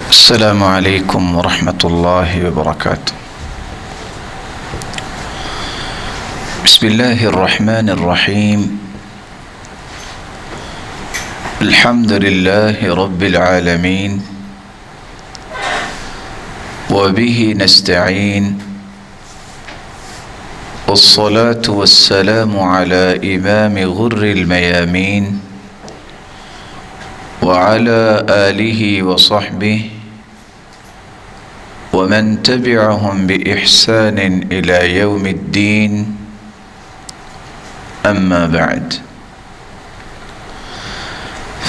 السلام علیکم ورحمۃ اللہ وبرکاتہ۔ بسم اللہ الرحمن الرحیم۔ الحمد للہ رب العالمین وبہ نستعین والصلاة والسلام علی امام غر المیامین وعلى آلہ وصحبہ ومن تبعهم بإحسان إلى يوم الدين، أما بعد،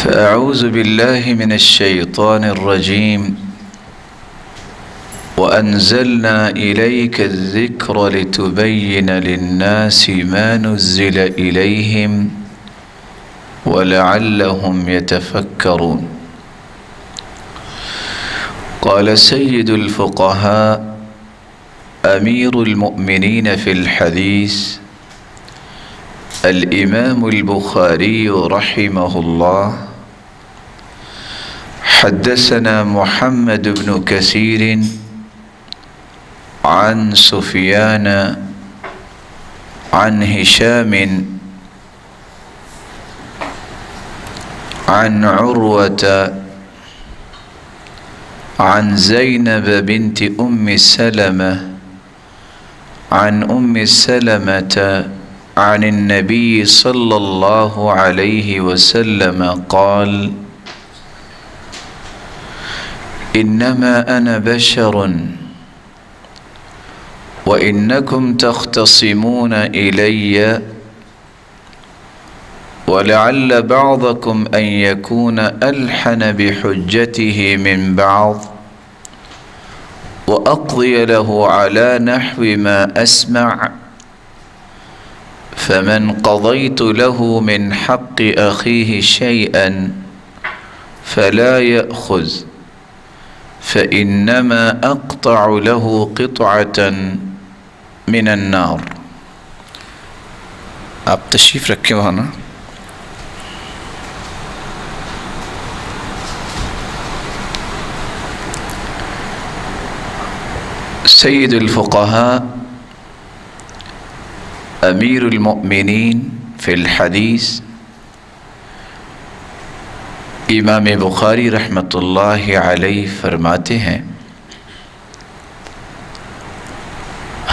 فأعوذ بالله من الشيطان الرجيم وأنزلنا إليك الذكر لتبين للناس ما نزل إليهم ولعلهم يتفكرون۔ قال سيد الفقهاء أمير المؤمنين في الحديث الإمام البخاري رحمه الله: حدثنا محمد بن كثير عن سفيان عن هشام عن عروة عن زينب بنت أم سلمة عن أم سلمة عن النبي صلى الله عليه وسلم قال: إنما أنا بشر وإنكم تختصمون إلي ولعل بعضكم أن يكون ألحن بحجته من بعض وأقضي له على نحو ما أسمع، فمن قضيت له من حق أخيه شيئا فلا يأخذ فإنما أقطع له قطعة من النار۔ آپ تشریف رکھے وہاں نا۔ سید الفقهاء امیر المؤمنین فی الحدیث امام بخاری رحمۃ اللہ علیہ فرماتے ہیں،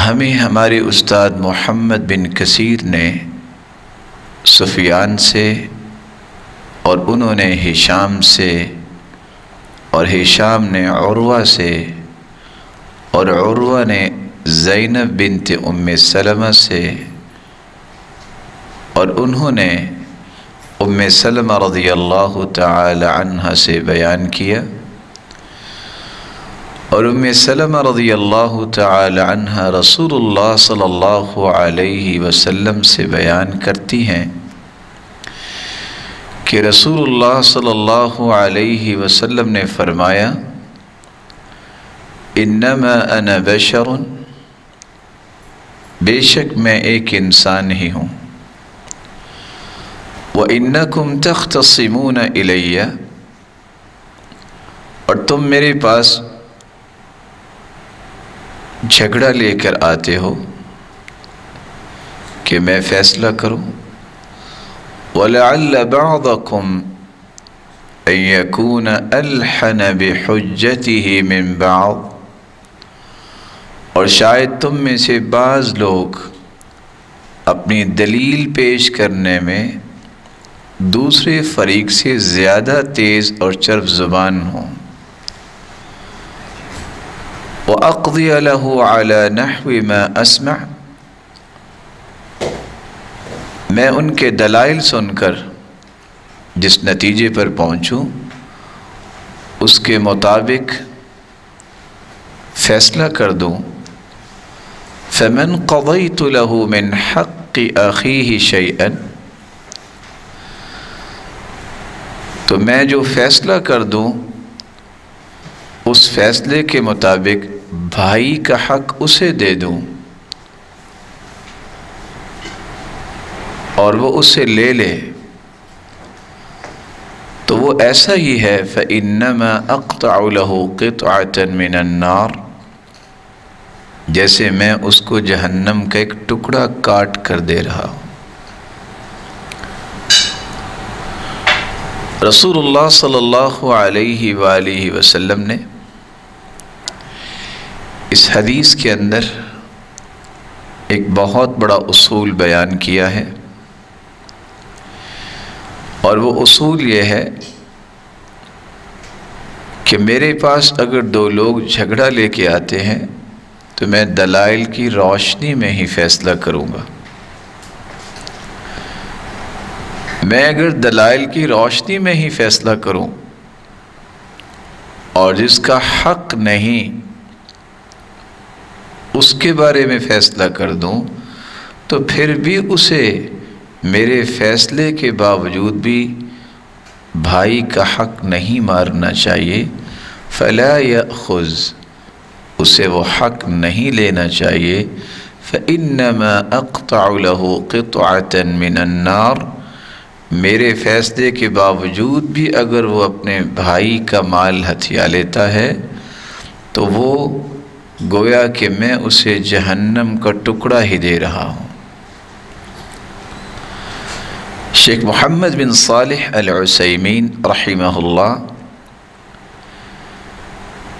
ہمیں ہمارے استاد محمد بن کثیر نے سفیان سے، اور انہوں نے ہشام سے، اور ہشام نے عروہ سے، اور عروہ نے زینب بنت ام سلمہ سے، اور انہوں نے ام سلمہ رضی اللہ تعالی عنہ سے بیان کیا، اور ام سلمہ رضی اللہ تعالی عنہ رسول اللہ صلی اللہ علیہ وسلم سے بیان کرتی ہیں کہ رسول اللہ صلی اللہ علیہ وسلم نے فرمایا: انما انا بشر، بے شک میں ایک انسان ہی ہوں، وَإِنَّكُمْ تَخْتَصِمُونَ إِلَيَّ، اور تم میرے پاس جھگڑا لے کر آتے ہو کہ میں فیصلہ کروں، وَلَعَلَّ بَعْضَكُمْ أَن يَكُونَ أَلْحَنَ بِحُجَّتِهِ مِن بَعْضٍ، اور شاید تم میں سے بعض لوگ اپنی دلیل پیش کرنے میں دوسرے فریق سے زیادہ تیز اور چرب زبان ہوں۔ وَأَقْضِيَ لَهُ عَلَى نَحْوِ مَا أَسْمَعُ، میں ان کے دلائل سن کر جس نتیجے پر پہنچوں اس کے مطابق فیصلہ کر دوں۔ فَمَنْ قَضَيْتُ لَهُ مِنْ حَقِّ أَخِيهِ شَيْئًا، تو میں جو فیصلہ کر دوں اس فیصلے کے مطابق بھائی کا حق اسے دے دوں، اور وہ اسے لے لے، تو تو وہ ایسا ہی ہے فَإِنَّمَا أَقْطَعُ لَهُ قِطْعَةً مِّنَ النَّارِ، جیسے میں اس کو جہنم کا ایک ٹکڑا کاٹ کر دے رہا ہوں۔ رسول اللہ صلی اللہ علیہ وآلہ وسلم نے اس حدیث کے اندر ایک بہت بڑا اصول بیان کیا ہے، اور وہ اصول یہ ہے کہ میرے پاس اگر دو لوگ جھگڑا لے کے آتے ہیں تو میں دلائل کی روشنی میں ہی فیصلہ کروں گا۔ میں اگر دلائل کی روشنی میں ہی فیصلہ کروں اور جس کا حق نہیں اس کے بارے میں فیصلہ کر دوں تو پھر بھی اسے میرے فیصلے کے باوجود بھی بھائی کا حق نہیں مارنا چاہیے، فلا یأخذ، اسے وہ حق نہیں لینا چاہیے، فإنما أقطع له قطعة من النار، میرے فیصلے کے باوجود بھی اگر وہ اپنے بھائی کا مال ہتھیا لیتا ہے تو وہ گویا کہ میں اسے جہنم کا ٹکڑا ہی دے رہا ہوں۔ شیخ محمد بن صالح العثیمین رحمہ اللہ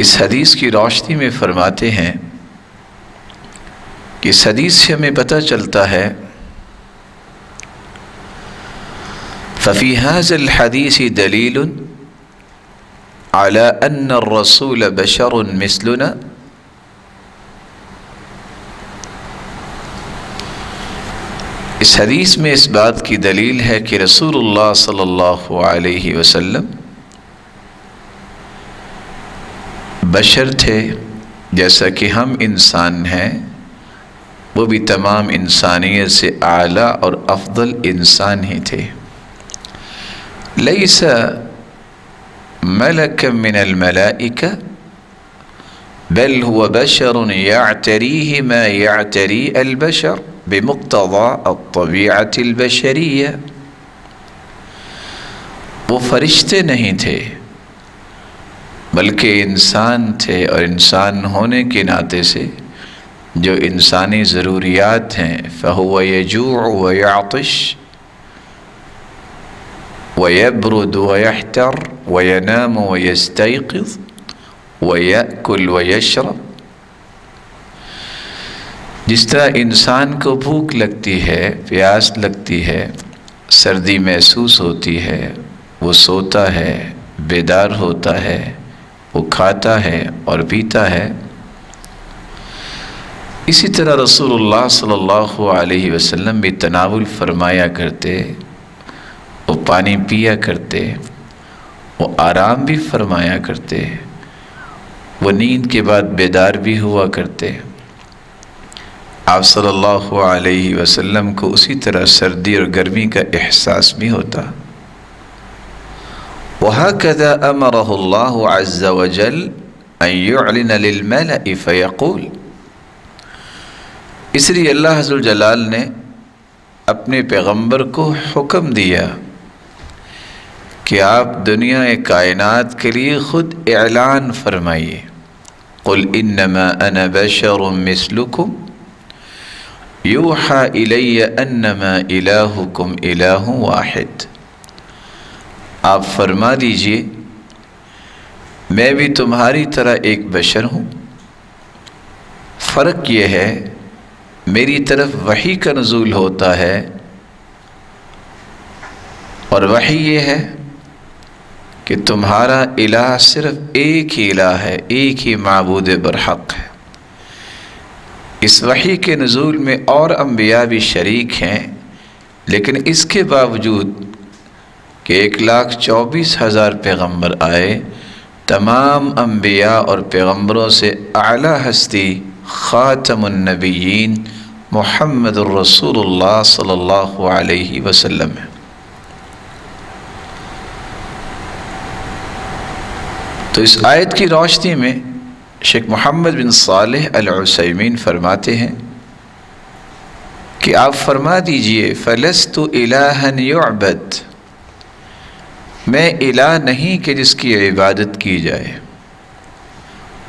اس حدیث کی روشنی میں فرماتے ہیں کہ اس حدیث سے ہمیں پتہ چلتا ہے ففي هذا الحديث دليل على أن الرسول بشر مثلنا، اس حدیث میں اس بات کی دلیل ہے کہ رسول اللہ صلی اللہ علیہ وسلم بشر تھے، جیسا کہ ہم انسان ہیں، وہ بھی تمام انسانیت سے اعلیٰ اور افضل انسان ہی تھے۔ لیس ملکا من الملائکہ بل هو بشر يعتريه ما يعتري البشر بمقتضى الطبیعت البشریہ، وہ فرشتے نہیں تھے بلکہ انسان تھے، اور انسان ہونے کے ناطے سے جو انسانی ضروریات ہیں فهو يجوع ويعطش ويبرد ويحتر وينام ويستيقظ ويأكل ويشرب، جس طرح انسان کو بھوک لگتی ہے، پیاس لگتی ہے، سردی محسوس ہوتی ہے، وہ سوتا ہے، بیدار ہوتا ہے، وہ کھاتا ہے اور پیتا ہے، اسی طرح رسول اللہ صلی اللہ علیہ وسلم بھی تناول فرمایا کرتے، وہ پانی پیا کرتے، وہ آرام بھی فرمایا کرتے، وہ نیند کے بعد بیدار بھی ہوا کرتے۔ آپ صلی اللہ علیہ وسلم کو اسی طرح سردی اور گرمی کا احساس بھی ہوتا۔ وَهَكَذَا أَمَرَهُ اللَّهُ عَزَّ وَجَلَّ أَن يُعْلِنَ لِلْمَلَإِ فَيَقُولُ، اس لیے اللہ عز و جلال نے اپنے پیغمبر کو حکم دیا کہ آپ دنیا کائنات کے لیے خود اعلان فرمائیے، قُلْ إِنَّمَا أَنَا بَشَرٌ مِثْلُكُمْ يُوحَى إِلَيَّ أَنَّمَا إِلَٰهُكُمْ إِلَٰهٌ وَاحِدٌ، آپ فرما دیجئے میں بھی تمہاری طرح ایک بشر ہوں، فرق یہ ہے میری طرف وحی کا نزول ہوتا ہے، اور وحی یہ ہے کہ تمہارا الہ صرف ایک ہی الہ ہے، ایک ہی معبود برحق ہے۔ اس وحی کے نزول میں اور انبیاء بھی شریک ہیں، لیکن اس کے باوجود کہ 1,24,000 پیغمبر آئے، تمام انبیاء اور پیغمبروں سے اعلیٰ ہستی خاتم النبیین محمد الرسول اللہ صلی اللہ علیہ وسلم ہے۔ تو اس آیت کی روشنی میں شیخ محمد بن صالح العثیمین فرماتے ہیں کہ آپ فرما دیجئے فَلَسْتُ إِلَٰهًا يُعْبَدْ، میں الہ نہیں کہ جس کی عبادت کی جائے،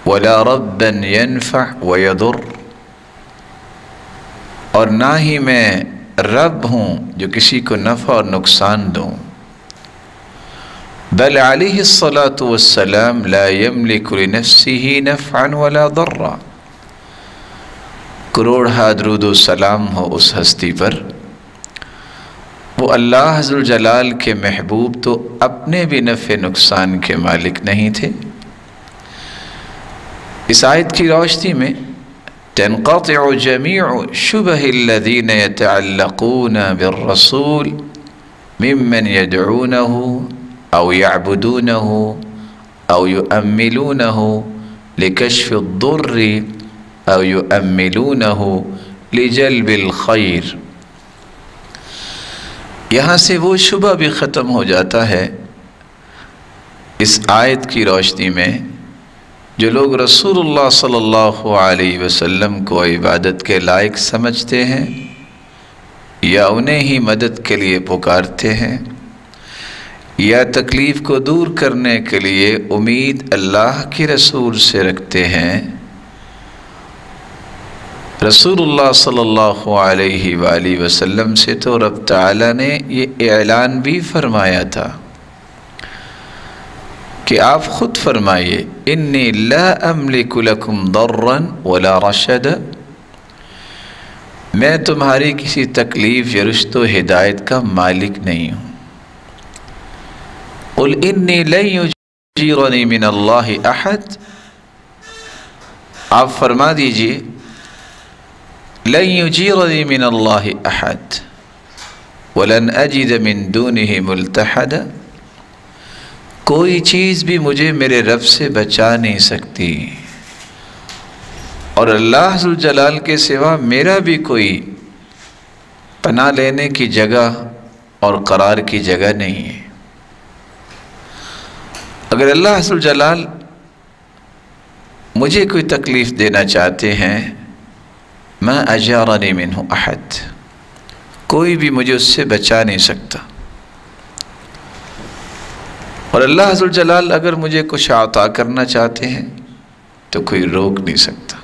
ولا ربا ينفع ويضر، اور نہ ہی میں رب ہوں جو کسی کو نفع اور نقصان دوں۔ بل علیہ الصلاۃ والسلام لا يملك لنفسه نفعا ولا ضرا، کروڑہا درود و سلام ہو اس ہستی پر، وہ اللہ ذوالجلال کے محبوب تو اپنے بھی نفع نقصان کے مالک نہیں تھے۔ اس آیت کی روشنی میں تنقطع جمیع شبہ الذین یتعلقون بالرسول ممن یدعونہ او یعبدونہ او یؤملونہ لکشف الضر او یؤملونہ لجلب الخیر۔ یہاں سے وہ شبہ بھی ختم ہو جاتا ہے اس آیت کی روشنی میں، جو لوگ رسول اللہ صلی اللہ علیہ وسلم کو عبادت کے لائق سمجھتے ہیں یا انہیں ہی مدد کے لیے پکارتے ہیں یا تکلیف کو دور کرنے کے لیے امید اللہ کے رسول سے رکھتے ہیں، رسول اللہ صلی اللہ علیہ وآلہ وسلم سے تو رب تعالیٰ نے یہ اعلان بھی فرمایا تھا کہ آپ خود فرمائیے انی لا املک لکم ضرا ولا رشدا، میں تمہاری کسی تکلیف یا رشد و ہدایت کا مالک نہیں ہوں۔ قل انی لن یجیرنی من اللہ احد، آپ فرما دیجئے لن یجیرنی من اللہ احد ولن اجد من دونہ ملتحدا، کوئی چیز بھی مجھے میرے رب سے بچا نہیں سکتی، اور اللہ ذوالجلال کے سوا میرا بھی کوئی پناہ لینے کی جگہ اور قرار کی جگہ نہیں ہے۔ اگر اللہ ذوالجلال مجھے کوئی تکلیف دینا چاہتے ہیں، ما اجارنی منہ احد، کوئی بھی مجھے اس سے بچا نہیں سکتا، اور اللہ ذوالجلال اگر مجھے کچھ عطا کرنا چاہتے ہیں تو کوئی روک نہیں سکتا۔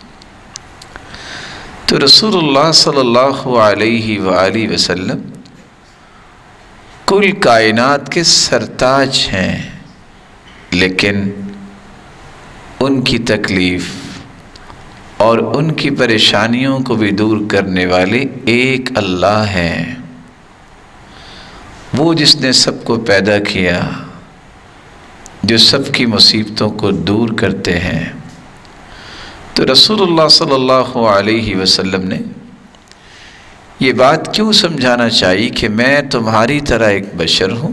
تو رسول اللہ صلی اللہ علیہ وآلہ وسلم کل کائنات کے سرتاج ہیں، لیکن ان کی تکلیف اور ان کی پریشانیوں کو بھی دور کرنے والے ایک اللہ ہیں، وہ جس نے سب کو پیدا کیا، جو سب کی مصیبتوں کو دور کرتے ہیں۔ تو رسول اللہ صلی اللہ علیہ وسلم نے یہ بات کیوں سمجھانا چاہیے کہ میں تمہاری طرح ایک بشر ہوں،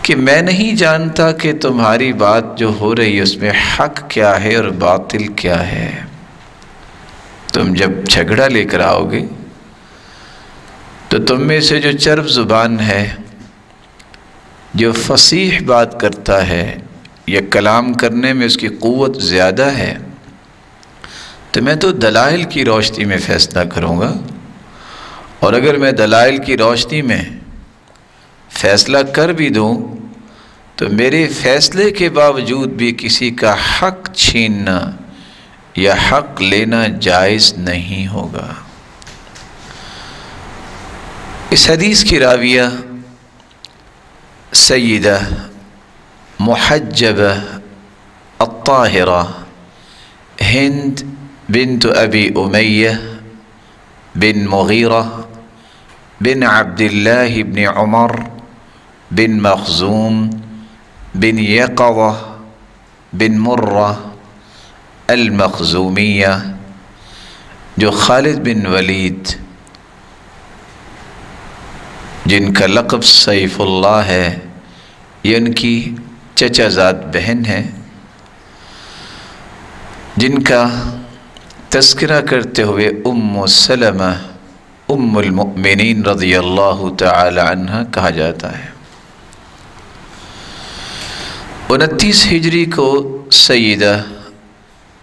کہ میں نہیں جانتا کہ تمہاری بات جو ہو رہی ہے اس میں حق کیا ہے اور باطل کیا ہے۔ تم جب جھگڑا لے کر آؤ گے تو تم میں سے جو چرب زبان ہے، جو فصیح بات کرتا ہے یا کلام کرنے میں اس کی قوت زیادہ ہے، تو میں تو دلائل کی روشنی میں فیصلہ کروں گا، اور اگر میں دلائل کی روشنی میں فیصلہ کر بھی دوں تو میرے فیصلے کے باوجود بھی کسی کا حق چھیننا یا حق لینا جائز نہیں ہوگا۔ اس حدیث کی راویہ سیدہ محجبہ الطاہرہ ہند بنت ابی امیہ بن مغیرہ بن عبداللہ بن عمر بن مخزوم بن یقظہ بن مرہ المخزومیہ، جو خالد بن ولید جن کا لقب سیف اللہ ہے، یہ ان کی چچا زاد بہن ہے، جن کا تذکرہ کرتے ہوئے ام سلمہ ام المؤمنین رضی اللہ تعالی عنہ کہا جاتا ہے۔ 29 ہجری کو سیدہ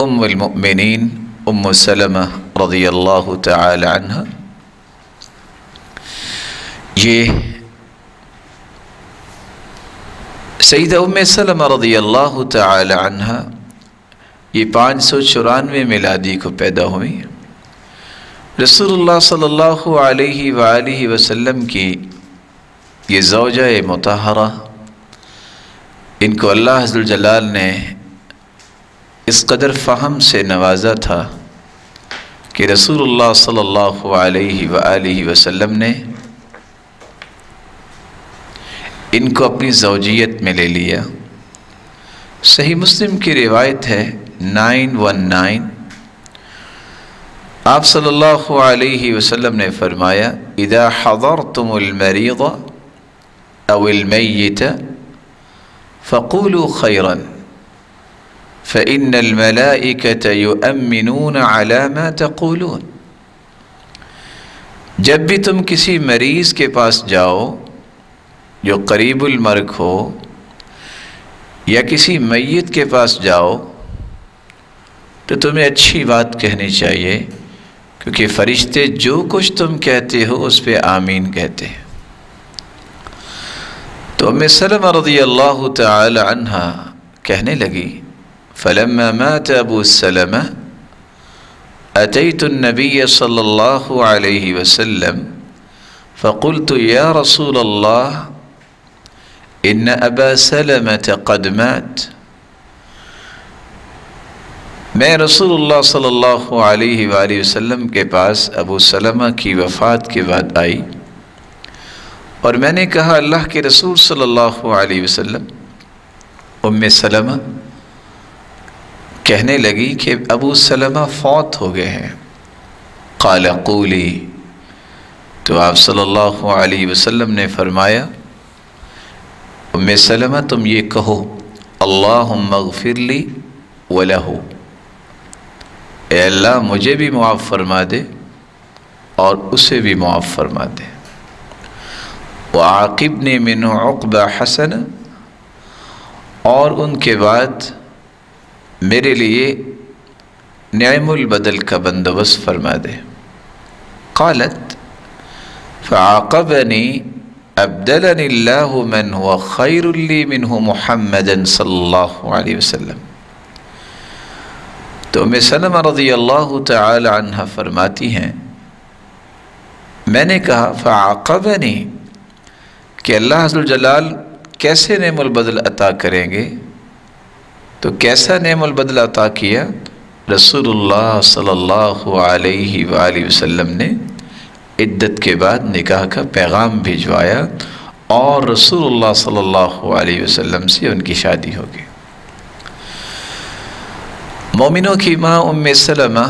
ام المؤمنین ام سلمہ رضی اللہ تعالی عنہ یہ سیدہ ام سلمہ رضی اللہ تعالی عنہ یہ 594 میلادی کو پیدا ہوئی۔ رسول اللہ صلی اللہ علیہ وآلہ وسلم کی یہ زوجہ مطہرہ، ان کو اللہ عز وجل نے اس قدر فہم سے نوازا تھا کہ رسول اللہ صلی اللہ علیہ وآلہ وسلم نے ان کو اپنی زوجیت میں لے لیا۔ صحیح مسلم کی روایت ہے 919، آپ صلی اللہ علیہ وسلم نے فرمایا اذا حضرتم المریض او المیت فقولوا خیرا فإن الملائکة یؤمنون علی ما تقولون۔ جب بھی تم کسی مریض کے پاس جاؤ جو قریب المرگ ہو، یا کسی میت کے پاس جاؤ، تو تمہیں اچھی بات کہنی چاہیے، کیونکہ فرشتے جو کچھ تم کہتے ہو اس پہ آمین کہتے ہیں۔ تو ام سلمہ رضی اللہ تعالی عنہ کہنے لگی فلما مات ابو سلمہ اتیت النبی صلی اللہ علیہ وسلم فقلت یا رسول اللہ ان ابا سلمہ قد مات۔ میں رسول اللہ صلی اللہ علیہ وآلہ وسلم کے پاس ابو سلمہ کی وفات کے بعد آئی، اور میں نے کہا اللہ کے رسول صلی اللہ علیہ وسلم، ام سلمہ کہنے لگی کہ ابو سلمہ فوت ہو گئے ہیں۔ قال قولی، تو آپ صلی اللہ علیہ وسلم نے فرمایا ام سلمہ تم یہ کہو اللہم اغفر لی ولہ، اے اللہ مجھے بھی معاف فرما دے اور اسے بھی معاف فرما دے، وعاقبنی منہ عقبہ حسنہ، اور ان کے بعد میرے لیے نعم البدل کا بندوبست فرما دے۔ قالت فعاقبنی ابدلنی اللہ من هو خیر لی منہ محمد صلی اللہ علیہ وسلم۔ تو ام سلمہ رضی اللہ تعالی عنہ فرماتی ہیں میں نے کہا فعاقبنی، کہ اللہ عز وجل کیسے نعم البدل عطا کریں گے؟ تو کیسا نعم البدل عطا کیا؟ رسول اللہ صلی اللہ علیہ وآلہ وسلم نے عدت کے بعد نکاح کا پیغام بھجوایا، اور رسول اللہ صلی اللہ علیہ وسلم سے ان کی شادی ہو گئی۔ مومنوں کی ماں ام سلمہ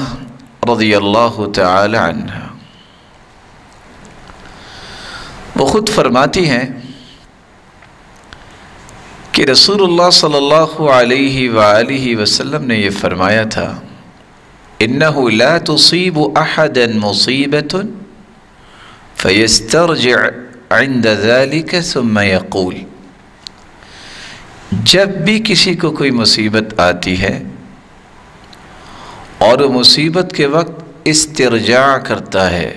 رضی اللہ تعالی عنہ وہ خود فرماتی ہیں کہ رسول اللہ صلی اللہ علیہ وآلہ وسلم نے یہ فرمایا تھا انہ لا تصیب احدا مصیبۃ فیسترجع عند ذلك ثم یقول، جب بھی کسی کو کوئی مصیبت آتی ہے اور وہ مصیبت کے وقت استرجاع کرتا ہے،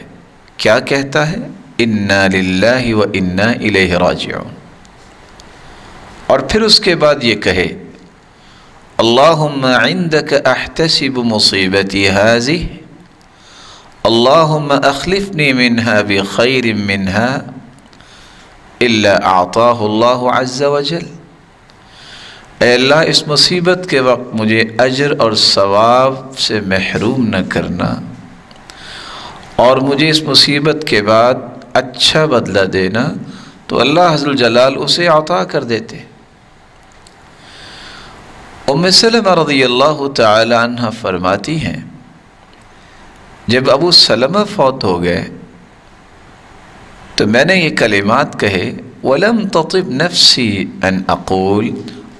کیا کہتا ہے؟ انا للہ و انا الیہ راجعون، اور پھر اس کے بعد یہ کہے اللہم عندک احتسب مصیبتی ہذہ اللہم اخلفنی منہا بخیر منہا الا اعطاہ اللہ عز وجل۔ اے اللہ اس مصیبت کے وقت مجھے اجر اور ثواب سے محروم نہ کرنا، اور مجھے اس مصیبت کے بعد اچھا بدلہ دینا، تو اللہ عز وجل اسے عطا کر دیتے۔ ام سلمہ رضی اللہ تعالی عنہ فرماتی ہیں جب ابو سلمہ فوت ہو گئے تو میں نے یہ کلمات کہے وَلَمْ تَطِبْ نَفْسِي أَنْ أَقُولْ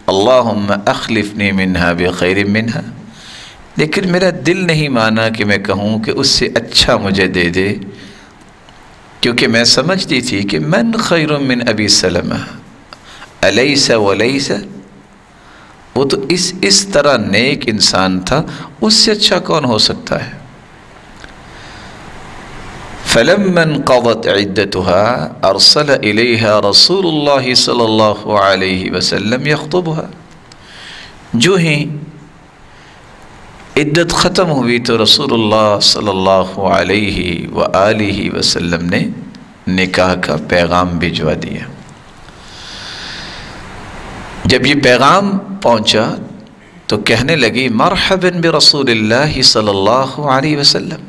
اللَّهُمَّ أَخْلِفْنِي مِنْهَا بِخَيْرٍ مِنْهَا، لیکن میرا دل نہیں مانا کہ میں کہوں کہ اس سے اچھا مجھے دے دے، کیونکہ میں سمجھتی تھی کہ من خیر من ابی سلمہ الیس ولیس، وہ تو اس طرح نیک انسان تھا، اس سے اچھا کون ہو سکتا ہے؟ فلما انقضت عدتها ارسل الیہا رسول اللہ صلی اللہ علیہ وسلم یخطبها۔ جو ہی عدت ختم ہوئی تو رسول اللہ صلی اللہ علیہ وآلہ وسلم نے نکاح کا پیغام بھجوا دیا۔ جب یہ پیغام پہنچا تو کہنے لگی مرحبا برسول اللہ صلی اللہ علیہ وسلم،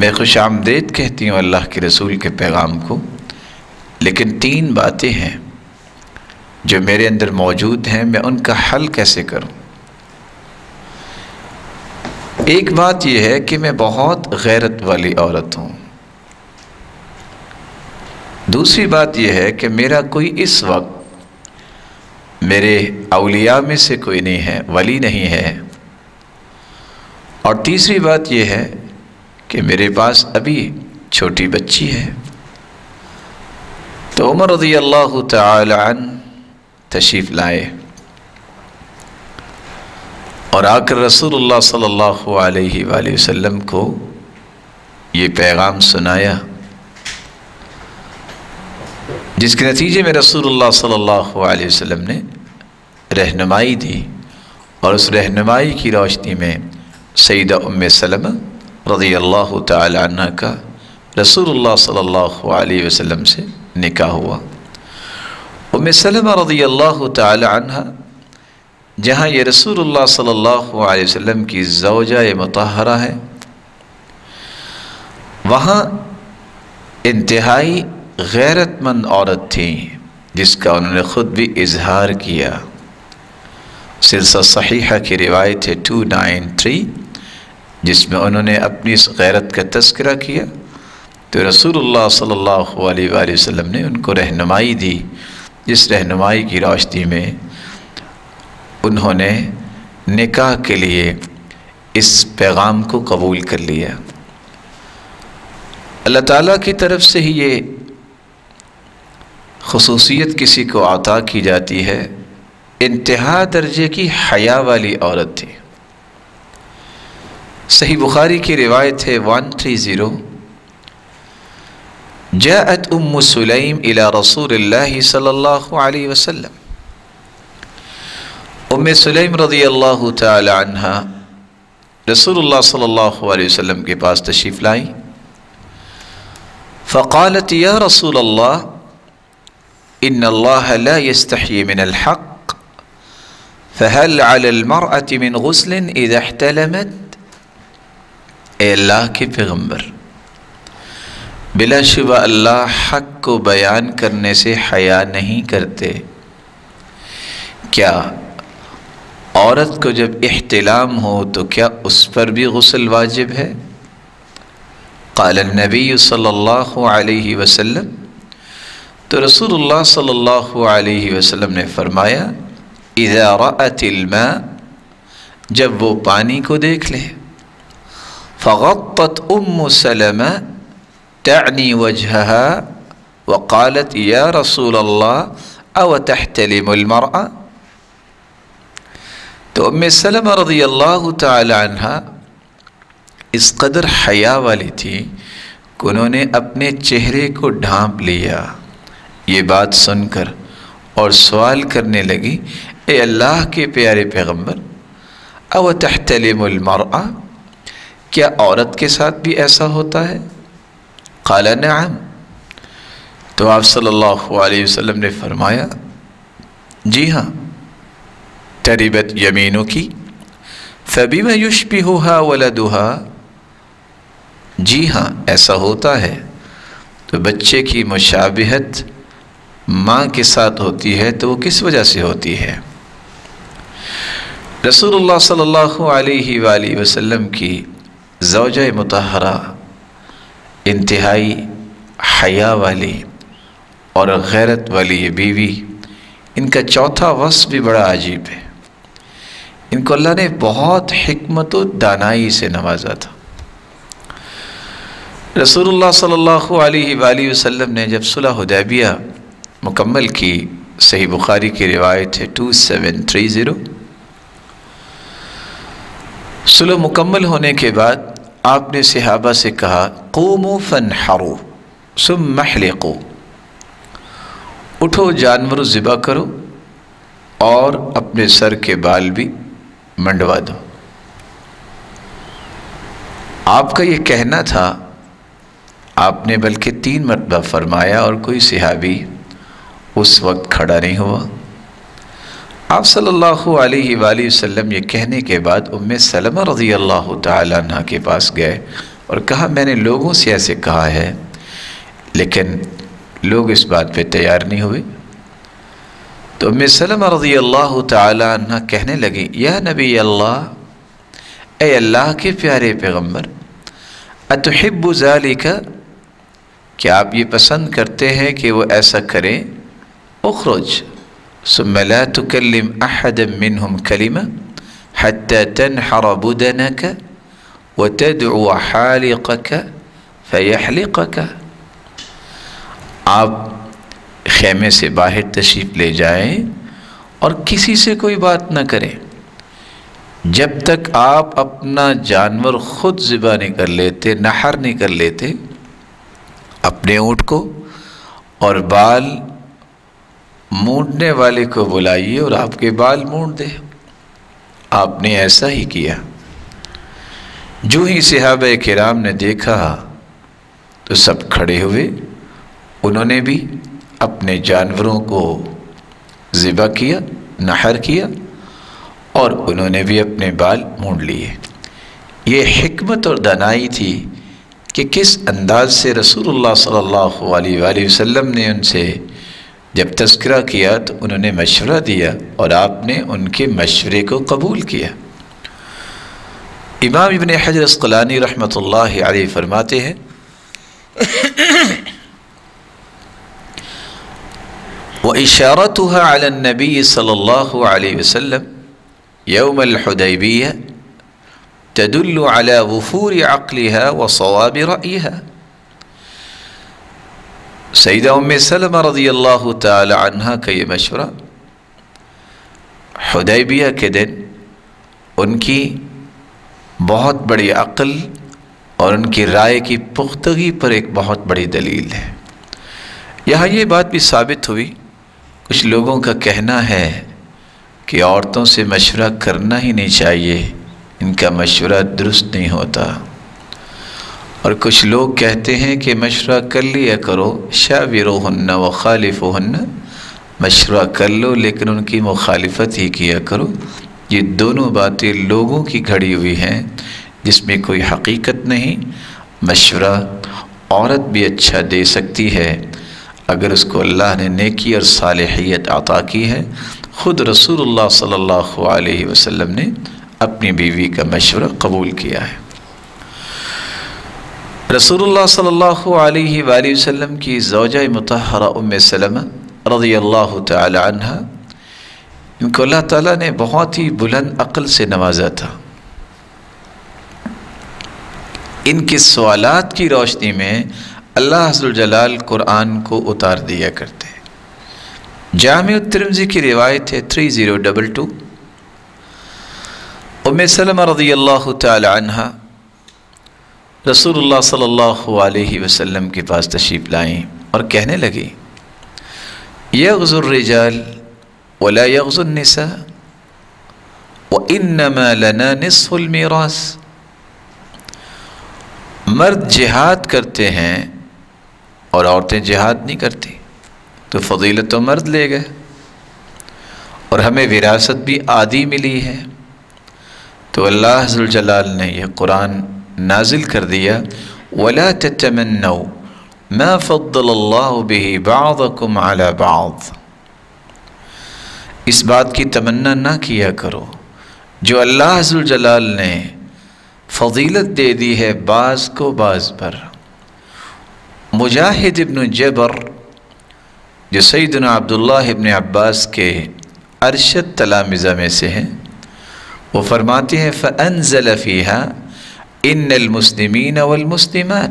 میں خوش آمدید کہتی ہوں اللہ کے رسول کے پیغام کو، لیکن 3 باتیں ہیں جو میرے اندر موجود ہیں، میں ان کا حل کیسے کروں؟ ایک بات یہ ہے کہ میں بہت غیرت والی عورت ہوں، دوسری بات یہ ہے کہ میرا کوئی اس وقت میرے اولیاء میں سے کوئی نہیں ہے، ولی نہیں ہے، اور تیسری بات یہ ہے کہ میرے پاس ابھی چھوٹی بچی ہے۔ تو عمر رضی اللہ تعالی عنہ تشریف لائے اور آ کر رسول اللہ صلی اللہ علیہ وآلہ وسلم کو یہ پیغام سنایا، جس کے نتیجے میں رسول اللہ صلی اللہ علیہ وسلم نے رہنمائی دی، اور اس رہنمائی کی روشنی میں سیدہ ام سلمہ رضی اللہ تعالی عنہ کا رسول اللہ صلی اللہ علیہ وسلم سے نکاح ہوا۔ ام سلمہ رضی اللہ تعالی عنہ جہاں یہ رسول اللہ صلی اللہ علیہ وسلم کی زوجہ مطہرہ ہے، وہاں انتہائی غیرت مند عورت تھی، جس کا انہوں نے خود بھی اظہار کیا۔ سلسلہ صحیحہ کی روایت ہے 293، جس میں انہوں نے اپنی اس غیرت کا تذکرہ کیا، تو رسول اللہ صلی اللہ علیہ وآلہ وسلم نے ان کو رہنمائی دی، جس رہنمائی کی روشنی میں انہوں نے نکاح کے لیے اس پیغام کو قبول کر لیا۔ اللہ تعالیٰ کی طرف سے ہی یہ خصوصیت کسی کو عطا کی جاتی ہے، انتہا درجے کی حیا والی عورت تھی۔ صحیح بخاری کی روایت ہے 130، جاءت ام سلیم الى رسول اللہ صلی اللہ علیہ وسلم، ام سلیم رضی اللہ تعالی عنہ رسول اللہ صلی اللہ علیہ وسلم کے پاس تشریف لائیں، فقالت یا رسول اللہ ان اللہ لا يستحيي من الحق فهل على المرأة من غسل اذا احتلمت۔ اے اللہ کے پیغمبر، بلا شبہ اللہ حق کو بیان کرنے سے حیا نہیں کرتے، کیا عورت کو جب احتلام ہو تو کیا اس پر بھی غسل واجب ہے؟ قال النبی صلی اللہ علیہ وسلم، تو رسول اللہ صلی اللہ علیہ وسلم نے فرمایا اذا رأت الماء، جب وہ پانی کو دیکھ لے، فغطت ام سلمہ تعنی وجہها وقالت یا رسول اللہ او تحتلم المرأة، تو ام سلمہ رضی اللہ تعالی عنہ اس قدر حیا والی تھی کہ انہوں نے اپنے چہرے کو ڈھانپ لیا یہ بات سن کر، اور سوال کرنے لگی اے اللہ کے پیارے پیغمبر، او تحتلم المرأة، کیا عورت کے ساتھ بھی ایسا ہوتا ہے؟ قال نعم، تو آپ صلی اللہ علیہ وسلم نے فرمایا جی ہاں، تربت یمینک فبما یشبہها ولدها، جی ہاں ایسا ہوتا ہے، تو بچے کی مشابہت ماں کے ساتھ ہوتی ہے تو وہ کس وجہ سے ہوتی ہے؟ رسول اللہ صلی اللہ علیہ وآلہ وسلم کی زوجہ مطہرہ انتہائی حیا والی اور غیرت والی یہ بیوی، ان کا چوتھا وصف بھی بڑا عجیب ہے، ان کو اللہ نے بہت حکمت و دانائی سے نوازا تھا۔ رسول اللہ صلی اللہ علیہ وآلہ وسلم نے جب صلح حدیبیہ مکمل کی، صحیح بخاری کی روایت ہے 2730، صلح مکمل ہونے کے بعد آپ نے صحابہ سے کہا قوموا فانحروا ثم احلقوا، اٹھو جانور ذبح کرو اور اپنے سر کے بال بھی منڈوا دو۔ آپ کا یہ کہنا تھا، آپ نے بلکہ 3 مرتبہ فرمایا اور کوئی صحابی اس وقت کھڑا نہیں ہوا۔ آپ صلی اللہ علیہ وآلہ وسلم یہ کہنے کے بعد ام سلمہ رضی اللہ تعالی عنہ کے پاس گئے اور کہا میں نے لوگوں سے ایسے کہا ہے، لیکن لوگ اس بات پہ تیار نہیں ہوئے۔ تو ام سلمہ رضی اللہ تعالی عنہ کہنے لگی یا نبی اللہ، اے اللہ کے پیارے پیغمبر، اتحب ذالک، کیا آپ یہ پسند کرتے ہیں کہ وہ ایسا کریں؟ اخرج ثم لا تكلم احدا منهم كلمة حتى تنحر بدنك وتدعو حالقك فيحلقك، آپ خیمے سے باہر تشریف لے جائیں اور کسی سے کوئی بات نہ کریں جب تک آپ اپنا جانور خود ذبح نہیں کر لیتے، نحر نہیں کر لیتے اپنے اونٹ کو، اور بال مونڈنے والے کو بلائیے اور آپ کے بال مونڈ دے۔ آپ نے ایسا ہی کیا۔ جو ہی صحابہ کرام نے دیکھا تو سب کھڑے ہوئے، انہوں نے بھی اپنے جانوروں کو ذبح کیا، نحر کیا، اور انہوں نے بھی اپنے بال مونڈ لیے۔ یہ حکمت اور دانائی تھی کہ کس انداز سے رسول اللہ صلی اللہ علیہ وآلہ وسلم نے ان سے جب تذکرہ کیا تو انہوں نے مشورہ دیا اور آپ نے ان کے مشورے کو قبول کیا۔ امام ابن حجر عسقلانی رحمۃ اللہ علیہ فرماتے ہیں وإشارتها على النبي صلى الله عليه وسلم يوم الحديبية تدل على وفور عقلها وصواب رأيها۔ سیدہ ام سلمہ رضی اللہ تعالی عنہ کا یہ مشورہ حدیبیہ کے دن ان کی بہت بڑی عقل اور ان کی رائے کی پختگی پر ایک بہت بڑی دلیل ہے۔ یہاں یہ بات بھی ثابت ہوئی، کچھ لوگوں کا کہنا ہے کہ عورتوں سے مشورہ کرنا ہی نہیں چاہیے، ان کا مشورہ درست نہیں ہوتا، اور کچھ لوگ کہتے ہیں کہ مشورہ کر لیا کرو، شاورہن وخالفہن، مشورہ کر لو لیکن ان کی مخالفت ہی کیا کرو۔ یہ دونوں باتیں لوگوں کی گھڑی ہوئی ہیں جس میں کوئی حقیقت نہیں۔ مشورہ عورت بھی اچھا دے سکتی ہے اگر اس کو اللہ نے نیکی اور صالحیت عطا کی ہے۔ خود رسول اللہ صلی اللہ علیہ وسلم نے اپنی بیوی کا مشورہ قبول کیا ہے۔ رسول اللہ صلی اللہ علیہ وآلہ وسلم کی زوجہ مطہرہ ام سلمہ رضی اللہ تعالی عنہ، ان کو اللہ تعالیٰ نے بہت ہی بلند عقل سے نوازا تھا۔ ان کے سوالات کی روشنی میں اللہ عز و جلال قرآن کو اتار دیا کرتے ہیں۔ جامع الترمذی کی روایت ہے 3022، ام سلمہ رضی اللہ تعالی عنہ رسول اللہ صلی اللہ علیہ وسلم کے پاس تشریف لائیں اور کہنے لگی یغزو الرجال ولا یغزو النساء وانما لنا نصف المیراث، مرد جہاد کرتے ہیں اور عورتیں جہاد نہیں کرتی، تو فضیلت تو مرد لے گئے اور ہمیں وراثت بھی آدھی ملی ہے۔ تو اللہ عز و جلال نے یہ قرآن نازل کر دیا وَلَا تَتَمَنَّوْا مَا فَضَّلَ اللَّهُ بِهِ بَعْضَكُمْ عَلَى بَعْضٍ، اس بات کی تمنا نہ کیا کرو جو اللہ عز و جلال نے فضیلت دے دی ہے بعض کو بعض پر۔ مجاہد ابن جبر جو سیدنا عبداللہ ابن عباس کے ارشد تلامذہ میں سے ہیں، وہ فرماتے ہیں فَأَنزَلَ فِيهَا ان المسلمین والمسلمات،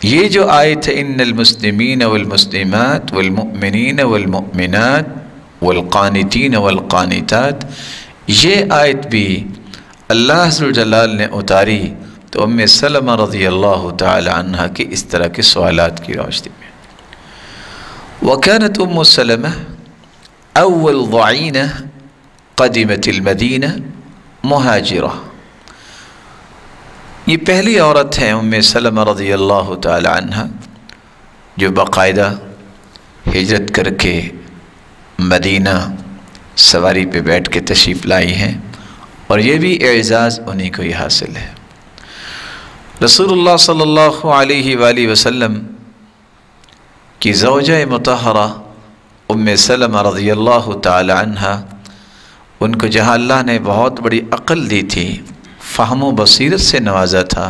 یہ جو آیت ہے ان المسلمین والمسلمات والمؤمنین والمؤمنات والقانتین والقانتات، یہ آیت بھی اللہ عز و جلال نے اتاری تو ام سلمہ رضی اللہ تعالی عنہ کے اس طرح کے سوالات کی روشنی میں وكانت ام سلمہ اول ضعینہ قدمت المدینہ مہاجرہ، یہ پہلی عورت ہے ام سلمہ رضی اللہ تعالی عنہ جو باقاعدہ ہجرت کر کے مدینہ سواری پہ بیٹھ کے تشریف لائی ہیں، اور یہ بھی اعزاز انہی کو ہی حاصل ہے۔ رسول اللہ صلی اللہ علیہ وآلہ وسلم کی زوجہ مطہرہ ام سلمہ رضی اللہ تعالی عنہ، ان کو جہاں اللہ نے بہت بڑی عقل دی تھی، فہم و بصیرت سے نوازا تھا،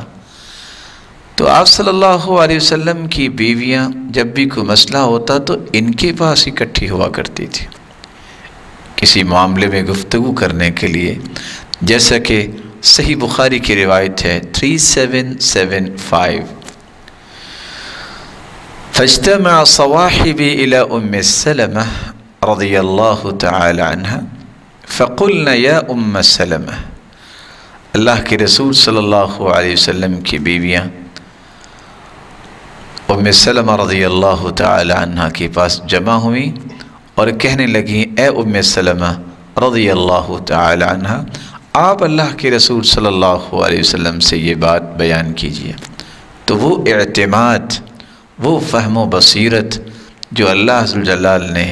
تو آپ صلی اللہ علیہ وسلم کی بیویاں جب بھی کوئی مسئلہ ہوتا تو ان کے پاس اکٹھی ہوا کرتی تھی کسی معاملے میں گفتگو کرنے کے لیے، جیسا کہ صحیح بخاری کی روایت ہے 3775 فاجتمع صواحبی الى ام سلمہ رضی اللہ تعالی عنہ فقلنا یا ام سلمہ، اللہ کے رسول صلی اللہ علیہ وسلم کی بیویاں ام سلمہ رضی اللہ تعالی عنہ کے پاس جمع ہوئیں اور کہنے لگیں اے ام سلمہ رضی اللہ تعالی عنہ، آپ اللہ کے رسول صلی اللہ علیہ وسلم سے یہ بات بیان کیجئے۔ تو وہ اعتماد، وہ فہم و بصیرت جو اللہ عز و جلال نے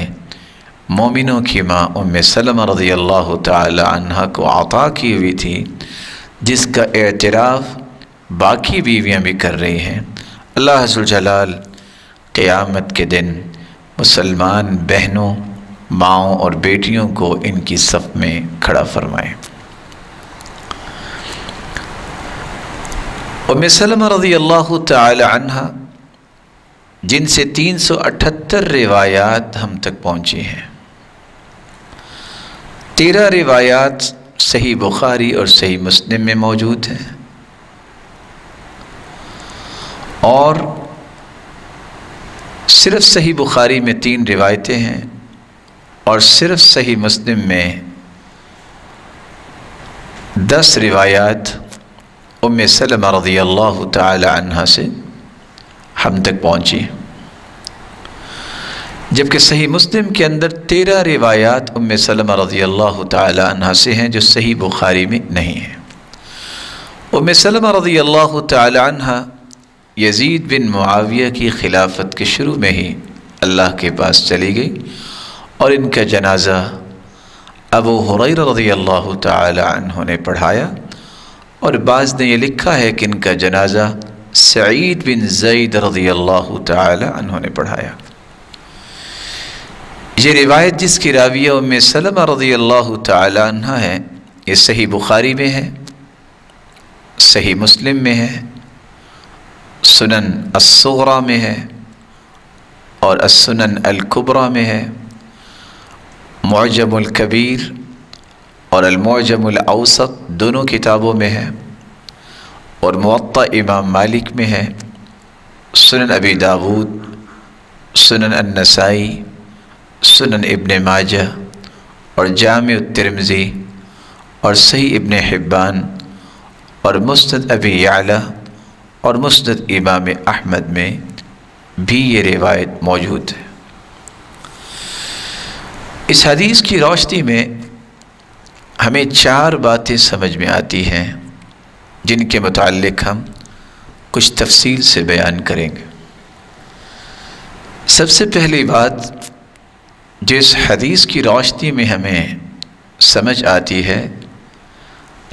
مومنوں کی ماں ام سلمہ رضی اللہ تعالی عنہ کو عطا کی ہوئی تھی، جس کا اعتراف باقی بیویاں بھی کر رہی ہیں، اللہ عز و جلال قیامت کے دن مسلمان بہنوں، ماؤں اور بیٹیوں کو ان کی صف میں کھڑا فرمائے۔ ام سلمہ رضی اللہ تعالی عنہ جن سے 378 روایات ہم تک پہنچی ہیں، 13 روایات صحیح بخاری اور صحیح مسلم میں موجود ہیں، اور صرف صحیح بخاری میں 3 روایتیں ہیں، اور صرف صحیح مسلم میں 10 روایات ام سلمہ رضی اللہ تعالی عنہ سے ہم تک پہنچی، جبکہ صحیح مسلم کے اندر 13 روایات ام سلمہ رضی اللہ تعالی عنہ سے ہیں جو صحیح بخاری میں نہیں ہیں۔ ام سلمہ رضی اللہ تعالی عنہ یزید بن معاویہ کی خلافت کے شروع میں ہی اللہ کے پاس چلی گئی، اور ان کا جنازہ ابو ہریرہ رضی اللہ تعالی عنہ نے پڑھایا، اور بعض نے یہ لکھا ہے کہ ان کا جنازہ سعید بن زید رضی اللہ تعالی عنہ نے پڑھایا۔ یہ روایت جس کی راویہ ام سلمہ رضی اللہ تعالی عنہ ہے، یہ صحیح بخاری میں ہے، صحیح مسلم میں ہے، سنن الصغریٰ میں ہے، اور السنن الکبریٰ میں ہے، معجم الکبیر اور المعجم الاوسط دونوں کتابوں میں ہے، اور موطأ امام مالک میں ہے، سنن ابی داود، سنن النسائی، سنن ابن ماجہ اور جامع الترمذی اور صحیح ابن حبان اور مسند ابی یعلا اور مسند امام احمد میں بھی یہ روایت موجود ہے۔ اس حدیث کی روشنی میں ہمیں 4 باتیں سمجھ میں آتی ہیں جن کے متعلق ہم کچھ تفصیل سے بیان کریں گے۔ سب سے پہلی بات جو اس حدیث کی روشنی میں ہمیں سمجھ آتی ہے،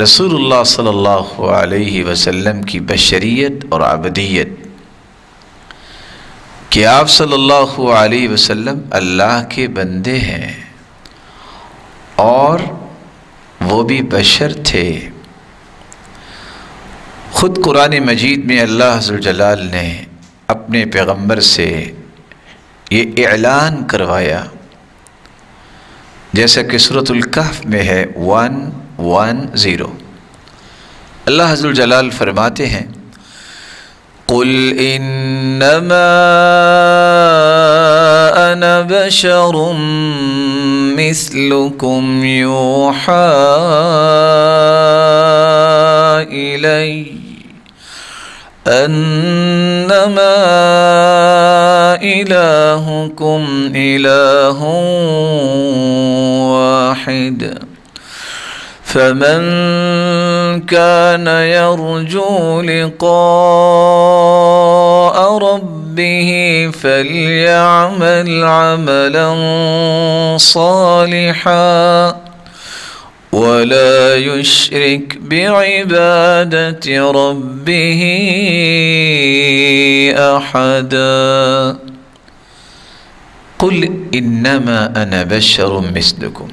رسول اللہ صلی اللہ علیہ وسلم کی بشریت اور عبدیت، کہ آپ صلی اللہ علیہ وسلم اللہ کے بندے ہیں اور وہ بھی بشر تھے۔ خود قرآن مجید میں اللہ عز و جلال نے اپنے پیغمبر سے یہ اعلان کروایا، جیسا کہ سورۃ الکہف میں ہے 110۔ اللہ عز و جلال فرماتے ہیں قُلْ إِنَّمَا أَنَا بَشَرٌ مِثْلُكُمْ يُوحَىٰ إِلَيَّ أنما إلهكم إله واحد فمن كان يرجو لقاء ربه فليعمل عملا صالحا ولا يشرك بعبادة ربه أحدا قل إنما أنا بشر مثلكم،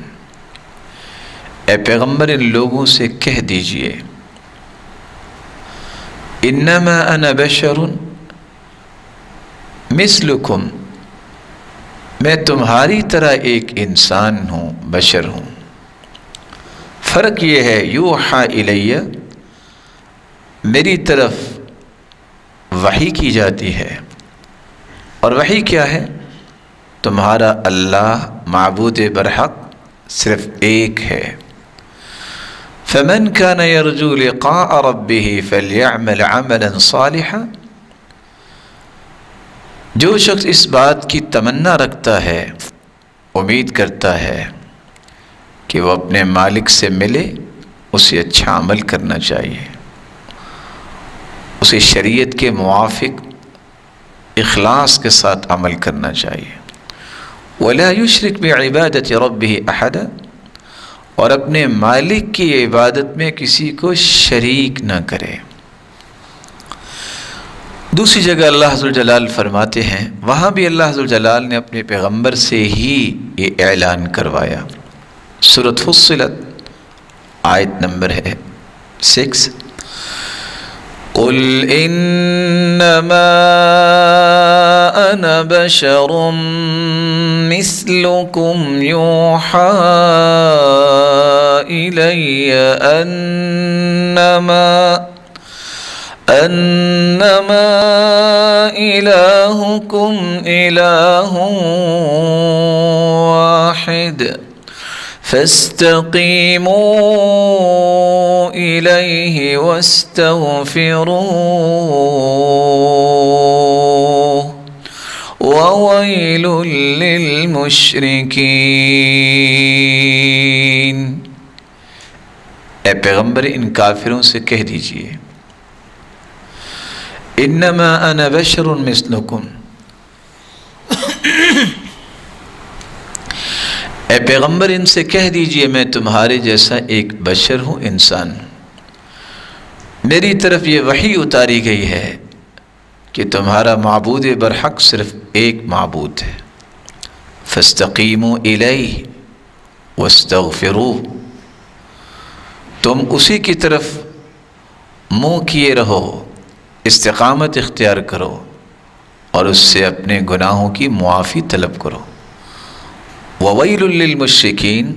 اے پیغمبر ان لوگوں سے کہہ دیجئے انما انا بشر مثلکم، میں تمہاری طرح ایک انسان ہوں، بشر ہوں۔ فرق یہ ہے یوحا الیہ، میری طرف وحی کی جاتی ہے، اور وحی کیا ہے؟ تمہارا اللہ معبود برحق صرف ایک ہے۔ فمن كان يرجو لقاء ربه فليعمل عملا صالحا، جو شخص اس بات کی تمنا رکھتا ہے، امید کرتا ہے کہ وہ اپنے مالک سے ملے، اسے اچھا عمل کرنا چاہیے، اسے شریعت کے موافق اخلاص کے ساتھ عمل کرنا چاہیے۔ ولا يشرك بعبادة ربه أحدا، اور اپنے مالک کی عبادت میں کسی کو شریک نہ کرے۔ دوسری جگہ اللہ عز و جلال فرماتے ہیں، وہاں بھی اللہ عز و جلال نے اپنے پیغمبر سے ہی یہ اعلان کروایا۔ سورۃ فصلت آیت نمبر ہے 6، قل انما انا بشر مثلكم يوحى الي انما الهكم اله واحد فاستقیموا الیہ واستغفروہ وویل للمشرکین، اے پیغمبر ان کافروں سے کہہ دیجئے انما انا بشر مثلکم، اے پیغمبر ان سے کہہ دیجئے میں تمہارے جیسا ایک بشر ہوں، انسان ہوں، میری طرف یہ وحی اتاری گئی ہے کہ تمہارا معبود برحق صرف ایک معبود ہے، فاستقیموا الیہ واستغفروہ، تم اسی کی طرف منہ کیے رہو، استقامت اختیار کرو اور اس سے اپنے گناہوں کی معافی طلب کرو۔ وویل للمشرکین،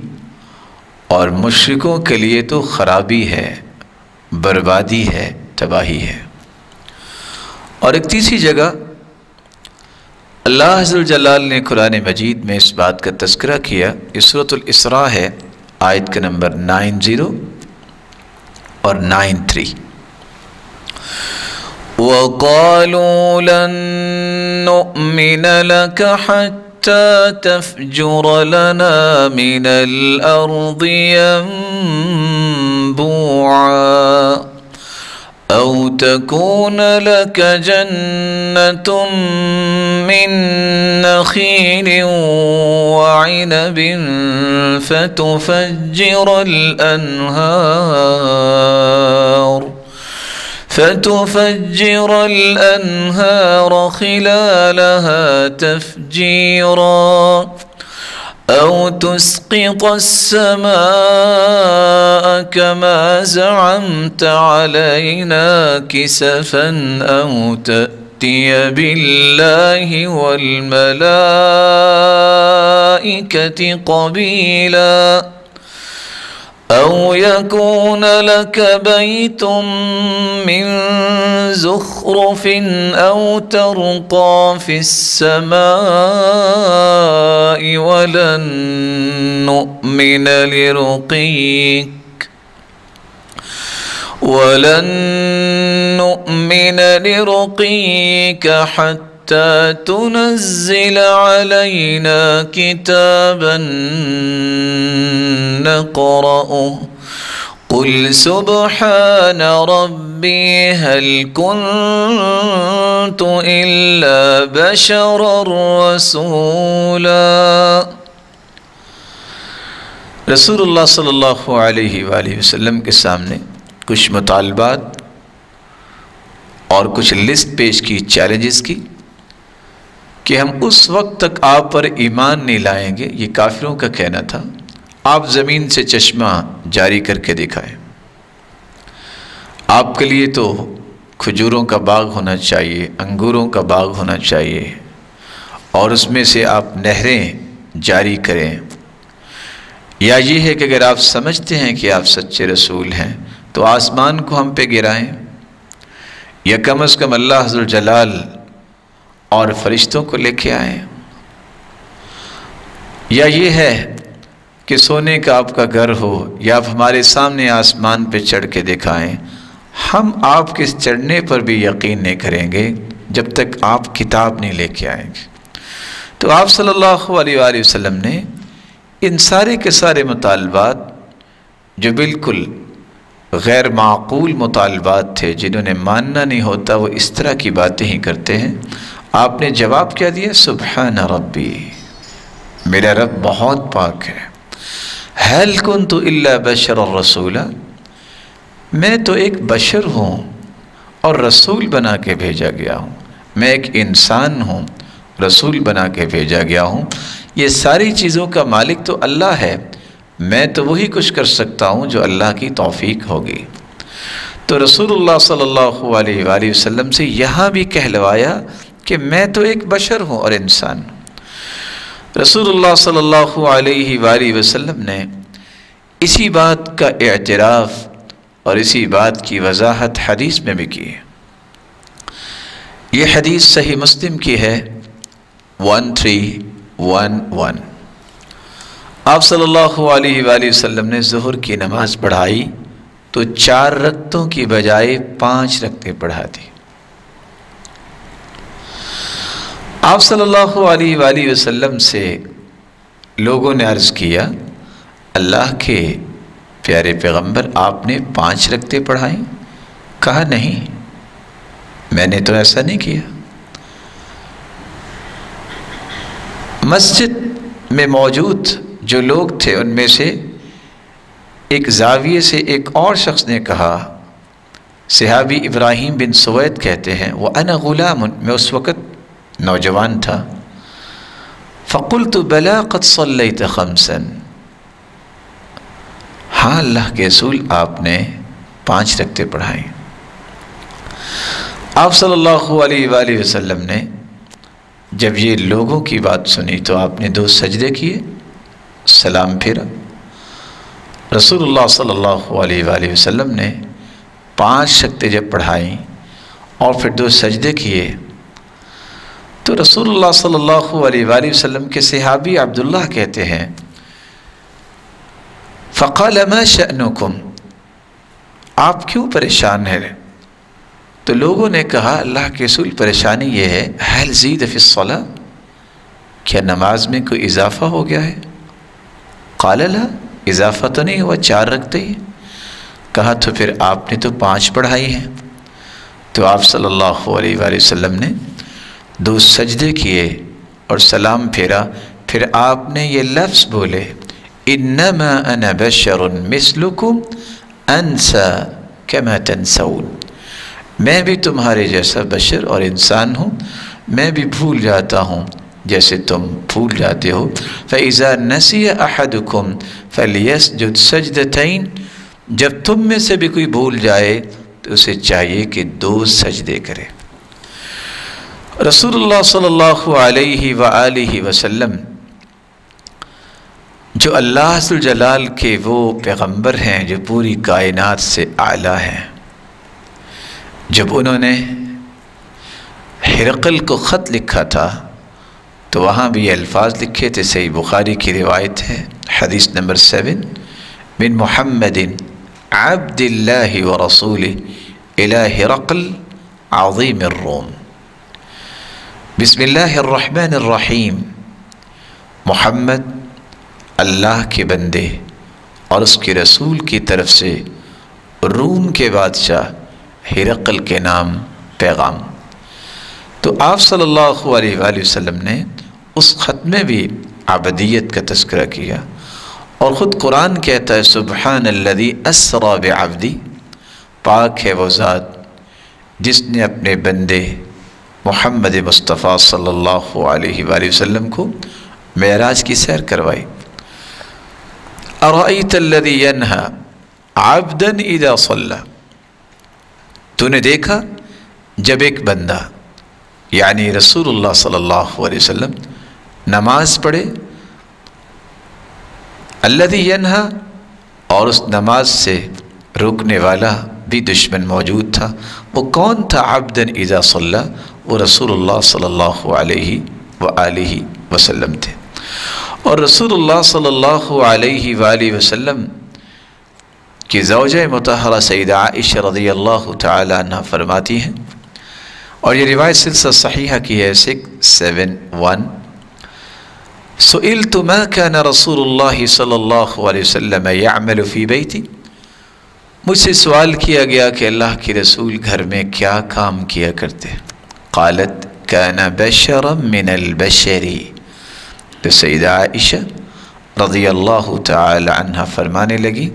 اور مشرکوں کے لیے تو خرابی ہے، بربادی ہے، تباہی ہے۔ اور ایک تیسری جگہ اللہ عز و جلال نے قرآن مجید میں اس بات کا تذکرہ کیا، یہ سورۃ الاسراء ہے، آیت کا نمبر 90 اور 93، وَقَالُوا لَن نُؤْمِنَ لَكَ حَتَّى تَفْجُرَ لَنَا مِنَ الْأَرْضِ يَنبُوعًا أَوْ تَكُونَ لَكَ جَنَّةٌ مِّن نَخِيلٍ وَعِنَبٍ فتفجر الأنهار خلالها تفجيرا أو تسقط السماء كما زعمت علينا كسفا أو تأتي بالله والملائكة قبيلا أو يكون لك بيت من زخرف أو ترقى في السماء ولن نؤمن لرقيك وَلَن نُؤْمِنَ لِرُقِيِّكَ حَتَّى تُنَزِّلَ عَلَيْنَا كِتَابًا نَقْرَؤُهُ قُلْ سُبْحَانَ رَبِّي هَلْ كُنْتُ إِلَّا بَشَرًا رَسُولًا۔ رسول اللہ صلی اللہ علیہ وآلہ وسلم کے سامنے کچھ مطالبات اور کچھ لسٹ پیش کی، چیلنجز کی، کہ ہم اس وقت تک آپ پر ایمان نہیں لائیں گے، یہ کافروں کا کہنا تھا، آپ زمین سے چشمہ جاری کر کے دکھائیں، آپ کے لیے تو کھجوروں کا باغ ہونا چاہیے، انگوروں کا باغ ہونا چاہیے، اور اس میں سے آپ نہریں جاری کریں، یا یہ ہے کہ اگر آپ سمجھتے ہیں کہ آپ سچے رسول ہیں تو آسمان کو ہم پہ گرائیں، یا کم از کم اللہ ذوالجلال اور فرشتوں کو لے کے آئیں، یا یہ ہے کہ سونے کا آپ کا گھر ہو، یا آپ ہمارے سامنے آسمان پہ چڑھ کے دکھائیں، ہم آپ کے چڑھنے پر بھی یقین نہیں کریں گے جب تک آپ کتاب نہیں لے کے آئیں گے۔ تو آپ صلی اللہ علیہ وآلہ وسلم نے ان سارے کے سارے مطالبات جو بالکل غیر معقول مطالبات تھے، جنہوں نے ماننا نہیں ہوتا وہ اس طرح کی باتیں ہی کرتے ہیں، آپ نے جواب کیا دیا؟ سبحان ربی، میرا رب بہت پاک ہے، هل كنت الا بشرا رسولا، میں تو ایک بشر ہوں اور رسول بنا کے بھیجا گیا ہوں، میں ایک انسان ہوں، رسول بنا کے بھیجا گیا ہوں، یہ ساری چیزوں کا مالک تو اللہ ہے، میں تو وہی کچھ کر سکتا ہوں جو اللہ کی توفیق ہوگی۔ تو رسول اللہ صلی اللہ علیہ وآلہ وسلم سے یہاں بھی کہلوایا کہ میں تو ایک بشر ہوں اور انسان ہوں۔ رسول اللہ صلی اللہ علیہ وآلہ وسلم نے اسی بات کا اعتراف اور اسی بات کی وضاحت حدیث میں بھی کی ہے۔ یہ حدیث صحیح مسلم کی ہے 1311۔ آپ صلی اللہ علیہ وآلہ وسلم نے ظہر کی نماز پڑھائی تو 4 رکعتوں کی بجائے 5 رکعتیں پڑھا دی۔ آپ صلی اللہ علیہ وآلہ وسلم سے لوگوں نے عرض کیا، اللہ کے پیارے پیغمبر آپ نے 5 رکعتیں پڑھائیں؟ کہا نہیں، میں نے تو ایسا نہیں کیا۔ مسجد میں موجود جو لوگ تھے ان میں سے ایک زاویے سے ایک اور شخص نے کہا، صحابی ابراہیم بن سوید کہتے ہیں، وَأَنَا غُلَامٌ، میں اس وقت نوجوان تھا، فَقُلْتُ بَلَا قَدْ صَلَّيْتَ خَمْسًا، ہاں اللہ کے رسول آپ نے 5 رکعتیں پڑھائیں۔ آپ صلی اللہ علیہ وآلہ وسلم نے جب یہ لوگوں کی بات سنی تو آپ نے 2 سجدے کیے، سلام پھیرا۔ رسول اللہ صلی اللہ علیہ وآلہ وسلم نے 5 رکعتیں جب پڑھائیں اور پھر 2 سجدے کیے تو رسول اللہ صلی اللہ علیہ وآلہ وسلم کے صحابی عبداللہ کہتے ہیں، فَقَالَ مَا شَأْنُكُمْ، آپ کیوں پریشان ہیں؟ تو لوگوں نے کہا، اللہ کے رسول پریشانی یہ ہے، هل زید فی الصلاة، کیا نماز میں کوئی اضافہ ہو گیا ہے؟ قال لا، اضافہ تو نہیں ہوا، 4 رکعتیں۔ کہا تو پھر آپ نے تو 5 پڑھائی ہیں۔ تو آپ صلی اللہ علیہ وآلہ وسلم نے 2 سجدے کیے اور سلام پھیرا، پھر آپ نے یہ لفظ بولے، انما انا بشر مثلکم انسا کما تنسون، میں بھی تمہارے جیسا بشر اور انسان ہوں، میں بھی بھول جاتا ہوں جیسے تم بھول جاتے ہو۔ فَإِذَا نَسِيَ أَحَدُكُمْ فَلْيَسْجُدْ سَجْدَتَيْن، جب تم میں سے بھی کوئی بھول جائے تو اسے چاہیے کہ 2 سجدے کرے۔ رسول اللہ صلی اللہ علیہ وآلہ وسلم جو اللہ ذوالجلال کے وہ پیغمبر ہیں جو پوری کائنات سے اعلیٰ ہیں، جب انہوں نے ہرقل کو خط لکھا تھا تو وہاں بھی یہ الفاظ لکھے تھے، صحیح بخاری کی روایت ہے، حدیث نمبر 7، من محمد عبد اللہ ورسولہ الی ہرقل عظیم الروم۔ بسم اللہ الرحمن الرحیم، محمد اللہ کے بندے اور اس کے رسول کی طرف سے روم کے بادشاہ ہرقل کے نام پیغام۔ تو آپ صلی اللہ علیہ وآلہ وسلم نے اس خط میں بھی عبدیت کا تذکرہ کیا، اور خود قرآن کہتا ہے سبحان الذی اسری بعبدی، پاک ہے وہ ذات جس نے اپنے بندے محمد مصطفیٰ صلی اللہ علیہ وآلہ وسلم کو معراج کی سیر کروائی۔ ارأیت الذی ینہی عبدا اذا صلی، تو نے دیکھا جب ایک بندہ یعنی رسول اللہ صلی اللہ علیہ وسلم نماز پڑھے، الذی ینہی، اور اس نماز سے روکنے والا بھی دشمن موجود تھا۔ وہ کون تھا؟ عبدا اذا صلی، وہ رسول اللہ صلی اللہ علیہ وآلہ وسلم تھے۔ اور رسول اللہ صلی اللہ علیہ وآلہ وسلم کی زوجہ مطہرہ سیدہ عائشہ رضی اللہ تعالی عنہ فرماتی ہیں، اور یہ روایت سلسلہ صحیحہ کی ہے 671، سئلت ما كان رسول اللہ صلی اللہ علیہ وسلم يعمل فی بیتی، مجھ سے سوال کیا گیا کہ اللہ کے رسول گھر میں کیا کام کیا کرتے؟ قالت كان بشرا من البشر، تو سیدہ عائشہ رضی اللہ تعالی عنہ فرمانے لگی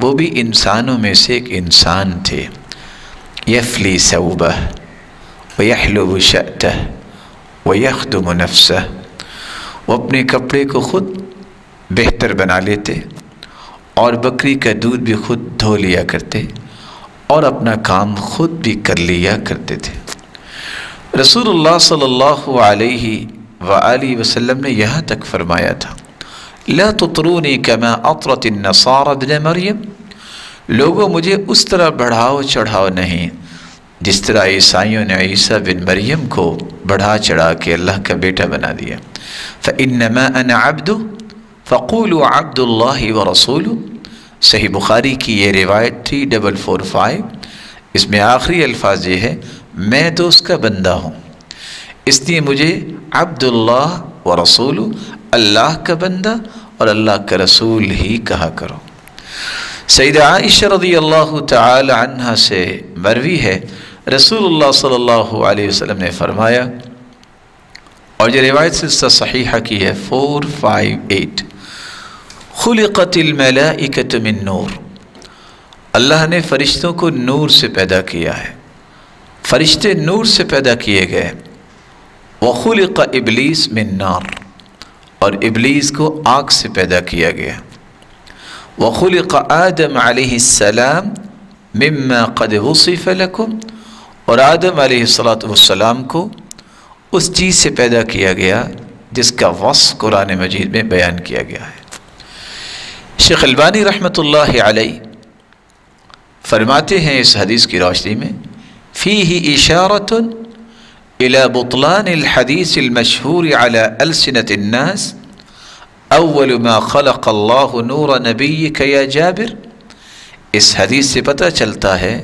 وہ بھی انسانوں میں سے ایک انسان تھے، یفلی ثوبہ ویحلب شأتہ ویخدم نفسہ، وہ اپنے کپڑے کو خود بہتر بنا لیتے اور بکری کا دودھ بھی خود دھو لیا کرتے اور اپنا کام خود بھی کر لیا کرتے تھے۔ رسول اللہ صلی اللہ علیہ وآلہ وسلم نے یہاں تک فرمایا تھا لا تطرونی کما اطرت النصارى ابن مریم، لوگوں مجھے اس طرح بڑھاؤ چڑھاؤ نہیں جس طرح عیسائیوں نے عیسیٰ بن مریم کو بڑھا چڑھا کے اللہ کا بیٹا بنا دیا۔ فإنما أنا عبد فقولوا عبد اللہ ورسولہ، صحیح بخاری کی یہ روایت 3445، اس میں آخری الفاظ یہ ہے میں تو اس کا بندہ ہوں، اس لیے مجھے عبد اللہ ورسولہ، اللہ کا بندہ اور اللہ کا رسول ہی کہا کرو۔ سیدہ عائشہ رضی اللہ تعالی عنہ سے مروی ہے رسول اللہ صلی اللہ علیہ وسلم نے فرمایا، اور یہ روایت سلسلہ صحیحہ کی ہے 458، خلقت الملائکۃ من نور، اللہ نے فرشتوں کو نور سے پیدا کیا ہے، فرشتے نور سے پیدا کیے گئے۔ وخلق ابلیس من نار، اور ابلیس کو آگ سے پیدا کیا گیا۔ وخلق آدم علیہ السلام مما قد وصف لکم، اور آدم علیہ السلام کو اس چیز سے پیدا کیا گیا جس کا وصف قرآن مجید میں بیان کیا گیا ہے۔ شیخ البانی رحمۃ اللہ علیہ فرماتے ہیں اس حدیث کی روشنی میں فیہ اشارۃ الى بطلان الحدیث المشہور على ألسنة الناس اول ما خلق اللہ نور نبیک یا جابر، اس حدیث سے پتہ چلتا ہے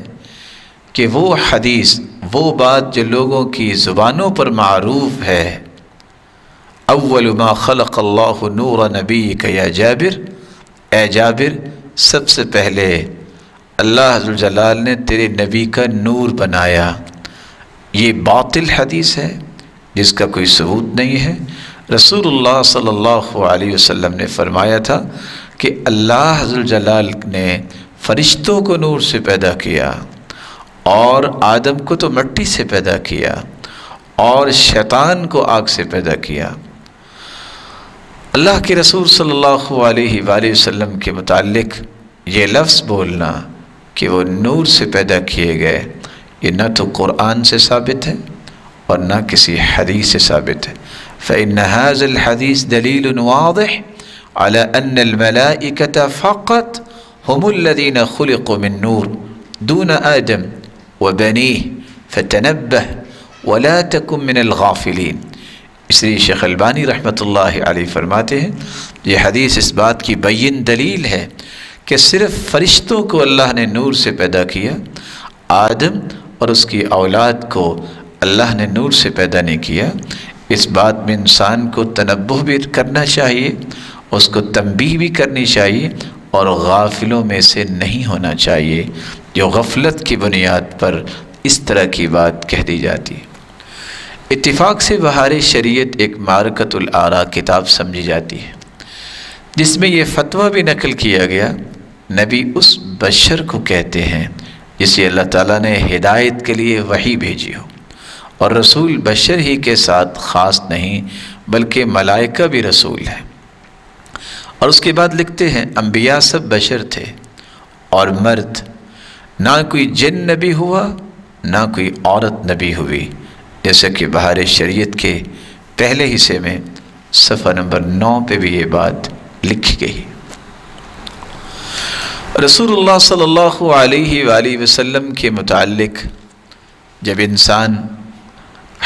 کہ وہ حدیث، وہ بات جو لوگوں کی زبانوں پر معروف ہے، اول ما خلق اللہ نور نبیک یا جابر، اے جابر سب سے پہلے اللہ ذوالجلال نے تیرے نبی کا نور بنایا، یہ باطل حدیث ہے جس کا کوئی ثبوت نہیں ہے۔ رسول اللہ صلی اللہ علیہ وسلم نے فرمایا تھا کہ اللہ ذوالجلال نے فرشتوں کو نور سے پیدا کیا اور آدم کو تو مٹی سے پیدا کیا اور شیطان کو آگ سے پیدا کیا۔ اللہ کے رسول صلی اللہ علیہ وآلہ وسلم کے متعلق یہ لفظ بولنا کہ وہ نور سے پیدا کیے گئے، یہ نہ تو قرآن سے ثابت ہے اور نہ کسی حدیث سے ثابت ہے۔ فإن هذا الحديث دليل واضح على أن الملائكة فقط هم الذين خلقوا من نور دون آدم وبنيه فتنبه ولا تكن من الغافلين۔ اس لیے شیخ البانی رحمۃ اللہ علیہ فرماتے ہیں یہ حدیث اس بات کی بین دلیل ہے کہ صرف فرشتوں کو اللہ نے نور سے پیدا کیا، آدم اور اس کی اولاد کو اللہ نے نور سے پیدا نہیں کیا، اس بات میں انسان کو تنبہ بھی کرنا چاہیے، اس کو تنبیہ بھی کرنی چاہیے، اور غافلوں میں سے نہیں ہونا چاہیے جو غفلت کی بنیاد پر اس طرح کی بات کہہ دی جاتی ہے۔ اتفاق سے بہار شریعت ایک معرکۃ الآراء کتاب سمجھی جاتی ہے، جس میں یہ فتویٰ بھی نقل کیا گیا، نبی اس بشر کو کہتے ہیں جسے اللہ تعالیٰ نے ہدایت کے لیے وحی بھیجی ہو، اور رسول بشر ہی کے ساتھ خاص نہیں بلکہ ملائکہ بھی رسول ہیں۔ اور اس کے بعد لکھتے ہیں انبیاء سب بشر تھے اور مرد، نہ کوئی جن نبی ہوا نہ کوئی عورت نبی ہوئی، جیسا کہ بہار شریعت کے پہلے حصے میں صفحہ نمبر 9 پہ بھی یہ بات لکھی گئی۔ رسول اللہ صلی اللہ علیہ وآلہ وسلم کے متعلق جب انسان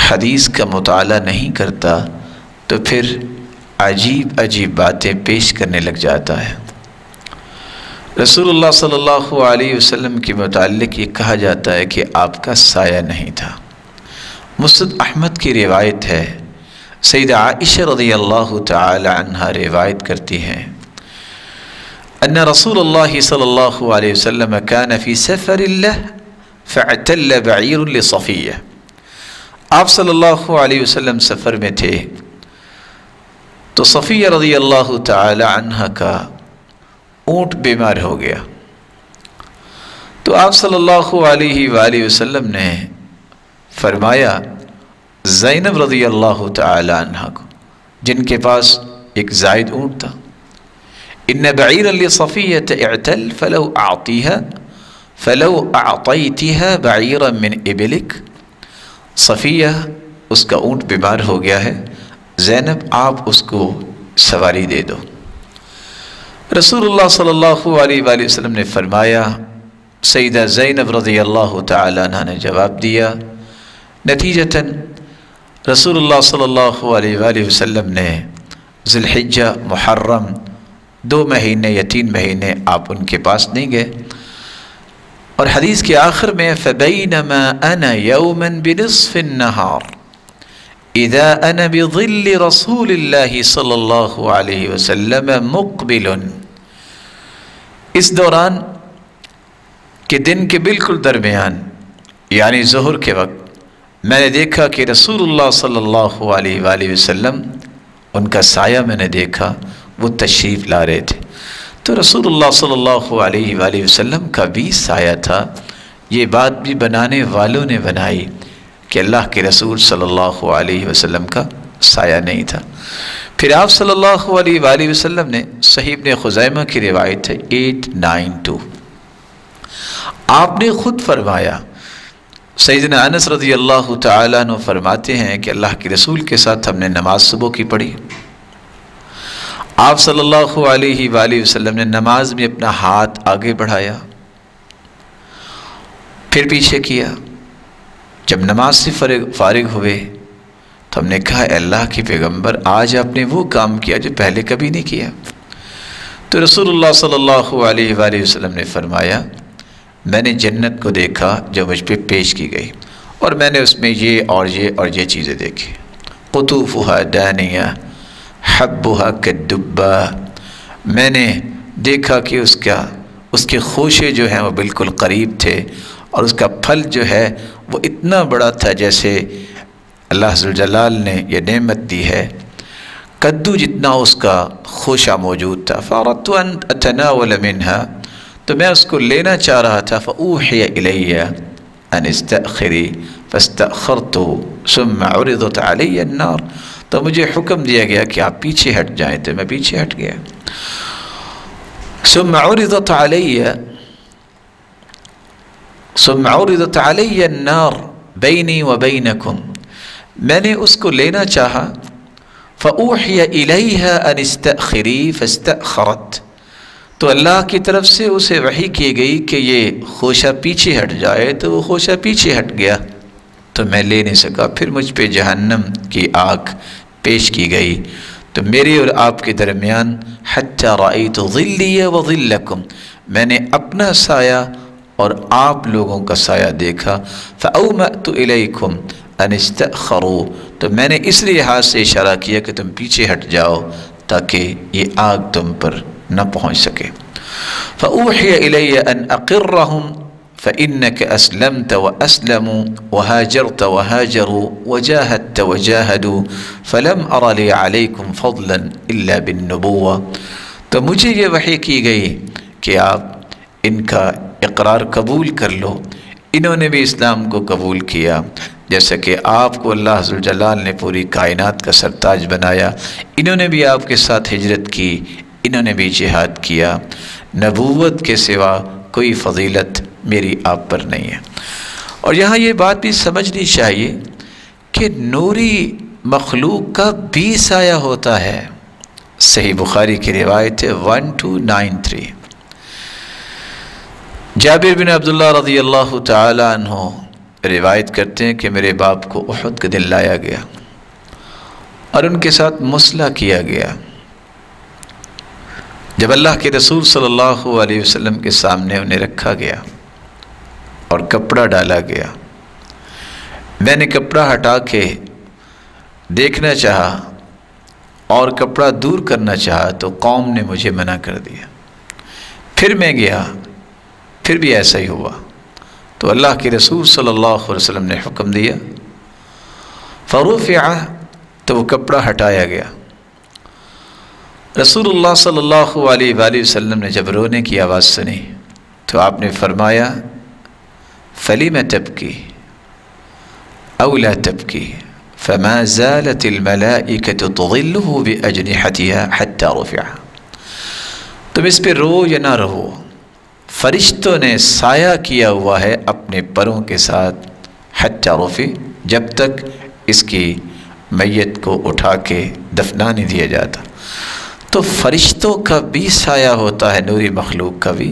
حدیث کا مطالعہ نہیں کرتا تو پھر عجیب عجیب باتیں پیش کرنے لگ جاتا ہے۔ رسول اللہ صلی اللہ علیہ وسلم کے متعلق یہ کہا جاتا ہے کہ آپ کا سایہ نہیں تھا۔ مسند احمد کی روایت ہے، سیدہ عائشہ رضی اللہ تعالی عنہا روایت کرتی ہیں، ان رسول اللہ صلی اللہ علیہ وسلم كان فی سفر له فاعتل بعیر لصفیہ، آپ صلی اللہ علیہ وسلم سفر میں تھے تو صفیہ رضی اللہ تعالی عنہ کا اونٹ بیمار ہو گیا، تو آپ صلی اللہ علیہ وآلہ وسلم نے فرمایا زینب رضی اللہ تعالی عنہ کو، جن کے پاس ایک زائد اونٹ تھا، ان بعیرا لصفیۃ اعتل فلو اعطیتها بعیرا من ابلک، صفیہ اس کا اونٹ بیمار ہو گیا ہے، زینب آپ اس کو سواری دے دو۔ رسول اللہ صلی اللہ علیہ وآلہ وسلم نے فرمایا، سیدہ زینب رضی اللہ تعالی عنہ نے جواب دیا، نتیجتاً رسول اللہ صلی اللہ علیہ وآلہ وسلم نے ذی الحجہ محرم 2 مہینے یا 3 مہینے آپ ان کے پاس نہیں گئے، اور حدیث کے آخر میں فبینما انا یوما بنصف النہار اذا انا بظل رسول اللہ صلی اللہ علیہ وسلم مقبل، اس دوران کہ دن کے بالکل درمیان یعنی ظہر کے وقت میں نے دیکھا کہ رسول اللہ صلی اللہ علیہ وآلہ وسلم، ان کا سایہ میں نے دیکھا، وہ تشریف لا رہے تھے، تو رسول اللہ صلی اللہ علیہ وآلہ وسلم کا بھی سایہ تھا۔ یہ بات بھی بنانے والوں نے بنائی کہ اللہ کے رسول صلی اللہ علیہ وسلم کا سایہ نہیں تھا۔ پھر آپ صلی اللہ علیہ وآلہ وسلم نے، صحیح ابن خزیمہ کی روایت ہے 892، آپ نے خود فرمایا، سیدنا انس رضی اللہ تعالیٰ عنہ فرماتے ہیں کہ اللہ کے رسول کے ساتھ ہم نے نماز صبح کی پڑھی، آپ صلی اللہ علیہ وآلہ وسلم نے نماز میں اپنا ہاتھ آگے بڑھایا، پھر پیچھے کیا، جب نماز سے فارغ ہوئے تو ہم نے کہا اے اللہ کے پیغمبر، آج آپ نے وہ کام کیا جو پہلے کبھی نہیں کیا، تو رسول اللہ صلی اللہ علیہ وآلہ وسلم نے فرمایا، میں نے جنت کو دیکھا جو مجھ پہ پیش کی گئی، اور میں نے اس میں یہ اور یہ چیزیں دیکھی، قطوفها دانیہ حبها کالدبہ، میں نے دیکھا کہ اس کے خوشے جو ہیں وہ بالکل قریب تھے، اور اس کا پھل جو ہے وہ اتنا بڑا تھا جیسے اللہ ذوالجلال نے یہ نعمت دی ہے، کدو جتنا اس کا خوشہ موجود تھا، فاردت ان اتناول منها، تو میں اس کو لینا چاہ رہا تھا، فاوحی الی ان استأخری فاستأخرت ثم عرضت علی النار، تو مجھے حکم دیا گیا کہ آپ پیچھے ہٹ جائیں، تو میں پیچھے ہٹ گیا، ثم عرضت علی النار بینی و بینکم، میں نے اس کو لینا چاہا، فاوحی الیہا ان استأخری فاستأخرت، تو اللہ کی طرف سے اسے وحی کی گئی کہ یہ خوشہ پیچھے ہٹ جائے، تو وہ خوشہ پیچھے ہٹ گیا، تو میں لے نہیں سکا، پھر مجھ پہ جہنم کی آگ پیش کی گئی، تو میرے اور آپ کے درمیان حتی رأیت ظلی و ظلکم، میں نے اپنا سایہ اور آپ لوگوں کا سایہ دیکھا، فأومأت الیکم ان استأخروا، تو میں نے اس لحاظ سے اشارہ کیا کہ تم پیچھے ہٹ جاؤ تاکہ یہ آگ تم پر نہ پہنچ سکے۔ فأوحی الی ان اقرہم فإنک اسلمت واسلموا وہاجرت وہاجروا وجاہدت وجاہدوا فلم ار لی علیکم فضلا الا بالنبوہ، تو مجھے یہ وحی کی گئی کہ آپ ان کا اقرار قبول کر لو، انہوں نے بھی اسلام کو قبول کیا، جیسا کہ آپ کو اللہ ذوالجلال نے پوری کائنات کا سرتاج بنایا، انہوں نے بھی آپ کے ساتھ ہجرت کی، انہوں نے بھی جہاد کیا، نبوت کے سوا کوئی فضیلت میری آپ پر نہیں ہے۔ اور یہاں یہ بات بھی سمجھنی چاہیے کہ نوری مخلوق کا بھی سایہ ہوتا ہے۔ صحیح بخاری کی روایت ہے 1293، جابر بن عبداللہ رضی اللہ تعالی عنہ روایت کرتے ہیں کہ میرے باپ کو احد کے دن لایا گیا اور ان کے ساتھ مصلح کیا گیا۔ جب اللہ کے رسول صلی اللہ علیہ وسلم کے سامنے انہیں رکھا گیا اور کپڑا ڈالا گیا، میں نے کپڑا ہٹا کے دیکھنا چاہا اور کپڑا دور کرنا چاہا تو قوم نے مجھے منع کر دیا، پھر میں گیا، پھر بھی ایسا ہی ہوا، تو اللہ کے رسول صلی اللہ علیہ وسلم نے حکم دیا، فرفع، تو وہ کپڑا ہٹایا گیا۔ رسول اللہ صلی اللہ علیہ وآلہ وسلم نے جب رونے کی آواز سنی تو آپ نے فرمایا فلم تبکی او لا تبکی فما زالت الملائکۃ تظلہ بأجنحتها حتی رفع، تم اس پہ رو یا نہ رہو، فرشتوں نے سایہ کیا ہوا ہے اپنے پروں کے ساتھ حتی رفع، جب تک اس کی میت کو اٹھا کے دفنا نہیں دیا جاتا۔ تو فرشتوں کا بھی سایہ ہوتا ہے، نوری مخلوق کا بھی،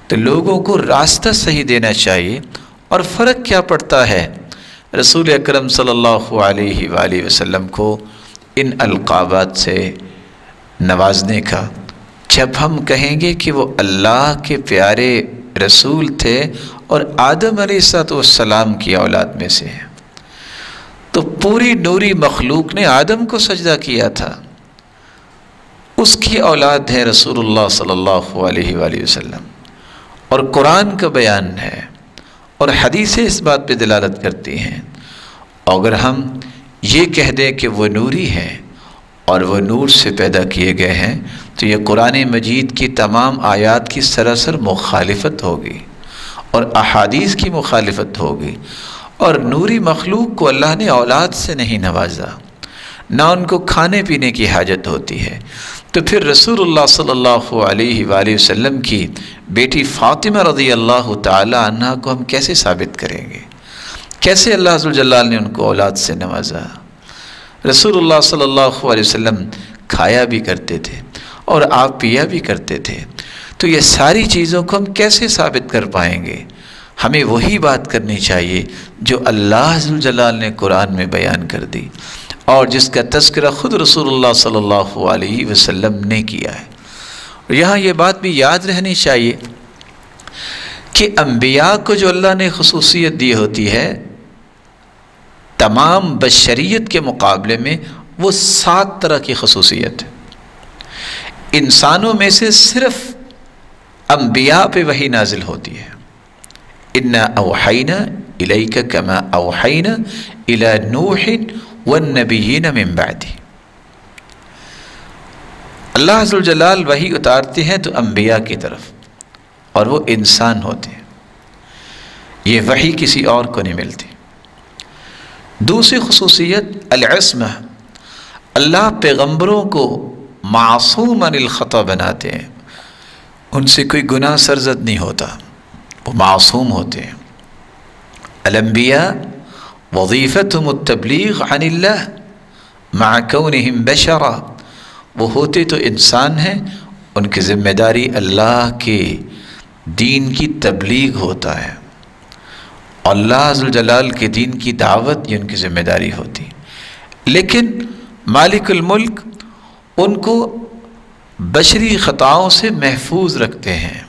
تو لوگوں کو راستہ صحیح دینا چاہیے۔ اور فرق کیا پڑتا ہے رسول اکرم صلی اللہ علیہ وآلہ وسلم کو ان القابات سے نوازنے کا، جب ہم کہیں گے کہ وہ اللہ کے پیارے رسول تھے اور آدم علیہ السلام کی اولاد میں سے ہیں، تو پوری نوری مخلوق نے آدم کو سجدہ کیا تھا، اس کی اولاد ہے رسول اللہ صلی اللہ علیہ وآلہ وسلم، اور قرآن کا بیان ہے اور حدیثیں اس بات پہ دلالت کرتی ہیں۔ اگر ہم یہ کہہ دیں کہ وہ نوری ہیں اور وہ نور سے پیدا کیے گئے ہیں تو یہ قرآن مجید کی تمام آیات کی سراسر مخالفت ہوگی اور احادیث کی مخالفت ہوگی، اور نوری مخلوق کو اللہ نے اولاد سے نہیں نوازا، نہ ان کو کھانے پینے کی حاجت ہوتی ہے، تو پھر رسول اللہ صلی اللہ علیہ وآلہ وسلم کی بیٹی فاطمہ رضی اللہ تعالی عنہ کو ہم کیسے ثابت کریں گے؟ کیسے اللہ ذوالجلال نے ان کو اولاد سے نوازا؟ رسول اللہ صلی اللہ علیہ وسلم کھایا بھی کرتے تھے اور آپ پیا بھی کرتے تھے، تو یہ ساری چیزوں کو ہم کیسے ثابت کر پائیں گے؟ ہمیں وہی بات کرنی چاہیے جو اللہ ذوالجلال نے قرآن میں بیان کر دی اور جس کا تذکرہ خود رسول اللہ صلی اللہ علیہ وسلم نے کیا ہے۔ اور یہاں یہ بات بھی یاد رہنی چاہیے کہ انبیاء کو جو اللہ نے خصوصیت دی ہوتی ہے تمام بشریت کے مقابلے میں، وہ 7 طرح کی خصوصیت ہے۔ انسانوں میں سے صرف انبیاء پہ وحی نازل ہوتی ہے، اِنَّا أَوْحَيْنَا إِلَيْكَ كَمَا أَوْحَيْنَا إِلَى نُوحٍ وَالنَّبِيِّينَ مِن بَعْدِهِ۔ اللہ ذوالجلال وحی اتارتے ہیں تو انبیاء کی طرف، اور وہ انسان ہوتے ہیں، یہ وحی کسی اور کو نہیں ملتی۔ دوسری خصوصیت العصمہ، اللہ پیغمبروں کو معصوم عن الخطا بناتے ہیں، ان سے کوئی گناہ سرزد نہیں ہوتا، وہ معصوم ہوتے ہیں۔ الانبیاء وظیفتہم التبلیغ عن اللہ مع کونہم بشرا، وہ ہوتے تو انسان ہیں، ان کی ذمہ داری اللہ کے دین کی تبلیغ ہوتا ہے، اللہ ذوالجلال کے دین کی دعوت یہ ان کی ذمہ داری ہوتی۔ لیکن مالک الملک ان کو بشری خطاؤں سے محفوظ رکھتے ہیں۔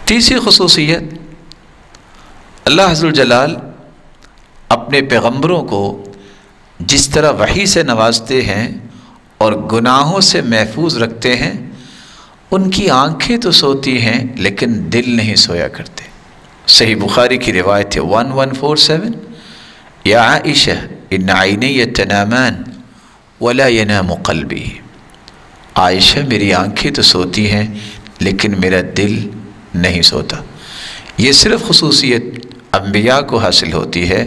تیسری خصوصیت، اللہ عز وجل اپنے پیغمبروں کو جس طرح وحی سے نوازتے ہیں اور گناہوں سے محفوظ رکھتے ہیں، ان کی آنکھیں تو سوتی ہیں لیکن دل نہیں سویا کرتے۔ صحیح بخاری کی روایت ہے 1147، یا عائشہ ان عینی تنامان ولا ینام قلبی، عائشہ میری آنکھیں تو سوتی ہیں لیکن میرا دل نہیں سوتا۔ یہ صرف خصوصیت انبیاء کو حاصل ہوتی ہے،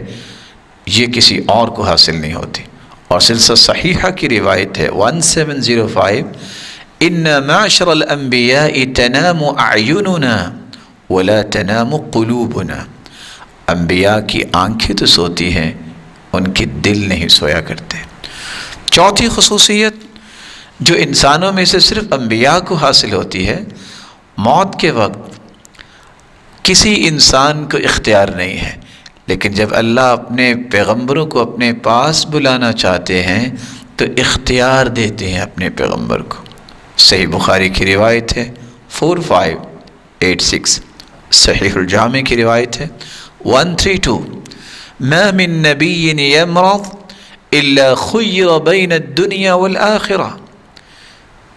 یہ کسی اور کو حاصل نہیں ہوتی۔ اور سلسلہ صحیحہ کی روایت ہے 1705، ان معشر الانبیاء تنام اعیننا ولا تنام قلوبنا، انبیاء کی آنکھیں تو سوتی ہیں، ان کے دل نہیں سویا کرتے۔ چوتھی خصوصیت جو انسانوں میں سے صرف انبیاء کو حاصل ہوتی ہے، موت کے وقت کسی انسان کو اختیار نہیں ہے، لیکن جب اللہ اپنے پیغمبروں کو اپنے پاس بلانا چاہتے ہیں تو اختیار دیتے ہیں اپنے پیغمبر کو۔ صحیح بخاری کی روایت ہے 4586، صحیح الجامع کی روایت ہے 132، ما من نبی یمرض الا خیر بین الدنیا والآخرہ،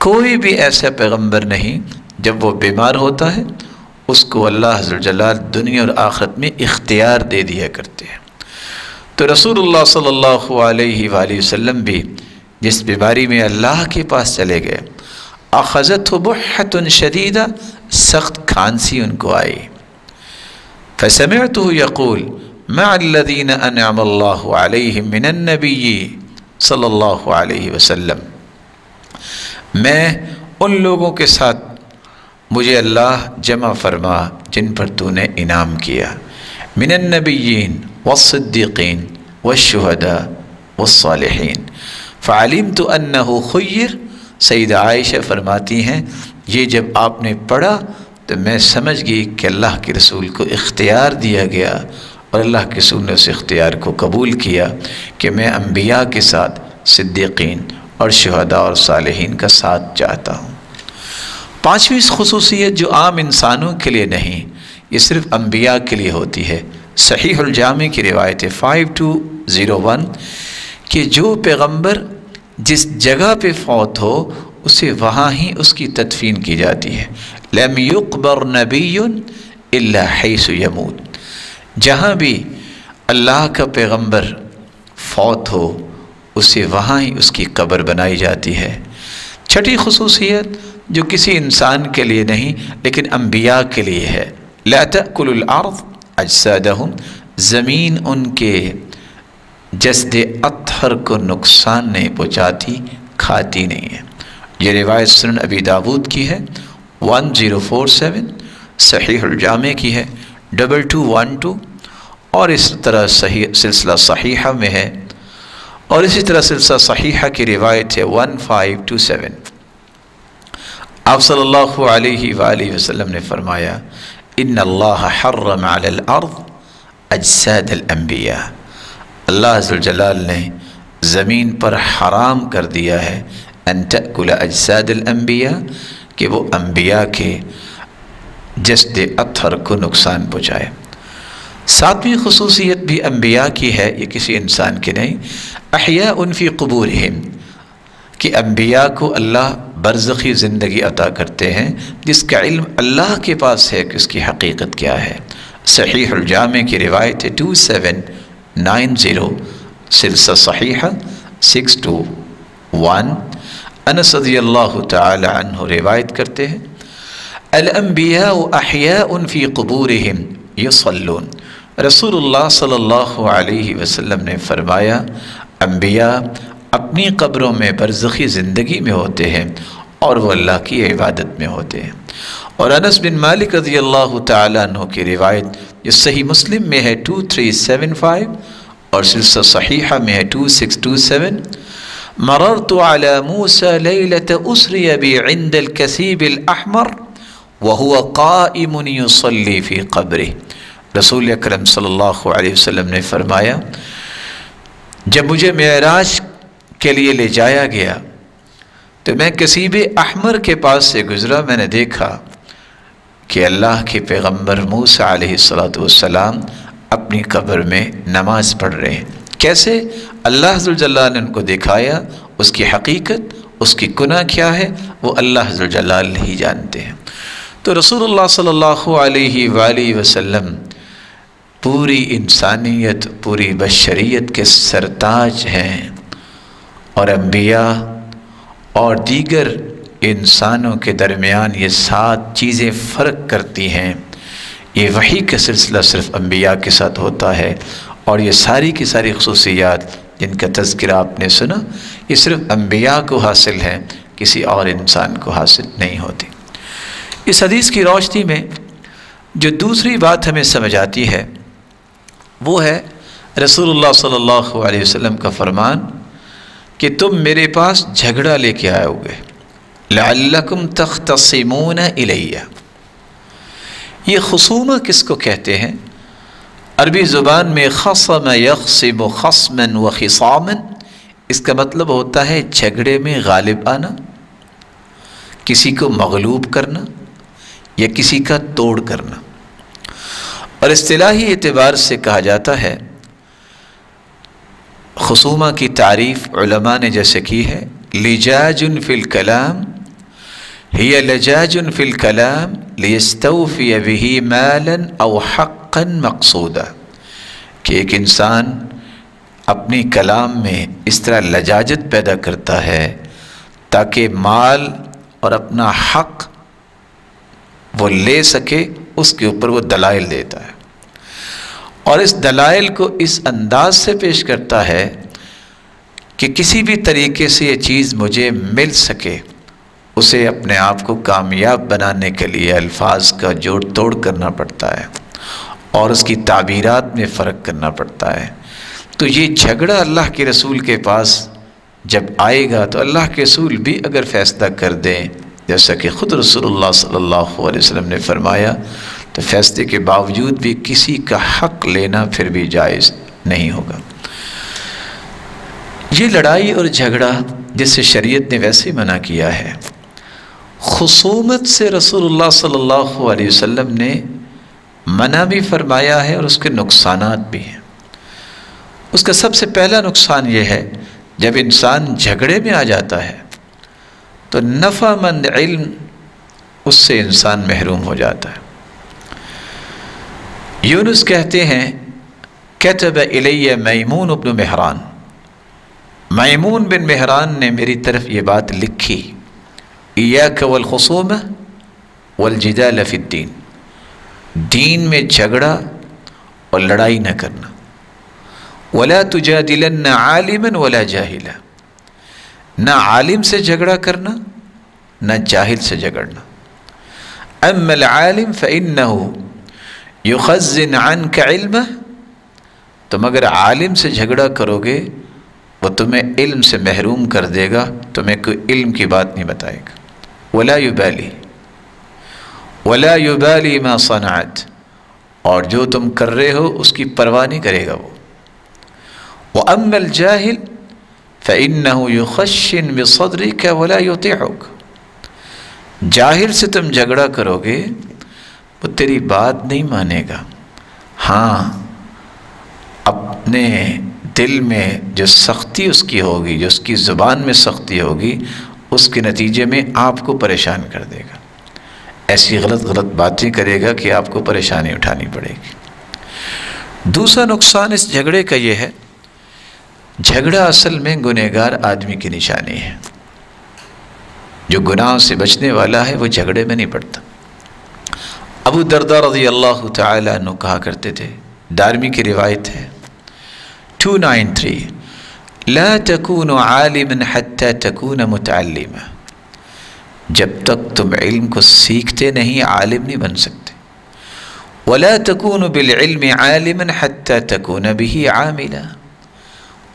کوئی بھی ایسا پیغمبر نہیں جب وہ بیمار ہوتا ہے اس کو اللہ عز و جل دنیا اور آخرت میں اختیار دے دیا کرتے ہیں۔ تو رسول اللہ صلی اللہ علیہ وآلہ وسلم بھی جس بیماری میں اللہ کے پاس چلے گئے، اخذتہ بحۃ شدیدہ، سخت کھانسی ان کو آئی، فسمعتہ یقول مع الذین انعم اللہ علیہم من النبی صلی اللہ علیہ وسلم، میں ان لوگوں کے ساتھ مجھے اللہ جمع فرما جن پر تو نے انعام کیا، من النبیین والصدیقین والشہداء والصالحین، فعلمت انہ خیر، سیدہ عائشہ فرماتی ہیں یہ جب آپ نے پڑھا تو میں سمجھ گئی کہ اللہ کے رسول کو اختیار دیا گیا اور اللہ کے رسول نے اس اختیار کو قبول کیا کہ میں انبیاء کے ساتھ صدیقین اور شہداء اور صالحین کا ساتھ چاہتا ہوں۔ پانچویں خصوصیت جو عام انسانوں کے لیے نہیں، یہ صرف انبیاء کے لیے ہوتی ہے۔ صحیح الجامع کی روایت ہے 5201 کہ جو پیغمبر جس جگہ پہ فوت ہو اسے وہاں ہی اس کی تدفین کی جاتی ہے۔ لم یقبر نبی الا حیث یموت، جہاں بھی اللہ کا پیغمبر فوت ہو اسے وہاں ہی اس کی قبر بنائی جاتی ہے۔ چھٹی خصوصیت جو کسی انسان کے لیے نہیں لیکن انبیاء کے لیے ہے، لا تأکل الارض اجسادہم، زمین ان کے جسد اطہر کو نقصان نہیں پہنچاتی، کھاتی نہیں ہے۔ یہ روایت سنن ابی داود کی ہے 1047، صحیح الجامع کی ہے 2212، اور اس طرح صحیح سلسلہ صحیحہ میں ہے، اور اسی طرح سلسلہ صحیحہ کی روایت ہے 1527۔ آپ صلی اللہ علیہ وآلہ وسلم نے فرمایا ان اللہ حرم علی الارض اجساد الانبیاء، اللہ عز و جلال نے زمین پر حرام کر دیا ہے ان تأکل اجساد الانبیاء، کہ وہ انبیاء کے جسد اطہر کو نقصان پہنچائے۔ ساتویں خصوصیت بھی انبیاء کی ہے، یہ کسی انسان کی نہیں، احیاء فی قبورہم، کہ انبیاء کو اللہ برزخی زندگی عطا کرتے ہیں جس کا علم اللہ کے پاس ہے کہ اس کی حقیقت کیا ہے۔ صحیح الجامع کی روایت ہے 2790، سلسلہ صحیحہ 621، انس رضی اللہ تعالی عنہ روایت کرتے ہیں الانبیاء احیاء فی قبورہم یصلون، رسول اللہ صلی اللہ علیہ وسلم نے فرمایا انبیاء اپنی قبروں میں برزخی زندگی میں ہوتے ہیں اور وہ اللہ کی عبادت میں ہوتے ہیں۔ اور انس بن مالک رضی اللہ تعالیٰ عنہ کی روایت جو صحیح مسلم میں ہے 2375 اور سلسلہ صحیحہ میں ہے 2627، مررت على موسى ليلة أسري بي عند الكثيب الأحمر وهو قائم يصلي في قبره، رسول اکرم صلی اللہ علیہ وسلم نے فرمایا جب مجھے معراج کے لیے لے جایا گیا تو میں کسیب احمر کے پاس سے گزرا، میں نے دیکھا کہ اللہ کے پیغمبر موسیٰ علیہ السلام اپنی قبر میں نماز پڑھ رہے ہیں۔ کیسے؟ اللہ ذوالجلال نے ان کو دکھایا، اس کی حقیقت، اس کی کنہ کیا ہے، وہ اللہ ذوالجلال ہی جانتے ہیں۔ تو رسول اللہ صلی اللہ علیہ وآلہ وسلم پوری انسانیت، پوری بشریت کے سرتاج ہیں، اور انبیاء اور دیگر انسانوں کے درمیان یہ 7 چیزیں فرق کرتی ہیں، یہ وحی کا سلسلہ صرف انبیاء کے ساتھ ہوتا ہے، اور یہ ساری کی ساری خصوصیات جن کا تذکرہ آپ نے سنا، یہ صرف انبیاء کو حاصل ہے، کسی اور انسان کو حاصل نہیں ہوتی۔ اس حدیث کی روشنی میں جو دوسری بات ہمیں سمجھ آتی ہے وہ ہے رسول اللہ صلی اللہ علیہ وسلم کا فرمان کہ تم میرے پاس جھگڑا لے کے آئے ہوگے، لعلکم تختصمون الیہ۔ یہ خصومہ کس کو کہتے ہیں؟ عربی زبان میں خصم یخصم خصما و خصاما، اس کا مطلب ہوتا ہے جھگڑے میں غالب آنا، کسی کو مغلوب کرنا یا کسی کا توڑ کرنا۔ اور اصطلاحی اعتبار سے کہا جاتا ہے، خصومہ کی تعریف علماء نے جیسے کی ہے، لجاج فی الکلام ہی لجاج فی الکلام لیستوفی بہ مالا او حقا مقصودا، کہ ایک انسان اپنی کلام میں اس طرح لجاجت پیدا کرتا ہے تاکہ مال اور اپنا حق وہ لے سکے، اس کے اوپر وہ دلائل دیتا ہے، اور اس دلائل کو اس انداز سے پیش کرتا ہے کہ کسی بھی طریقے سے یہ چیز مجھے مل سکے، اسے اپنے آپ کو کامیاب بنانے کے لیے الفاظ کا جوڑ توڑ کرنا پڑتا ہے اور اس کی تعبیرات میں فرق کرنا پڑتا ہے۔ تو یہ جھگڑا اللہ کے رسول کے پاس جب آئے گا تو اللہ کے رسول بھی اگر فیصلہ کر دیں، جیسا کہ خود رسول اللہ صلی اللہ علیہ وسلم نے فرمایا، تو فیصلے کے باوجود بھی کسی کا حق لینا پھر بھی جائز نہیں ہوگا۔ یہ لڑائی اور جھگڑا جس سے شریعت نے ویسے منع کیا ہے، خصومت سے رسول اللہ صلی اللہ علیہ وسلم نے منع بھی فرمایا ہے، اور اس کے نقصانات بھی ہیں۔ اس کا سب سے پہلا نقصان یہ ہے، جب انسان جھگڑے میں آ جاتا ہے تو نفع مند علم اس سے انسان محروم ہو جاتا ہے۔ یونس کہتے ہیں، کتب الی میمون بن مہران، میمون بن مہران نے میری طرف یہ بات لکھی، ایاک والخصومہ والجدال فی الدین، دین میں جھگڑا اور لڑائی نہ کرنا، ولا تجادلن عالما ولا جاہلا، نہ عالم سے جھگڑا کرنا نہ جاہل سے جھگڑنا۔ اما العالم فإنه يخزن عنك علمه، تم اگر عالم سے جھگڑا کرو گے وہ تمہیں علم سے محروم کر دے گا، تمہیں کوئی علم کی بات نہیں بتائے گا۔ ولا يبالي ما صنعت، اور جو تم کر رہے ہو اس کی پرواہ نہیں کرے گا وہ۔ وأما الجاهل فإنه يخشن بصدرك ولا يطيعك، جاہل سے تم جھگڑا کرو گے وہ تیری بات نہیں مانے گا، ہاں اپنے دل میں جو سختی اس کی ہوگی، جو اس کی زبان میں سختی ہوگی، اس کے نتیجے میں آپ کو پریشان کر دے گا، ایسی غلط باتیں کرے گا کہ آپ کو پریشانی اٹھانی پڑے گی۔ دوسرا نقصان اس جھگڑے کا یہ ہے، جھگڑا اصل میں گنہگار آدمی کی نشانی ہے، جو گناہ سے بچنے والا ہے وہ جھگڑے میں نہیں پڑتا۔ ابو درداء رضی اللہ تعالی عنہ کہا کرتے تھے، دارمی کی روایت ہے 293، لا تکون عالما حتی تکون متعلما، جب تک تم علم کو سیکھتے نہیں عالم نہیں بن سکتے، ولا تکون بالعلم عالما حتی تکون به عاملا،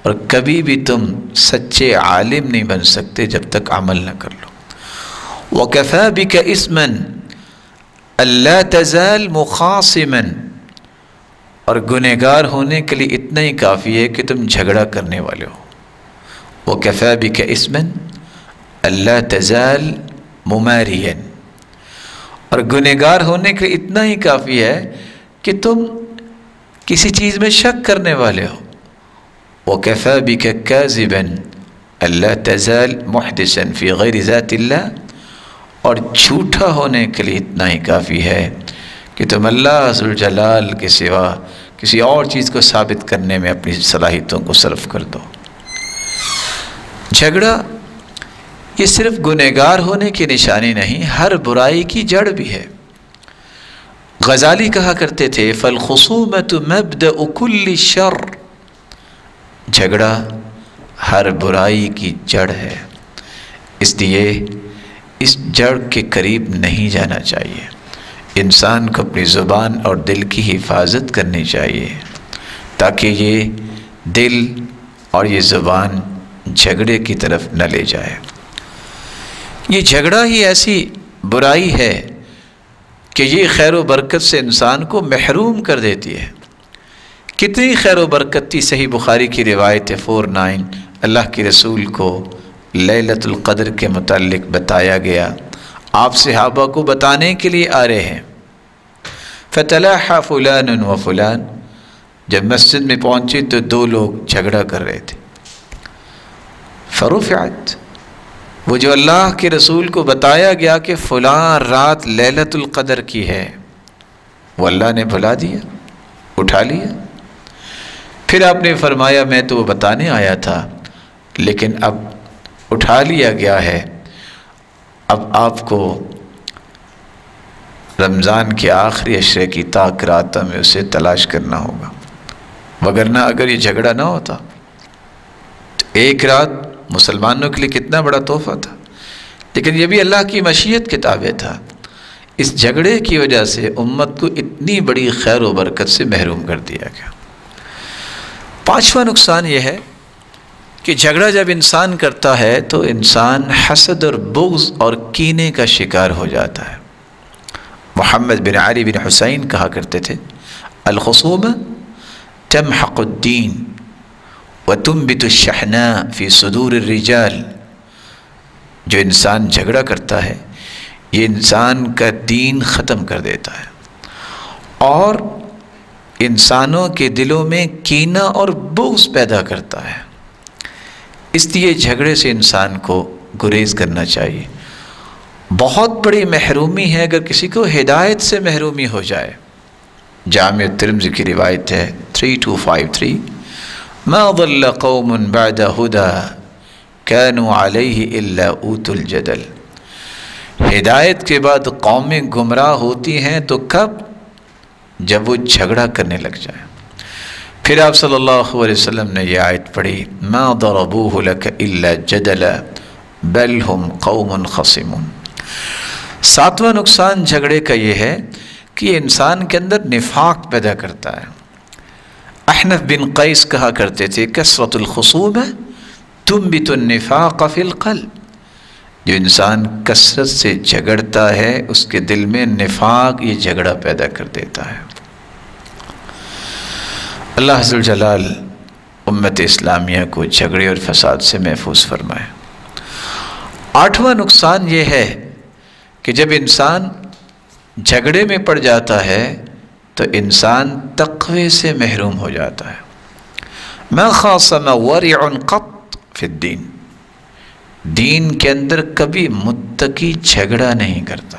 اور کبھی بھی تم سچے عالم نہیں بن سکتے جب تک عمل نہ کر لو۔ وَكَفَى بِكَ إِثْمًا أَلَّا تَزَالْ مُخَاصِمًا، اور گنہگار ہونے کے لیے اتنا ہی کافی ہے کہ تم جھگڑا کرنے والے ہو، وَكَفَى بِكَ اسْمًا أَلَّا تَزَالَ مُمَارِيًا، اور گنہگار ہونے کے اتنا ہی کافی ہے کہ تم کسی چیز میں شک کرنے والے ہو. وَكَفَى بِكَ كَاذِبًا أَلَّا تَزَالَ مُحْدِثًا فِي غَيْرِ ذَاتِ اللَّهِ، اور جھوٹا ہونے کے لیے اتنا ہی کافی ہے کہ تم اللہ ذوالجلال کے سوا کسی اور چیز کو ثابت کرنے میں اپنی صلاحیتوں کو صرف کر دو. جھگڑا یہ صرف گنہگار ہونے کی نشانی نہیں، ہر برائی کی جڑ بھی ہے. غزالی کہا کرتے تھے فَالْخُصُومَةُ مَبْدَأُ كُلِّ شَرٍ، جھگڑا ہر برائی کی جڑ ہے، اس لیے اس جڑ کے قریب نہیں جانا چاہیے. انسان کو اپنی زبان اور دل کی حفاظت کرنی چاہیے تاکہ یہ دل اور یہ زبان جھگڑے کی طرف نہ لے جائے. یہ جھگڑا ہی ایسی برائی ہے کہ یہ خیر و برکت سے انسان کو محروم کر دیتی ہے. کتنی خیر و برکت تھی. صحیح بخاری کی روایت 49، اللہ کے رسول کو لیلۃ القدر کے متعلق بتایا گیا. آپ صحابہ کو بتانے کے لیے آ رہے ہیں. فَتَلَاحَ فُلَانٌ وَفُلَانٌ، جب مسجد میں پہنچے تو دو لوگ جھگڑا کر رہے تھے. فَرُفِعَتْ، وہ جو اللہ کے رسول کو بتایا گیا کہ فلاں رات لیلۃ القدر کی ہے، وہ اللہ نے بھلا دیا، اٹھا لیا. پھر آپ نے فرمایا میں تو وہ بتانے آیا تھا لیکن اب اٹھا لیا گیا ہے، اب آپ کو رمضان کے آخری عشرے کی تاک راتوں میں اسے تلاش کرنا ہوگا، وگرنہ اگر یہ جھگڑا نہ ہوتا تو ایک رات مسلمانوں کے لیے کتنا بڑا تحفہ تھا. لیکن یہ بھی اللہ کی مشیت کے تابع تھا. اس جھگڑے کی وجہ سے امت کو اتنی بڑی خیر و برکت سے محروم کر دیا گیا. پانچواں نقصان یہ ہے کہ جھگڑا جب انسان کرتا ہے تو انسان حسد اور بغض اور کینے کا شکار ہو جاتا ہے. محمد بن علی بن حسین کہا کرتے تھے الخصومہ تمحق الدین وتنبت الشحناء فی صدور الرجال. جو انسان جھگڑا کرتا ہے یہ انسان کا دین ختم کر دیتا ہے اور انسانوں کے دلوں میں کینہ اور بغض پیدا کرتا ہے. اس لیے جھگڑے سے انسان کو گریز کرنا چاہیے. بہت بڑی محرومی ہے اگر کسی کو ہدایت سے محرومی ہو جائے. جامع ترمذی کی روایت ہے 3253، ما ضل قوم بعد هدى كانوا عليه الا اوتوا الجدل. ہدایت کے بعد قومیں گمراہ ہوتی ہیں تو کب؟ جب وہ جھگڑا کرنے لگ جائیں. پھر آپ صلی اللہ علیہ وسلم نے یہ آیت پڑھی ما ضربوه لك الا جدلا بل هم قوم خصمون. ساتواں نقصان جھگڑے کا یہ ہے کہ یہ انسان کے اندر نفاق پیدا کرتا ہے. احنف بن قیس کہا کرتے تھے کثرت الخصومہ تنبت النفاق فی القلب. جو انسان کثرت سے جھگڑتا ہے اس کے دل میں نفاق یہ جھگڑا پیدا کر دیتا ہے. اللہ عز و جلال امت اسلامیہ کو جھگڑے اور فساد سے محفوظ فرمائے. آٹھواں نقصان یہ ہے کہ جب انسان جھگڑے میں پڑ جاتا ہے تو انسان تقوی سے محروم ہو جاتا ہے. ما خاصم ورع قط فی الدین، دین کے اندر کبھی متقی جھگڑا نہیں کرتا.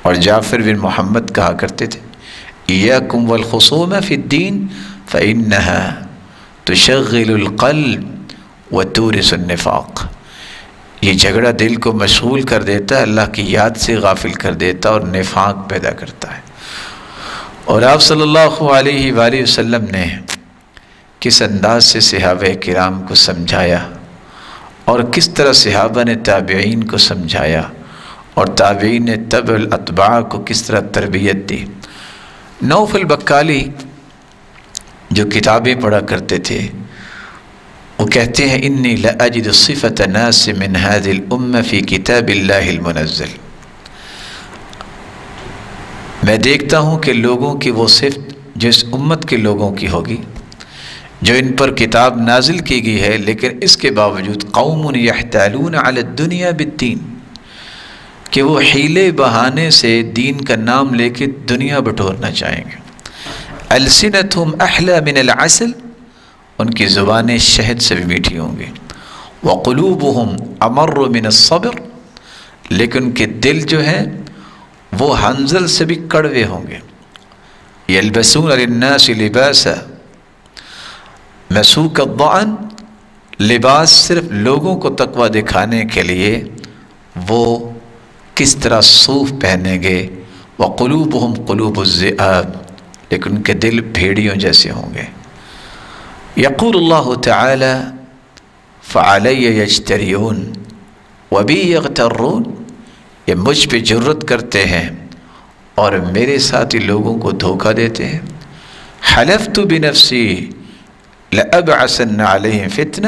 اور جعفر بن محمد کہا کرتے تھے ایاکم والخصوم فی الدین فإنها تشغل القلب وتورث النفاق. یہ جھگڑا دل کو مشغول کر دیتا ہے، اللہ کی یاد سے غافل کر دیتا اور نفاق پیدا کرتا ہے. اور آپ صلی اللہ علیہ وآلہ وسلم نے کس انداز سے صحابہ کرام کو سمجھایا اور کس طرح صحابہ نے تابعین کو سمجھایا اور تابعین نے تبع الاتباع کو کس طرح تربیت دی. نوفل بکالی جو کتابیں پڑھا کرتے تھے وہ کہتے ہیں انی لاجد صفة ناس من هذه الامة في کتاب اللہ المنزل. میں دیکھتا ہوں کہ لوگوں کی وہ صفت جو اس امت کے لوگوں کی ہوگی جو ان پر کتاب نازل کی گئی ہے، لیکن اس کے باوجود قوم یحتالون علی الدنیا بالدین، کہ وہ حیلے بہانے سے دین کا نام لے کے دنیا بٹورنا چاہیں گے۔ السنتہم احلی من العسل، ان کی زبانیں شہد سے بھی میٹھی ہوں گی۔ وقلوبہم امر من الصبر، لیکن ان کے دل جو ہے وہ حنظل سے بھی کڑوے ہوں گے۔ یلبسون للناس لباسا مسوک الظعن، لباس صرف لوگوں کو تقوی دکھانے کے لیے وہ کس طرح صوف پہنیں گے۔ وقلوبہم قلوب الذئاب، لیکن ان کے دل بھیڑیوں جیسے ہوں گے۔ یقول اللہ تعالی فعلی یجتریون وبی یغترون، یہ مجھ پہ جرت کرتے ہیں اور میرے ساتھی لوگوں کو دھوکہ دیتے ہیں۔ حلفت بنفسی لأبعثن علیہم فتنہ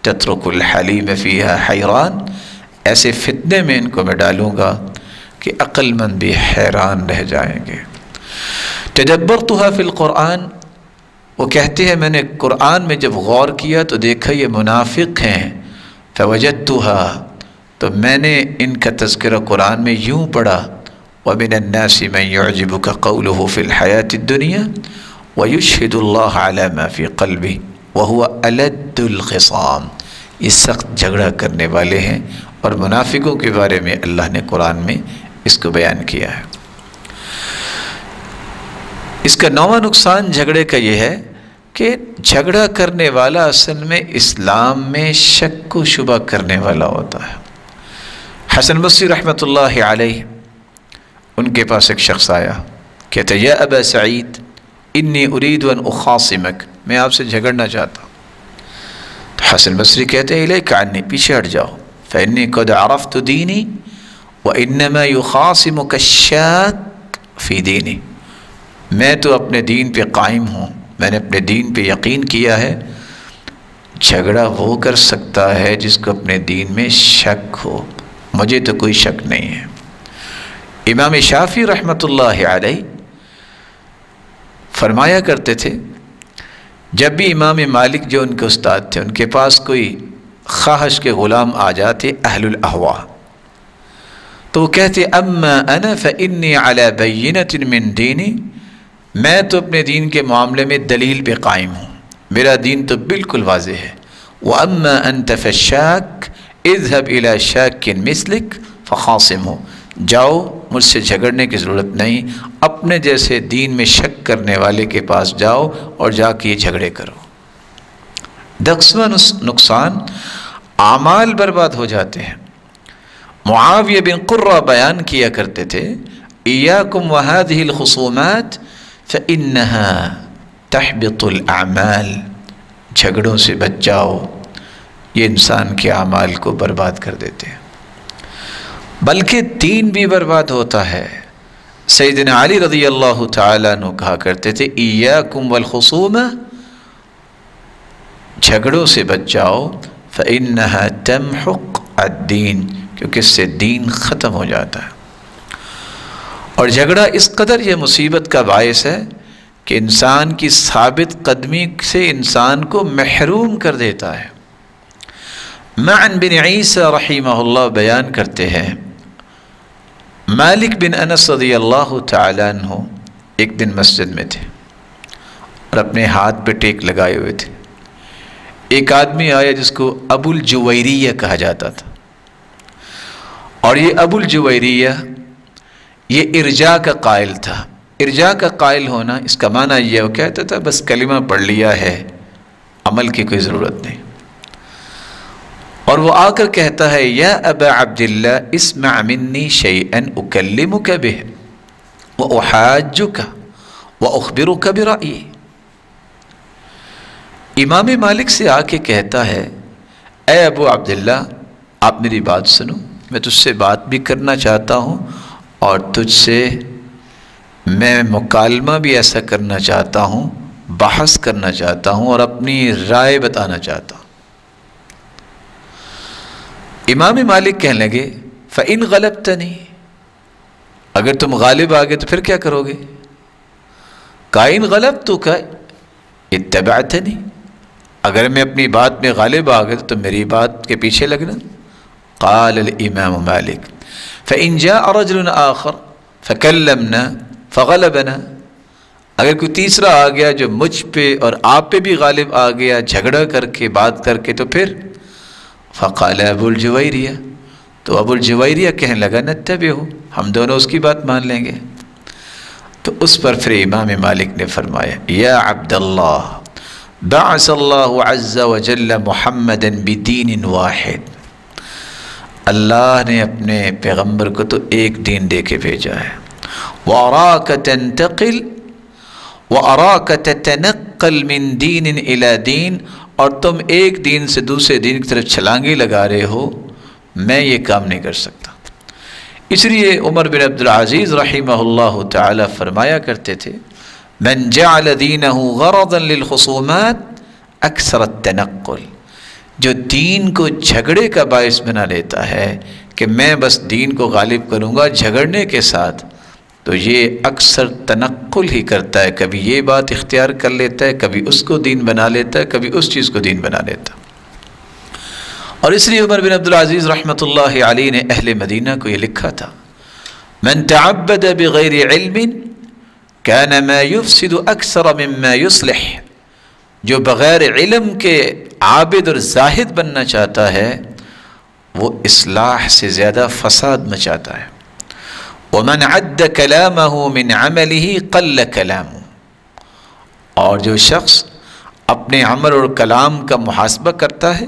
تترک الحلیم فیہا حیران، ایسے فتنے میں ان کو میں ڈالوں گا کہ عقل مند بھی حیران رہ جائیں گے۔ تدبرتها فی القرآن، وہ کہتے ہیں میں نے قرآن میں جب غور کیا تو دیکھا یہ منافق ہیں۔ فوجدتها، تو میں نے ان کا تذکرہ قرآن میں یوں پڑھا، وَمِنَ النَّاسِ مَنْ يُعْجِبُكَ قَوْلُهُ فِي الْحَيَاةِ الدُّنْيَا وَيُشْهِدُ اللَّهَ عَلَى مَا فِي قَلْبِهِ وَهُوَ أَلَدُّ الْخِصَامِ، یہ سخت جھگڑا کرنے والے ہیں، اور منافقوں کے بارے میں اللہ نے قرآن میں اس کو بیان کیا ہے۔ اس کا نواں نقصان جھگڑے کا یہ ہے کہ جھگڑا کرنے والا اصل میں اسلام میں شک و شبہ کرنے والا ہوتا ہے۔ حسن بصری رحمۃ اللہ علیہ، ان کے پاس ایک شخص آیا، کہتا یا ابا سعید انی ارید ان اخاصمک، میں آپ سے جھگڑنا چاہتا ہوں۔ تو حسن بصری کہتے ہیں الیک عنی، پیچھے ہٹ جاؤ، فانی قد عرفت دینی وانما یخاصمک الشاک فی دینی، میں تو اپنے دین پہ قائم ہوں، میں نے اپنے دین پہ یقین کیا ہے۔ جھگڑا وہ کر سکتا ہے جس کو اپنے دین میں شک ہو، مجھے تو کوئی شک نہیں ہے۔ امام شافعی رحمۃ اللہ علیہ فرمایا کرتے تھے، جب بھی امام مالک جو ان کے استاد تھے، ان کے پاس کوئی خواہش کے غلام آ جاتے اہل الاہواء، تو وہ کہتے اما انا فانی علی بینۃ من دینی، میں تو اپنے دین کے معاملے میں دلیل پہ قائم ہوں، میرا دین تو بالکل واضح ہے۔ وَأَمَّا أَنْتَ فَالشَّاكِ اذهب إِلَى شَاكٍ مِثْلِكَ فَخَاصِمْهُ، جاؤ، مجھ سے جھگڑنے کی ضرورت نہیں، اپنے جیسے دین میں شک کرنے والے کے پاس جاؤ اور جا کے یہ جھگڑے کرو۔ 10واں نقصان، اعمال برباد ہو جاتے ہیں۔ معاویہ بن قرہ بیان کیا کرتے تھے، إِيَّاكُمْ وَهَذِهِ الْخُصُومَاتِ فَإِنَّهَا تَحْبِطُ الْأَعْمَالِ، جھگڑوں سے بچ جاؤ، یہ انسان کے اعمال کو برباد کر دیتے ہیں، بلکہ دین بھی برباد ہوتا ہے۔ سیدنا علی رضی اللہ تعالیٰ عنہ کہا کرتے تھے ایاکم والخصومہ، جھگڑوں سے بچ جاؤ، فإنها تمحق الدین، کیونکہ اس سے دین ختم ہو جاتا ہے۔ اور جھگڑا اس قدر یہ مصیبت کا باعث ہے کہ انسان کی ثابت قدمی سے انسان کو محروم کر دیتا ہے۔ معن بن عیسیٰ رحمہ اللہ بیان کرتے ہیں، مالک بن انس رضی اللہ تعالیٰ عنہ ایک دن مسجد میں تھے اور اپنے ہاتھ پہ ٹیک لگائے ہوئے تھے۔ ایک آدمی آیا جس کو ابو الجویریہ کہا جاتا تھا، اور یہ ابو الجویریہ یہ ارجاء کا قائل تھا۔ ارجاء کا قائل ہونا اس کا معنی یہ وہ کہتا تھا بس کلمہ پڑھ لیا ہے، عمل کی کوئی ضرورت نہیں۔ اور وہ آ کر کہتا ہے یا ابا عبداللہ اسمع منی شیئا اکلمک بہ واحاجک واخبرک برأیی، امام مالک سے آ کے کہتا ہے اے ابو عبداللہ آپ میری بات سنو، میں تجھ سے بات بھی کرنا چاہتا ہوں اور تجھ سے میں مکالمہ بھی ایسا کرنا چاہتا ہوں، بحث کرنا چاہتا ہوں اور اپنی رائے بتانا چاہتا ہوں۔ امام مالک کہنے لگے فَإِنْ غَلَبْتَنِي، اگر تم غالب آگے تو پھر کیا کرو گے؟ کَإِنْ غَلَبْتُكَ اتَّبَعْتَنِي، اگر میں اپنی بات میں غالب آ گیا تو میری بات کے پیچھے لگنا۔ قال الامام مالک فإن جاء رجل آخر فكلمنا فغلبنا، اگر کوئی تیسرا آ گیا جو مجھ پہ اور آپ پہ بھی غالب آ گیا جھگڑا کر کے بات کر کے، تو پھر فقال ابو الجویریہ، تو ابو الجویریہ کہنے لگا نتبعہ، ہم دونوں اس کی بات مان لیں گے۔ تو اس پر پھر امام مالک نے فرمایا یا عبداللہ بعث اللہ عز وجل محمدا بدین واحد، اللہ نے اپنے پیغمبر کو تو ایک دین دے کے بھیجا ہے۔ وَأَرَاكَ تَنْتَقِلْ وَأَرَاكَ تَتَنَقَّلْ مِنْ دِينٍ إِلَى دِينٍ، اور تم ایک دین سے دوسرے دین کی طرف چھلانگیں لگا رہے ہو، میں یہ کام نہیں کر سکتا۔ اس لیے عمر بن عبدالعزیز رحمہ اللہ تعالی فرمایا کرتے تھے من جعل دینہ غرضا للخصومات اکثر التنقل، جو دین کو جھگڑے کا باعث بنا لیتا ہے کہ میں بس دین کو غالب کروں گا جھگڑنے کے ساتھ، تو یہ اکثر تنقل ہی کرتا ہے، کبھی یہ بات اختیار کر لیتا ہے، کبھی اس کو دین بنا لیتا ہے، کبھی اس چیز کو دین بنا لیتا ہے۔ اور اس لیے عمر بن عبدالعزیز رحمۃ اللہ علیہ نے اہل مدینہ کو یہ لکھا تھا من تعبد بغیر علم کان ما یفسد اکثر مما یصلح، جو بغیر علم کے عابد اور زاہد بننا چاہتا ہے وہ اصلاح سے زیادہ فساد مچاتا ہے۔ ومن عد کلامہ من عملہ قل کلامہ، اور جو شخص اپنے عمل اور کلام کا محاسبہ کرتا ہے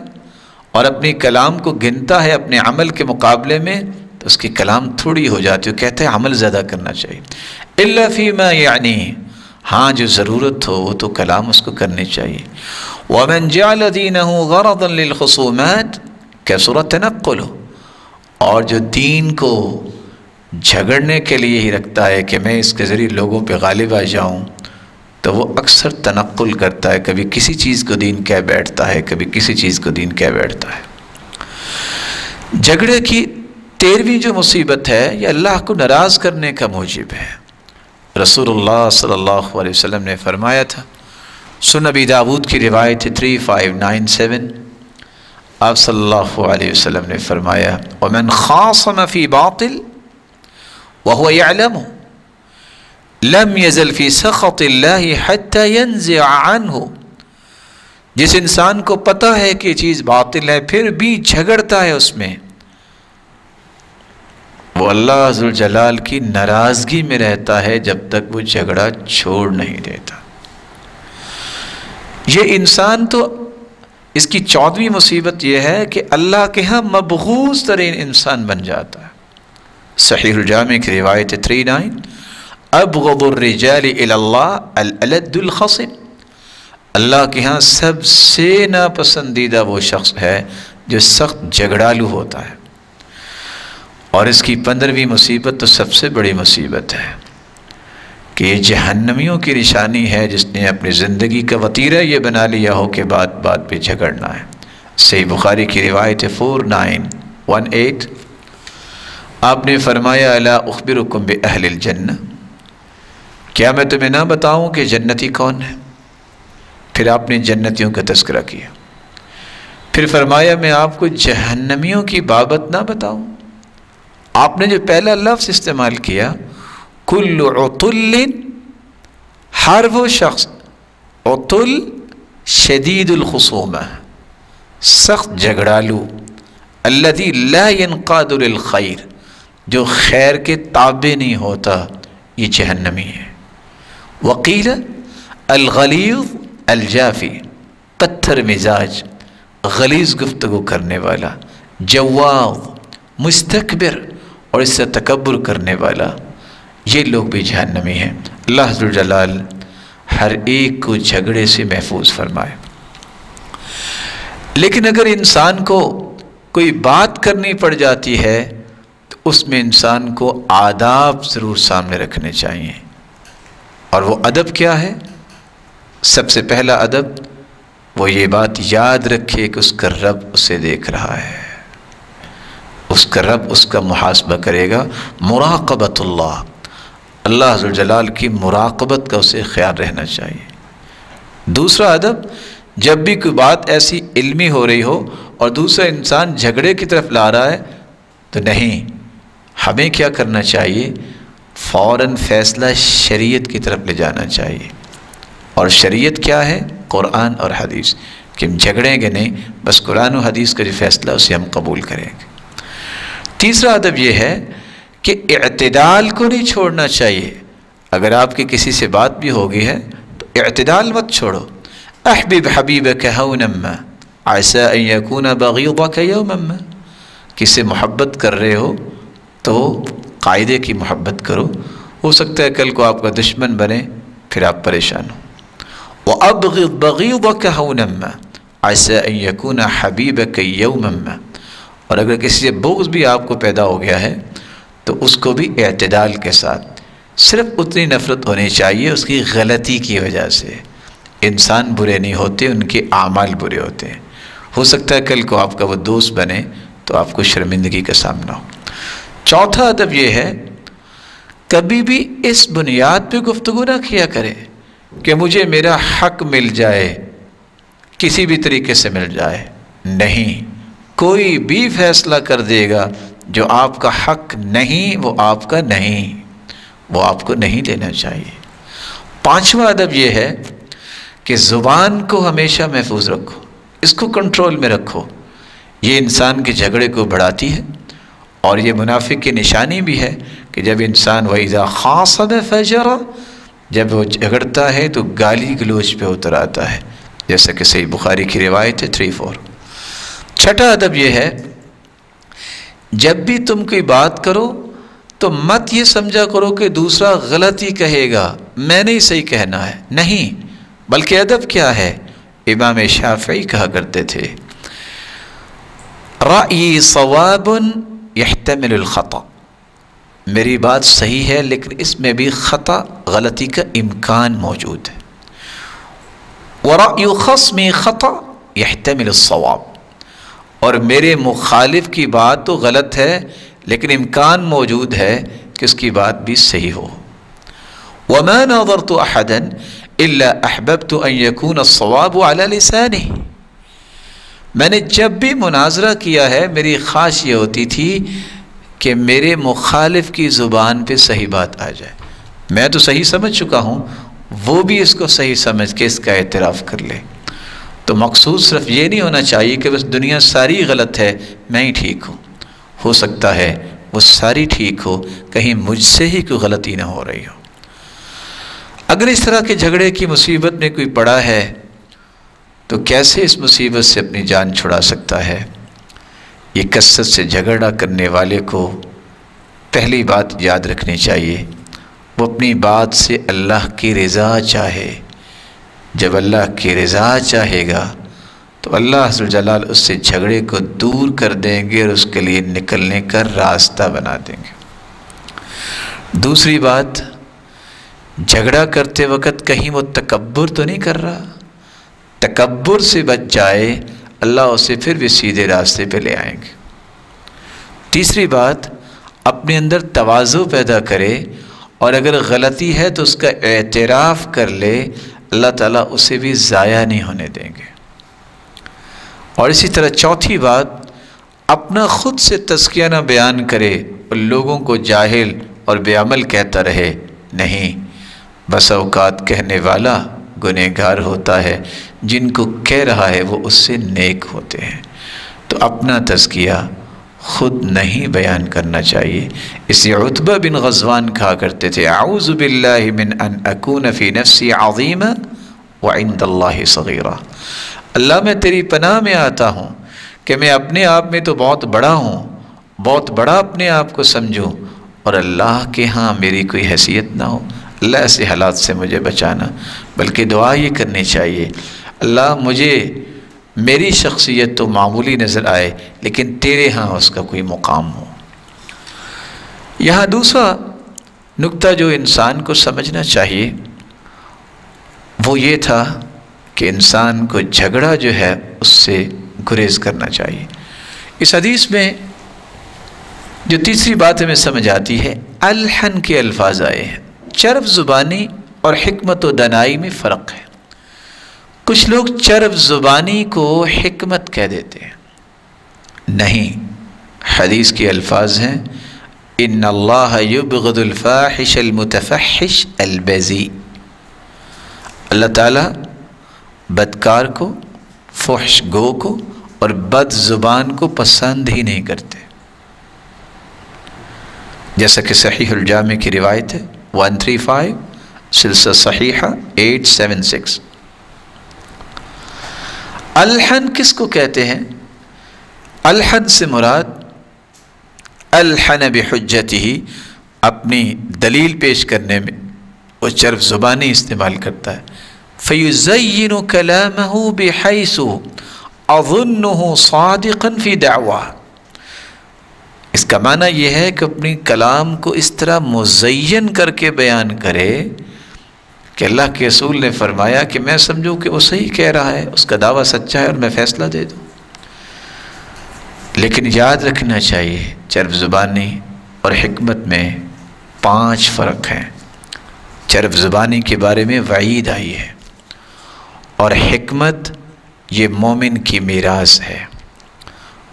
اور اپنی کلام کو گنتا ہے اپنے عمل کے مقابلے میں، تو اس کی کلام تھوڑی ہو جاتی ہے، کہتے ہیں عمل زیادہ کرنا چاہیے۔ الا فیما یعنی، ہاں جو ضرورت ہو وہ تو کلام اس کو کرنے چاہیے۔ ومن جعل دینہ غرضا للخصومات کثر تنقلہ، اور جو دین کو جھگڑنے کے لیے ہی رکھتا ہے کہ میں اس کے ذریعے لوگوں پہ غالب آ جاؤں، تو وہ اکثر تنقل کرتا ہے، کبھی کسی چیز کو دین کہہ بیٹھتا ہے، کبھی کسی چیز کو دین کہہ بیٹھتا ہے۔ جھگڑے کی 13ویں جو مصیبت ہے یہ اللہ کو ناراض کرنے کا موجب ہے۔ رسول اللہ صلی اللہ علیہ وسلم نے فرمایا تھا، سنن ابی داود کی روایت 3597، آپ صلی اللہ علیہ وسلم نے فرمایا ومن خاصم فی باطل وهو يعلم لم يزل في سخط الله حتى ينزع عنه، جس انسان کو پتہ ہے کہ یہ چیز باطل ہے پھر بھی جھگڑتا ہے اس میں، وہ اللہ ذوالجلال کی ناراضگی میں رہتا ہے جب تک وہ جھگڑا چھوڑ نہیں دیتا۔ یہ انسان تو اس کی 14ویں مصیبت یہ ہے کہ اللہ کے ہاں مبغوض ترین انسان بن جاتا ہے۔ صحیح الجامع کی روایت 39، ابغض الرجال الی اللہ الالد الخصم، اللہ کے ہاں سب سے ناپسندیدہ وہ شخص ہے جو سخت جھگڑالو ہوتا ہے۔ اور اس کی 15ویں مصیبت تو سب سے بڑی مصیبت ہے کہ یہ جہنمیوں کی نشانی ہے، جس نے اپنی زندگی کا وتیرہ یہ بنا لیا ہو کہ بات بات پہ جھگڑنا ہے۔ صحیح بخاری کی روایت 4918، آپ نے فرمایا الا اخبرکم باہل الجنہ، کیا میں تمہیں نہ بتاؤں کہ جنتی کون ہے؟ پھر آپ نے جنتیوں کا تذکرہ کیا، پھر فرمایا میں آپ کو جہنمیوں کی بابت نہ بتاؤں؟ آپ نے جو پہلا لفظ استعمال کیا کل عطل، ہر وہ شخص، عطل شدید الخصومہ، سخت جھگڑالو، الذی لا ينقاد للخیر، جو خیر کے تابع نہیں ہوتا، یہ جہنمی ہے۔ وقیل الغلیظ الجافی، پتھر مزاج، غلیظ گفتگو کرنے والا، جواظ، مستکبر اور اس سے تکبر کرنے والا، یہ لوگ بھی جہنمی ہیں۔ اللہ ذوالجلال ہر ایک کو جھگڑے سے محفوظ فرمائے۔ لیکن اگر انسان کو کوئی بات کرنی پڑ جاتی ہے تو اس میں انسان کو آداب ضرور سامنے رکھنے چاہیے، اور وہ ادب کیا ہے؟ سب سے پہلا ادب وہ یہ بات یاد رکھے کہ اس کا رب اسے دیکھ رہا ہے، اس کا رب اس کا محاسبہ کرے گا۔ مراقبت اللہ، اللہ ذوالجلال کی مراقبت کا اسے خیال رہنا چاہیے۔ دوسرا ادب، جب بھی کوئی بات ایسی علمی ہو رہی ہو اور دوسرا انسان جھگڑے کی طرف لا رہا ہے تو نہیں، ہمیں کیا کرنا چاہیے؟ فوراً فیصلہ شریعت کی طرف لے جانا چاہیے. اور شریعت کیا ہے؟ قرآن اور حدیث. کہ ہم جھگڑیں گے نہیں، بس قرآن و حدیث کا جو فیصلہ اسے ہم قبول کریں گے. تیسرا ادب یہ ہے کہ اعتدال کو نہیں چھوڑنا چاہیے. اگر آپ کی کسی سے بات بھی ہو گئی ہے تو اعتدال مت چھوڑو. احبب حبیبک ہونا ما عسى ان يكون بغيضك يوما ما. کس سے محبت کر رہے ہو تو قاعدے کی محبت کرو، ہو سکتا ہے کل کو آپ کا دشمن بنے پھر آپ پریشان ہو. وَأَبْغِضْ بَغِيضَكَ هَوْنًا مَا عَسَىٰ أَن يَكُونَ حَبِيبَكَ يَوْمًا مَا. اور اگر کسی سے بغض بھی آپ کو پیدا ہو گیا ہے تو اس کو بھی اعتدال کے ساتھ، صرف اتنی نفرت ہونی چاہیے اس کی غلطی کی وجہ سے. انسان برے نہیں ہوتے، ان کے اعمال برے ہوتے ہیں. ہو سکتا ہے کل کو آپ کا وہ دوست بنے تو آپ کو شرمندگی کا سامنا ہو. چوتھا ادب یہ ہے کبھی بھی اس بنیاد پہ گفتگو نہ کیا کرے کہ مجھے میرا حق مل جائے، کسی بھی طریقے سے مل جائے. نہیں، کوئی بھی فیصلہ کر دے گا جو آپ کا حق نہیں، وہ آپ کا نہیں، وہ آپ کو نہیں لینا چاہیے. پانچواں ادب یہ ہے کہ زبان کو ہمیشہ محفوظ رکھو، اس کو کنٹرول میں رکھو. یہ انسان کے جھگڑے کو بڑھاتی ہے اور یہ منافق کی نشانی بھی ہے کہ جب انسان وَإِذَا خَاصَمَ فَجَرَ، جب وہ جھگڑتا ہے تو گالی گلوچ پہ اتر آتا ہے، جیسا کہ صحیح بخاری کی روایت ہے 3-4. چھٹا ادب یہ ہے جب بھی تم کوئی بات کرو تو مت یہ سمجھا کرو کہ دوسرا غلط ہی کہے گا، میں نے ہی صحیح کہنا ہے. نہیں، بلکہ ادب کیا ہے؟ امام شافعی کہا کرتے تھے رأیی صواب یحتمل الخطأ. میری بات صحیح ہے لیکن اس میں بھی خطا، غلطی کا امکان موجود ہے. وَرَأْيُ خَصْمِ خَطَأ يَحْتَمِلُ الصَّوَابِ. اور میرے مخالف کی بات تو غلط ہے لیکن امکان موجود ہے کہ اس کی بات بھی صحیح ہو. وَمَا نَظَرْتُ أَحَدًا إِلَّا أَحْبَبْتُ أَن يَكُونَ الصَّوَابُ عَلَى لِسَانِهِ. میں نے جب بھی مناظرہ کیا ہے میری خواہش یہ ہوتی تھی کہ میرے مخالف کی زبان پہ صحیح بات آ جائے. میں تو صحیح سمجھ چکا ہوں، وہ بھی اس کو صحیح سمجھ کے اس کا اعتراف کر لے. تو مقصود صرف یہ نہیں ہونا چاہیے کہ بس دنیا ساری غلط ہے میں ہی ٹھیک ہوں. ہو سکتا ہے وہ ساری ٹھیک ہو، کہیں مجھ سے ہی کوئی غلطی نہ ہو رہی ہو. اگر اس طرح کے جھگڑے کی مصیبت میں کوئی پڑا ہے تو کیسے اس مصیبت سے اپنی جان چھڑا سکتا ہے؟ یہ کثرت سے جھگڑا کرنے والے کو پہلی بات یاد رکھنی چاہیے، وہ اپنی بات سے اللہ کی رضا چاہے. جب اللہ کی رضا چاہے گا تو اللہ عز و جلال اس سے جھگڑے کو دور کر دیں گے اور اس کے لیے نکلنے کا راستہ بنا دیں گے. دوسری بات، جھگڑا کرتے وقت کہیں وہ تکبر تو نہیں کر رہا؟ تکبر سے بچ جائے، اللہ اسے پھر بھی سیدھے راستے پہ لے آئیں گے. تیسری بات، اپنے اندر تواضع پیدا کرے اور اگر غلطی ہے تو اس کا اعتراف کر لے، اللہ تعالیٰ اسے بھی ضائع نہیں ہونے دیں گے. اور اسی طرح چوتھی بات، اپنا خود سے تزکیہ نہ بیان کرے اور لوگوں کو جاہل اور بے عمل کہتا رہے. نہیں، بس اوقات کہنے والا گنہگار ہوتا ہے، جن کو کہہ رہا ہے وہ اس سے نیک ہوتے ہیں. تو اپنا تزکیہ خود نہیں بیان کرنا چاہیے. اس لیے عتبہ بن غزوان کہا کرتے تھے اعوذ باللہ من ان اکون فی نفسی عظیما وعند اللہ صغیرا. اللہ میں تیری پناہ میں آتا ہوں کہ میں اپنے آپ میں تو بہت بڑا ہوں، بہت بڑا اپنے آپ کو سمجھوں، اور اللہ کے ہاں میری کوئی حیثیت نہ ہو. اللہ ایسے حالات سے مجھے بچانا. بلکہ دعا یہ کرنی چاہیے، اللہ مجھے میری شخصیت تو معمولی نظر آئے لیکن تیرے ہاں اس کا کوئی مقام ہو. یہاں دوسرا نکتہ جو انسان کو سمجھنا چاہیے وہ یہ تھا کہ انسان کو جھگڑا جو ہے اس سے گریز کرنا چاہیے. اس حدیث میں جو تیسری بات ہمیں سمجھ آتی ہے، الحن کے الفاظ آئے ہیں. چرب زبانی اور حکمت و دانائی میں فرق ہے. کچھ لوگ چرب زبانی کو حکمت کہہ دیتے ہیں، نہیں، حدیث کے الفاظ ہیں ان اللہ یبغض الفاحش المتفحش البذیء، اللہ تعالیٰ بدکار کو، فحش گو کو اور بد زبان کو پسند ہی نہیں کرتے، جیسا کہ صحیح الجامع کی روایت ہے 135 سلسلہ صحیحہ 876۔ الحن کس کو کہتے ہیں؟ الحن سے مراد الحن بحجتہ، اپنی دلیل پیش کرنے میں وہ چرب زبانی استعمال کرتا ہے، فیزین کلامہ بحیث اظنہ صادقا فی دعواہ، اس کا معنی یہ ہے کہ اپنی کلام کو اس طرح مزین کر کے بیان کرے کہ اللہ کے رسول نے فرمایا کہ میں سمجھوں کہ وہ صحیح کہہ رہا ہے، اس کا دعویٰ سچا ہے اور میں فیصلہ دے دوں۔ لیکن یاد رکھنا چاہیے چرب زبانی اور حکمت میں 5 فرق ہیں۔ چرب زبانی کے بارے میں وعید آئی ہے، اور حکمت یہ مومن کی میراث ہے،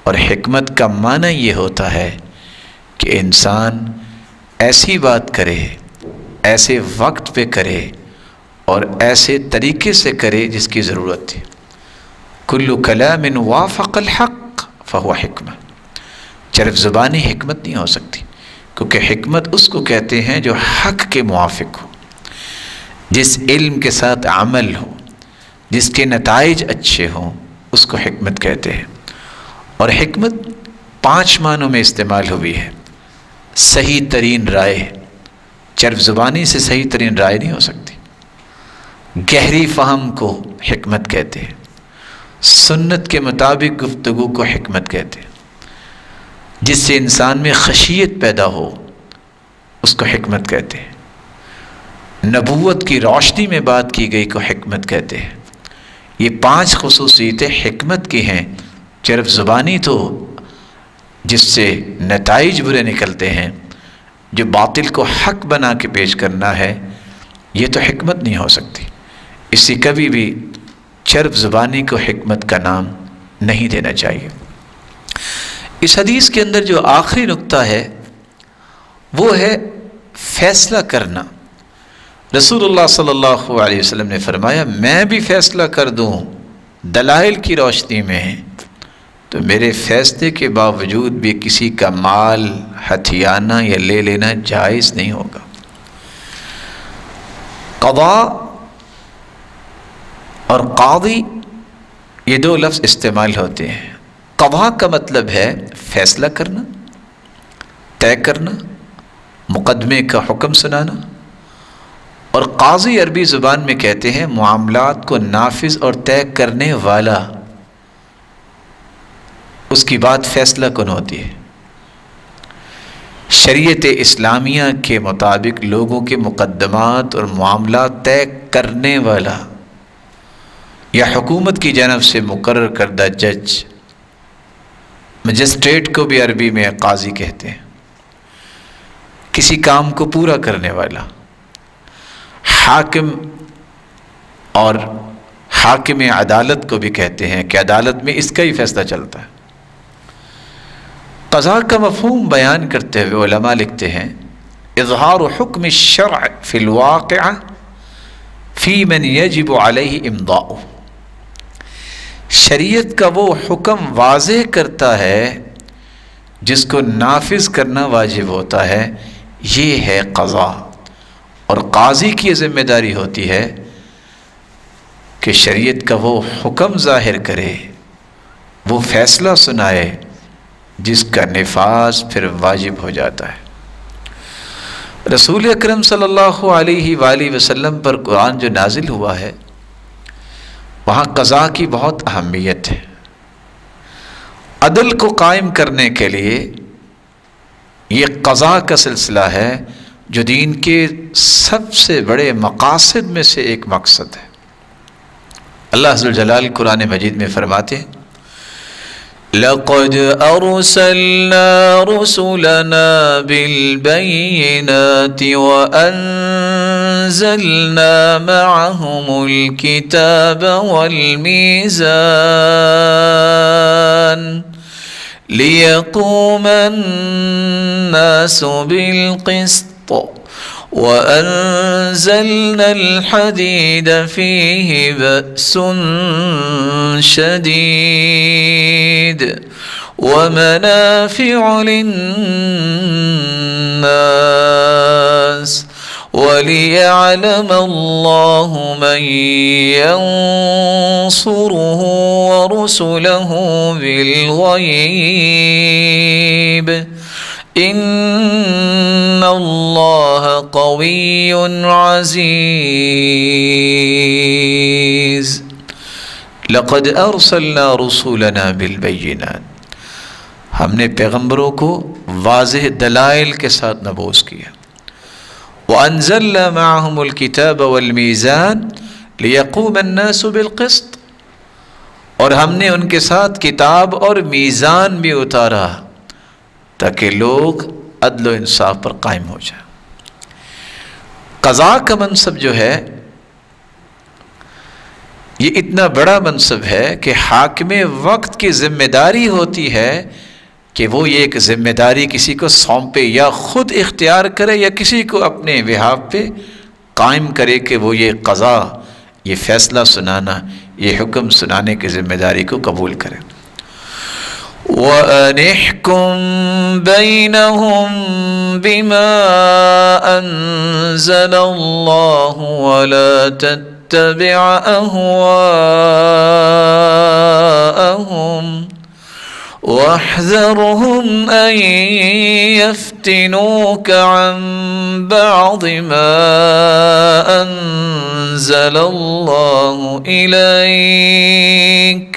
اور حکمت کا معنی یہ ہوتا ہے کہ انسان ایسی بات کرے، ایسے وقت پہ کرے اور ایسے طریقے سے کرے جس کی ضرورت ہے۔ کل کلام وافق الحق فہو حکمہ، چرب زبانی حکمت نہیں ہو سکتی، کیونکہ حکمت اس کو کہتے ہیں جو حق کے موافق ہو، جس علم کے ساتھ عمل ہو، جس کے نتائج اچھے ہوں، اس کو حکمت کہتے ہیں۔ اور حکمت 5 معنوں میں استعمال ہوئی ہے۔ صحیح ترین رائے، چرب زبانی سے صحیح ترین رائے نہیں ہو سکتی۔ گہری فہم کو حکمت کہتے ہیں، سنت کے مطابق گفتگو کو حکمت کہتے ہیں، جس سے انسان میں خشیت پیدا ہو اس کو حکمت کہتے ہیں، نبوت کی روشنی میں بات کی گئی کو حکمت کہتے ہیں۔ یہ 5 خصوصیتیں حکمت کی ہیں۔ چرب زبانی تو جس سے نتائج برے نکلتے ہیں، جو باطل کو حق بنا کے پیش کرنا ہے، یہ تو حکمت نہیں ہو سکتی۔ اس سے کبھی بھی چرب زبانی کو حکمت کا نام نہیں دینا چاہیے۔ اس حدیث کے اندر جو آخری نقطہ ہے وہ ہے فیصلہ کرنا۔ رسول اللہ صلی اللہ علیہ وسلم نے فرمایا میں بھی فیصلہ کر دوں دلائل کی روشنی میں تو میرے فیصلے کے باوجود بھی کسی کا مال ہتھیانا یا لے لینا جائز نہیں ہوگا۔ قضاء اور قاضی یہ 2 لفظ استعمال ہوتے ہیں۔ قضاء کا مطلب ہے فیصلہ کرنا، طے کرنا، مقدمے کا حکم سنانا، اور قاضی عربی زبان میں کہتے ہیں معاملات کو نافذ اور طے کرنے والا، اس کی بات فیصلہ کن ہوتی ہے۔ شریعت اسلامیہ کے مطابق لوگوں کے مقدمات اور معاملات طے کرنے والا یا حکومت کی جانب سے مقرر کردہ جج، مجسٹریٹ کو بھی عربی میں قاضی کہتے ہیں، کسی کام کو پورا کرنے والا۔ حاکم اور حاکم عدالت کو بھی کہتے ہیں کہ عدالت میں اس کا ہی فیصلہ چلتا ہے۔ قضاء کا مفہوم بیان کرتے ہوئے علماء لکھتے ہیں اظہار حکم الشرع فی الواقع فی من یجب علیہ امضاؤ، شریعت کا وہ حکم واضح کرتا ہے جس کو نافذ کرنا واجب ہوتا ہے، یہ ہے قضاء۔ اور قاضی کی ذمہ داری ہوتی ہے کہ شریعت کا وہ حکم ظاہر کرے، وہ فیصلہ سنائے جس کا نفاذ پھر واجب ہو جاتا ہے۔ رسول اکرم صلی اللہ علیہ وآلہ وسلم پر قرآن جو نازل ہوا ہے وہاں قضاء کی بہت اہمیت ہے۔ عدل کو قائم کرنے کے لیے یہ قضاء کا سلسلہ ہے جو دین کے سب سے بڑے مقاصد میں سے ایک مقصد ہے۔ اللہ عز و جلال قرآن مجید میں فرماتے ہیں لقد أرسلنا رسلنا بالبينات وأنزلنا معهم الكتاب والميزان ليقوم الناس بالقسط وأنزلنا الحديد فيه بأس شديد ومنافع للناس وليعلم الله من ينصره ورسله بالغيب إن الله قوي عزيز لقد أرسلنا رسولنا بالبينات ہم نے پیغمبروں کو واضح دلائل کے ساتھ نبوس کیا وَأَنزَلْنَا مَعَهُمُ الْكِتَابَ وَالْمِيزَانَ لِيَقُومَ النَّاسُ بِالْقِسْطِ اور ہم نے ان کے ساتھ کتاب اور میزان بھی اتارا تاکہ لوگ عدل و انصاف پر قائم ہو جائیں۔ قضاء کا منصب جو ہے یہ اتنا بڑا منصب ہے کہ حاکم وقت کی ذمہ داری ہوتی ہے کہ وہ یہ ایک ذمہ داری کسی کو سونپے یا خود اختیار کرے یا کسی کو اپنے بہاف پہ قائم کرے کہ وہ یہ قضاء، یہ فیصلہ سنانا، یہ حکم سنانے کی ذمہ داری کو قبول کرے۔ وَأَنِ احْكُم بَيْنَهُم بِمَا أَنزَلَ اللَّهُ وَلَا تَتَّبِعْ أَهْوَاءَهُمْ وَاحْذَرْهُمْ أَن يَفْتِنُوكَ عَن بَعْضِ مَا أَنزَلَ اللَّهُ إِلَيْكَ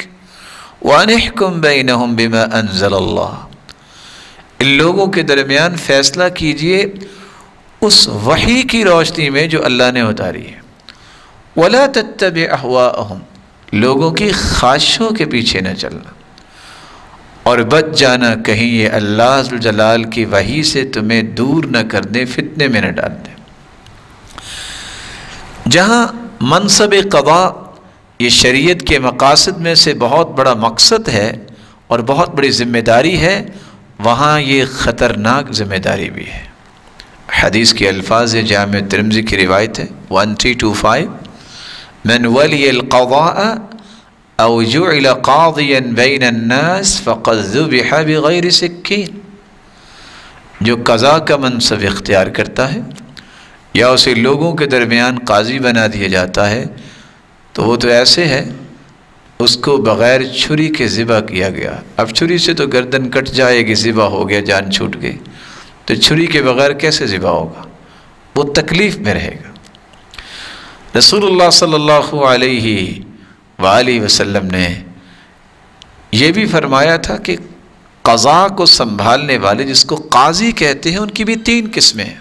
وَأَنِ احْكُم بَيْنَهُم بِمَا أَنزَلَ اللَّهُ ان لوگوں کے درمیان فیصلہ کیجئے اس وحی کی روشنی میں جو اللہ نے اتاری ہے۔ وَلَا تَتَّبِعْ أَهْوَاءَهُمْ لوگوں کی خواہشوں کے پیچھے نہ چلنا اور بچ جانا کہیں یہ اللہ ذوالجلال کی وحی سے تمہیں دور نہ کر دیں، فتنے میں نہ ڈال دیں۔ جہاں منصب قضاء یہ شریعت کے مقاصد میں سے بہت بڑا مقصد ہے اور بہت بڑی ذمہ داری ہے، وہاں یہ خطرناک ذمہ داری بھی ہے۔ حدیث کے الفاظ جامع ترمذی کی روایت ہے 1325 من ولی القضاء او جعل قاضیا بین الناس فقد ذبح بغیر سکین، جو قضاء کا منصب اختیار کرتا ہے یا اسے لوگوں کے درمیان قاضی بنا دیا جاتا ہے تو وہ تو ایسے ہے اس کو بغیر چھری کے ذبح کیا گیا۔ اب چھری سے تو گردن کٹ جائے گی، ذبح ہو گیا، جان چھوٹ گئی، تو چھری کے بغیر کیسے ذبح ہوگا؟ وہ تکلیف میں رہے گا۔ رسول اللہ صلی اللہ علیہ وآلہ وسلم نے یہ بھی فرمایا تھا کہ قضاء کو سنبھالنے والے جس کو قاضی کہتے ہیں ان کی بھی 3 قسمیں ہیں۔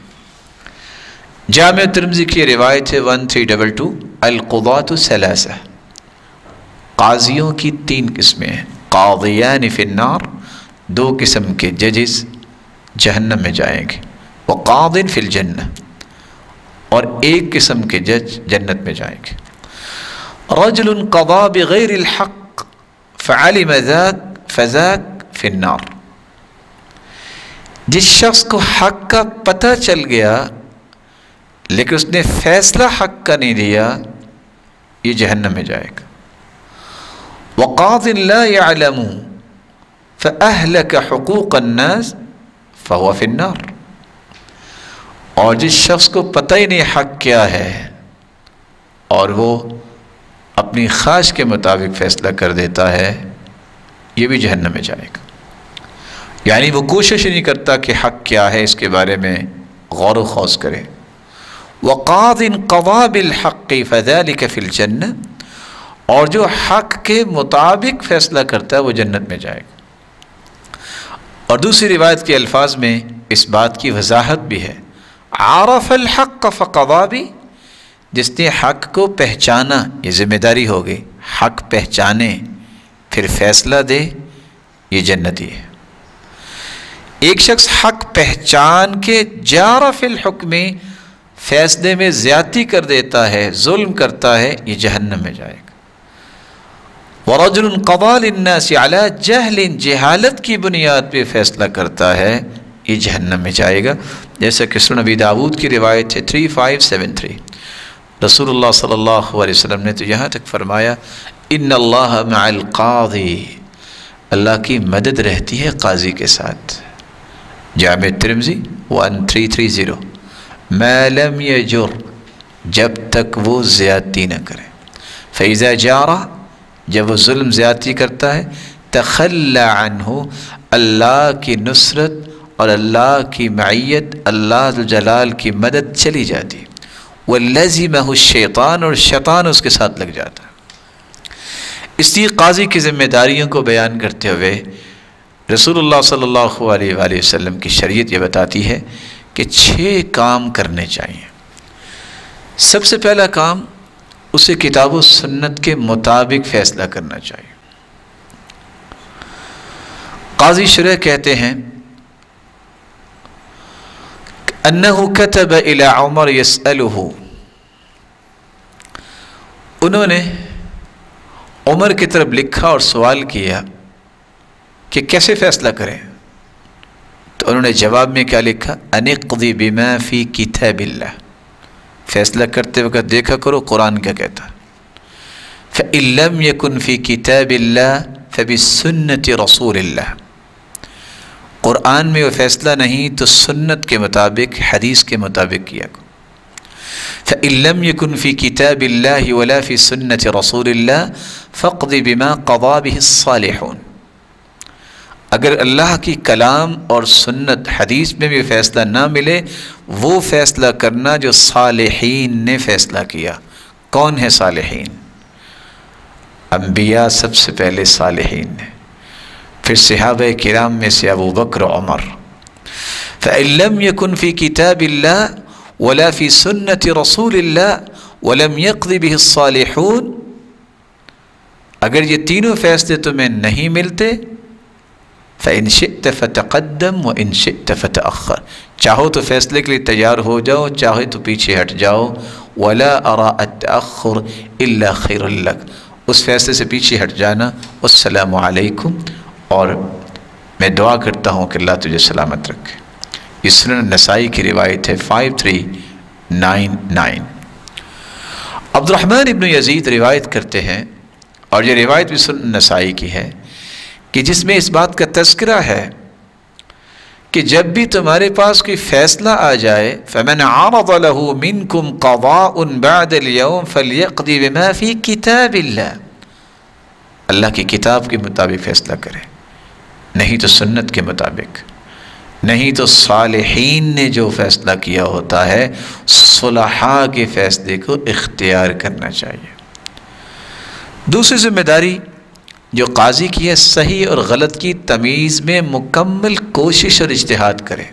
جامع ترمذی کی روایت ہے 1322 القضاة ثلاثہ، قاضیوں کی 3 قسمیں ہیں۔ قاضیان فی النار، 2 قسم کے ججز جہنم میں جائیں گے، وقاض فی الجنہ، اور 1 قسم کے جج جنت میں جائیں گے۔ رجل قضا بغیر الحق فعلم ذاک فذاک فی النار، جس شخص کو حق کا پتہ چل گیا لیکن اس نے فیصلہ حق کا نہیں دیا، یہ جہنم میں جائے گا۔ وقاض لا يعلم فأهلك حقوق الناس فهو في النار، اور جس شخص کو پتہ ہی نہیں حق کیا ہے اور وہ اپنی خواہش کے مطابق فیصلہ کر دیتا ہے، یہ بھی جہنم میں جائے گا۔ یعنی وہ کوشش نہیں کرتا کہ حق کیا ہے اس کے بارے میں غور و خوض کرے۔ وقاض قضا بالحق فذلك فی الجنہ، اور جو حق کے مطابق فیصلہ کرتا ہے وہ جنت میں جائے گا۔ اور دوسری روایت کے الفاظ میں اس بات کی وضاحت بھی ہے، عرف الحق فقضا بھی، جس نے حق کو پہچانا، یہ ذمہ داری ہو گئی، حق پہچانے پھر فیصلہ دے، یہ جنتی ہے۔ ایک شخص حق پہچان کے جار فی الحکم، فیصلے میں زیادتی کر دیتا ہے، ظلم کرتا ہے، یہ جہنم میں جائے گا۔ وَرَجُلٌ قَضَى لِلنَّاسِ عَلَى جَهْلٍ، جہالت کی بنیاد پہ فیصلہ کرتا ہے، یہ جہنم میں جائے گا۔ جیسا کہ سنن نبی داؤد کی روایت ہے 3573، رسول اللہ صلی اللہ علیہ وسلم نے تو یہاں تک فرمایا ان اللہ مع القاضی، اللہ کی مدد رہتی ہے قاضی کے ساتھ۔ جامع ترمذی 1330، ما لم یجر، جب تک وہ زیادتی نہ کرے، فاذا جار، جب وہ ظلم زیادتی کرتا ہے، تخلی عنہ، اللہ کی نصرت اور اللہ کی معیت، اللہ ذو جلال کی مدد چلی جاتی، واللزمہ الشیطان، اور شیطان اس کے ساتھ لگ جاتا ہے۔ اس لیے قاضی کی ذمہ داریوں کو بیان کرتے ہوئے رسول اللہ صلی اللہ علیہ وآلہ وسلم کی شریعت یہ بتاتی ہے کہ 6 کام کرنے چاہیے۔ سب سے پہلا کام، اسے کتاب و سنت کے مطابق فیصلہ کرنا چاہیے۔ قاضی شرح کہتے ہیں انہ کتب الی عمر یسألہ، انہوں نے عمر کی طرف لکھا اور سوال کیا کہ کیسے فیصلہ کریں، تو انہوں نے جواب میں کیا لکھا، ان اقضی بما فی کتاب اللہ، فیصلہ کرتے وقت دیکھا کرو قرآن کیا کہتا ہے۔ فإن لم يكن في كتاب الله فبسنة رسول اللہ، قرآن میں وہ فیصلہ نہیں تو سنت کے مطابق، حدیث کے مطابق کیا کرو۔ فإن لم يكن في كتاب الله ولا في سنة رسول الله فاقض بما قضى به الصالحون، اگر اللہ کی کلام اور سنت حدیث میں بھی فیصلہ نہ ملے، وہ فیصلہ کرنا جو صالحین نے فیصلہ کیا۔ کون ہے صالحین؟ انبیاء سب سے پہلے صالحین نے، پھر صحابہ کرام میں سے ابو بکر و عمر۔ فإن لم يكن في كتاب الله ولا في سنة رسول الله ولم يقض به الصالحون، اگر یہ تینوں فیصلے تمہیں نہیں ملتے، فإن شئت فتقدم وإن شئت فتأخر، چاہو تو فیصلے کے لیے تیار ہو جاؤ، چاہے تو پیچھے ہٹ جاؤ۔ ولا أرى التأخر إلا خير لك، اس فیصلے سے پیچھے ہٹ جانا السلام علیکم، اور میں دعا کرتا ہوں کہ اللہ تجھے سلامت رکھے۔ یہ سنن نسائی کی روایت ہے 5399۔ عبد الرحمن ابن یزید روایت کرتے ہیں، اور یہ روایت بھی سنن نسائی کی ہے، کہ جس میں اس بات کا تذکرہ ہے کہ جب بھی تمہارے پاس کوئی فیصلہ آ جائے، فَمَنْ عَرَضَ لَهُ مِنْكُمْ قَضَاءٌ بَعْدَ الْيَوْمِ فَلْيَقْضِ بِمَا فِي كِتَابِ اللَّهِ، اللہ کی کتاب کے مطابق فیصلہ کرے، نہیں تو سنت کے مطابق، نہیں تو صالحین نے جو فیصلہ کیا ہوتا ہے، صلحاء کے فیصلے کو اختیار کرنا چاہیے۔ دوسری ذمہ داری جو قاضی کی ہے، صحیح اور غلط کی تمیز میں مکمل کوشش اور اجتہاد کرے۔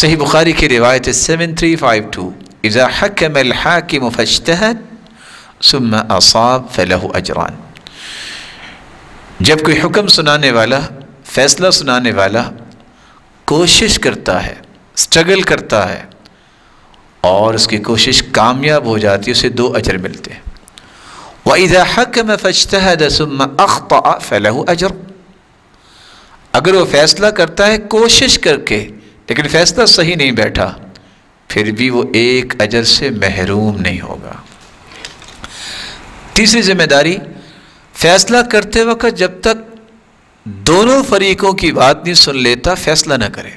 صحیح بخاری کی روایت 7352، اذا حکم الحاکم فاجتہد ثم اصاب فلہ اجران، جب کوئی حکم سنانے والا، فیصلہ سنانے والا کوشش کرتا ہے، سٹرگل کرتا ہے، اور اس کی کوشش کامیاب ہو جاتی ہے، اسے 2 اجر ملتے ہیں۔ وَإِذَا حَكَمَ فَاجْتَهَدَ ثُمَّ أَخْطَأَ فَلَهُ أَجْرٌ، اگر وہ فیصلہ کرتا ہے کوشش کر کے لیکن فیصلہ صحیح نہیں بیٹھا، پھر بھی وہ 1 اجر سے محروم نہیں ہوگا۔ تیسری ذمہ داری، فیصلہ کرتے وقت جب تک دونوں فریقوں کی بات نہیں سن لیتا، فیصلہ نہ کرے۔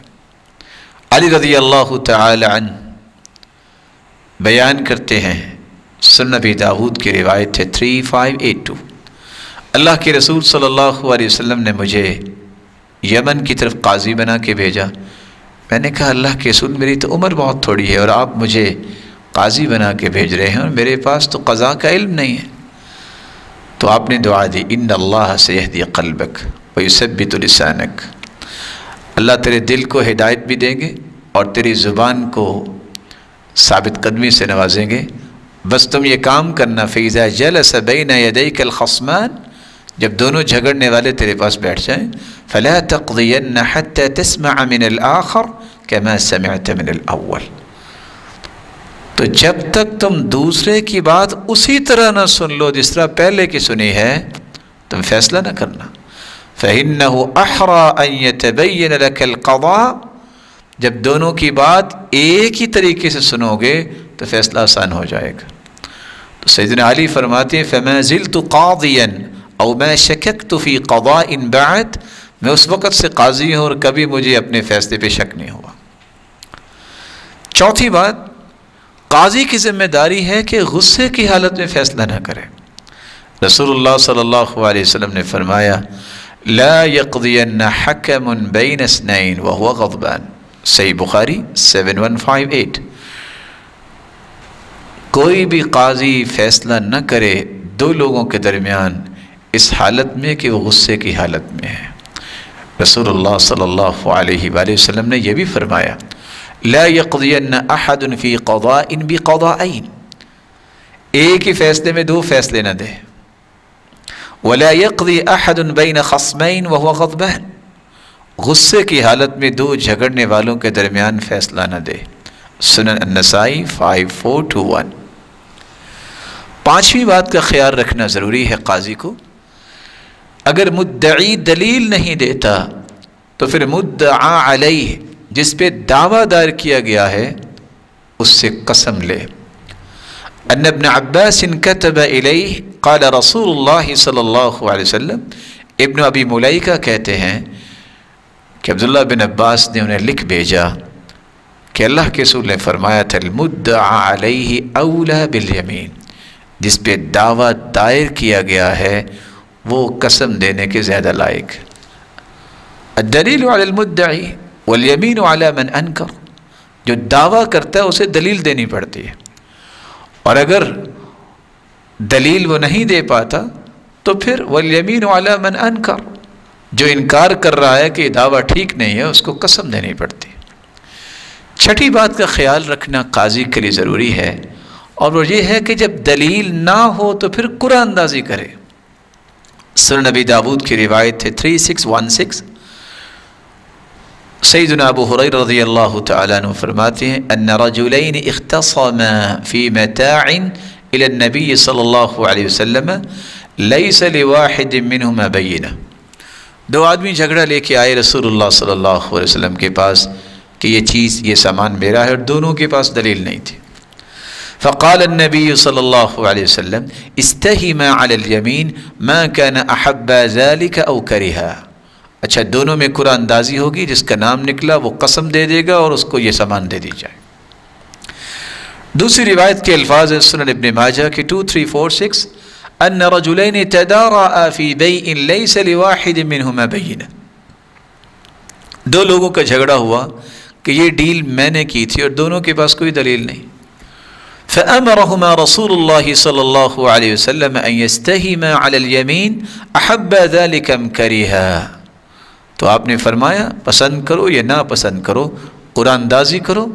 علی رضی اللہ تعالی عنہ بیان کرتے ہیں، سنن نبی داؤد کی روایت ہے 3582، اللہ کے رسول صلی اللہ علیہ وسلم نے مجھے یمن کی طرف قاضی بنا کے بھیجا۔ میں نے کہا اللہ کے رسول، میری تو عمر بہت تھوڑی ہے اور آپ مجھے قاضی بنا کے بھیج رہے ہیں، اور میرے پاس تو قضاء کا علم نہیں ہے۔ تو آپ نے دعا دی، ان اللہ سیہدی قلبک ویثبت لسانک، اللہ تیرے دل کو ہدایت بھی دیں گے اور تیری زبان کو ثابت قدمی سے نوازیں گے، بس تم یہ کام کرنا، فَإِذَا جَلَسَ بَيْنَ يَدَيْكَ الْخَصْمَانِ، جب دونوں جھگڑنے والے تیرے پاس بیٹھ جائیں فلا تقضین حتی تسمع من الآخر کما سمعت من الاول، تو جب تک تم دوسرے کی بات اسی طرح نہ سن لو جس طرح پہلے کی سنی ہے تم فیصلہ نہ کرنا۔ فإنه أحرى أن يتبين لك القضاء، جب دونوں کی بات ایک ہی طریقے سے سنو گے تو فیصلہ آسان ہو جائے گا۔ تو سیدنا علی فرماتے ہیں فما زلت قاضیا او ما شککت فی قضاء بعد، میں اس وقت سے قاضی ہوں اور کبھی مجھے اپنے فیصلے پہ شک نہیں ہوا۔ چوتھی بات، قاضی کی ذمہ داری ہے کہ غصے کی حالت میں فیصلہ نہ کرے۔ رسول اللہ صلی اللہ علیہ وسلم نے فرمایا لا يقضين حكم بين اثنين وهو غضبان، صحیح بخاری 7158۔ کوئی بھی قاضی فیصلہ نہ کرے دو لوگوں کے درمیان اس حالت میں کہ وہ غصے کی حالت میں ہے۔ رسول اللہ صلی اللہ علیہ وآلہ وسلم نے یہ بھی فرمایا لا يقضين احد في قضاء بقضاءين، ایک ہی فیصلے میں دو فیصلے نہ دے۔ ولا يقضي احد بين خصمين وهو غضبان، غصے کی حالت میں دو جھگڑنے والوں کے درمیان فیصلہ نہ دے۔ سنن النسائی 5421۔ پانچویں بات کا خیال رکھنا ضروری ہے قاضی کو، اگر مدعی دلیل نہیں دیتا تو پھر مدعا علیہ، جس پہ دعویٰ دائر کیا گیا ہے، اس سے قسم لے۔ ان ابن عباس كتب الیہ قال رسول اللہ صلی اللہ علیہ وسلم، ابن ابی ملیکہ کہتے ہیں کہ عبداللہ بن عباس نے انہیں لکھ بھیجا کہ اللہ کے رسول نے فرمایا تھا المدعا علیہ اولا بالیمین، جس پہ دعویٰ دائر کیا گیا ہے وہ قسم دینے کے زیادہ لائق۔ الدلیل علی المدعی والیمین علی من انکر، جو دعویٰ کرتا ہے اسے دلیل دینی پڑتی ہے، اور اگر دلیل وہ نہیں دے پاتا تو پھر والیمین علی من انکر، جو انکار کر رہا ہے کہ دعویٰ ٹھیک نہیں ہے اس کو قسم دینی پڑتی ہے۔ چھٹی بات کا خیال رکھنا قاضی کے لیے ضروری ہے، اور وہ یہ ہے کہ جب دلیل نہ ہو تو پھر قرآن اندازی کرے۔ سنن نبی داود کی روایت ہے 3616، سیدنا ابو ہریرہ رضی اللہ تعالیٰ عنہ فرماتے ہیں ان رجلین اختصما فی متاع الى النبی صلی اللہ علیہ وسلم لیس لواحد منہما بینہ، دو آدمی جھگڑا لے کے آئے رسول اللہ صلی اللہ علیہ وسلم کے پاس کہ یہ چیز یہ سامان میرا ہے، اور دونوں کے پاس دلیل نہیں تھی۔ فقال النبی صلی اللہ علیہ وسلم استہما علی الیمین ما کان احب ذلك او کرہا، اچھا دونوں میں قرآن اندازی ہوگی، جس کا نام نکلا وہ قسم دے دے گا اور اس کو یہ سامان دے دی جائے۔ دوسری روایت کے الفاظ سنن ابن ماجہ کی 2346 ان رجلین تدارعا فی بیع لیس لواحد منہما بینہ، دو لوگوں کا جھگڑا ہوا کہ یہ ڈیل میں نے کی تھی اور دونوں کے پاس کوئی دلیل نہیں۔ فأمرهما رسول اللہ صلی اللہ علیہ وسلم ان یستہما علی الیمین احب ذلک ام کرہا، تو آپ نے فرمایا پسند کرو یا نا پسند کرو، قرآن اندازی کرو،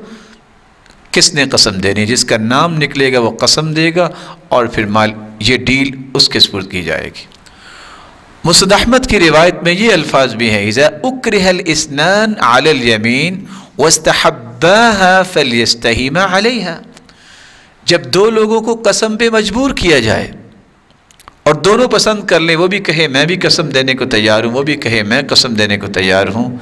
کس نے قسم دینی، جس کا نام نکلے گا وہ قسم دے گا، اور پھر یہ ڈیل اس کے سپرد کی جائے گی۔ مسند احمد کی روایت میں یہ الفاظ بھی ہیں اذا اکرہ الاسنان علی الیمین واستحباها فلیستہما علیہا، جب دو لوگوں کو قسم پہ مجبور کیا جائے اور دونوں پسند کر لیں، وہ بھی کہے میں بھی قسم دینے کو تیار ہوں، وہ بھی کہے میں قسم دینے کو تیار ہوں،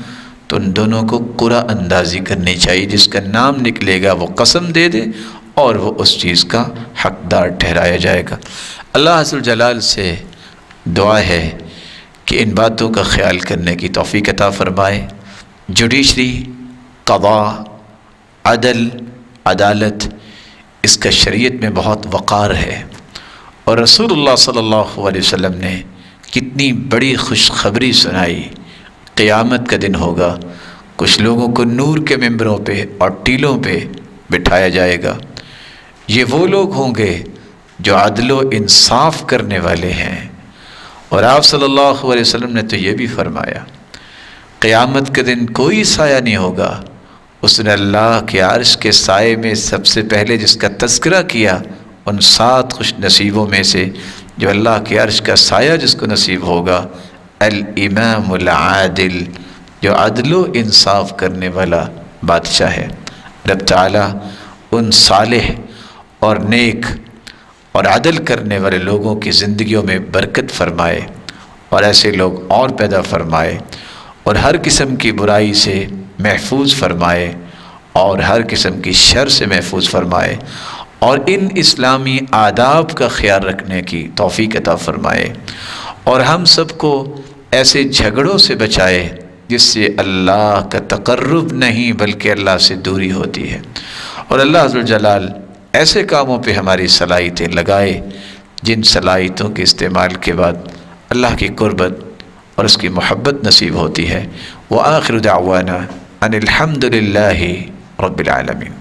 تو ان دونوں کو قرآن اندازی کرنی چاہیے، جس کا نام نکلے گا وہ قسم دے دے اور وہ اس چیز کا حقدار ٹھہرایا جائے گا۔ اللہ عز و جلال سے دعا ہے کہ ان باتوں کا خیال کرنے کی توفیق عطا فرمائے۔ جوڈیشری، قضاء، عدل، عدالت، اس کا شریعت میں بہت وقار ہے، اور رسول اللہ صلی اللہ علیہ وسلم نے کتنی بڑی خوشخبری سنائی۔ قیامت کا دن ہوگا، کچھ لوگوں کو نور کے ممبروں پہ اور ٹیلوں پہ بٹھایا جائے گا، یہ وہ لوگ ہوں گے جو عدل و انصاف کرنے والے ہیں، اور آپ صلی اللہ علیہ وسلم نے تو یہ بھی فرمایا قیامت کے دن کوئی سایہ نہیں ہوگا، اس نے اللہ کے عرش کے سائے میں سب سے پہلے جس کا تذکرہ کیا ان 7 خوش نصیبوں میں سے جو اللہ کے عرش کا سایہ جس کو نصیب ہوگا، الامام العادل، جو عدل و انصاف کرنے والا بادشاہ ہے۔ رب تعالیٰ ان صالح اور نیک اور عدل کرنے والے لوگوں کی زندگیوں میں برکت فرمائے، اور ایسے لوگ اور پیدا فرمائے، اور ہر قسم کی برائی سے محفوظ فرمائے، اور ہر قسم کی شر سے محفوظ فرمائے، اور ان اسلامی آداب کا خیال رکھنے کی توفیق عطا فرمائے، اور ہم سب کو ایسے جھگڑوں سے بچائے جس سے اللہ کا تقرب نہیں بلکہ اللہ سے دوری ہوتی ہے، اور اللہ عز و جلال ایسے کاموں پہ ہماری صلاحیتیں لگائے جن صلاحیتوں کے استعمال کے بعد اللہ کی قربت اور اس کی محبت نصیب ہوتی ہے۔ وآخر دعوانا ان الحمد للہ رب العالمین۔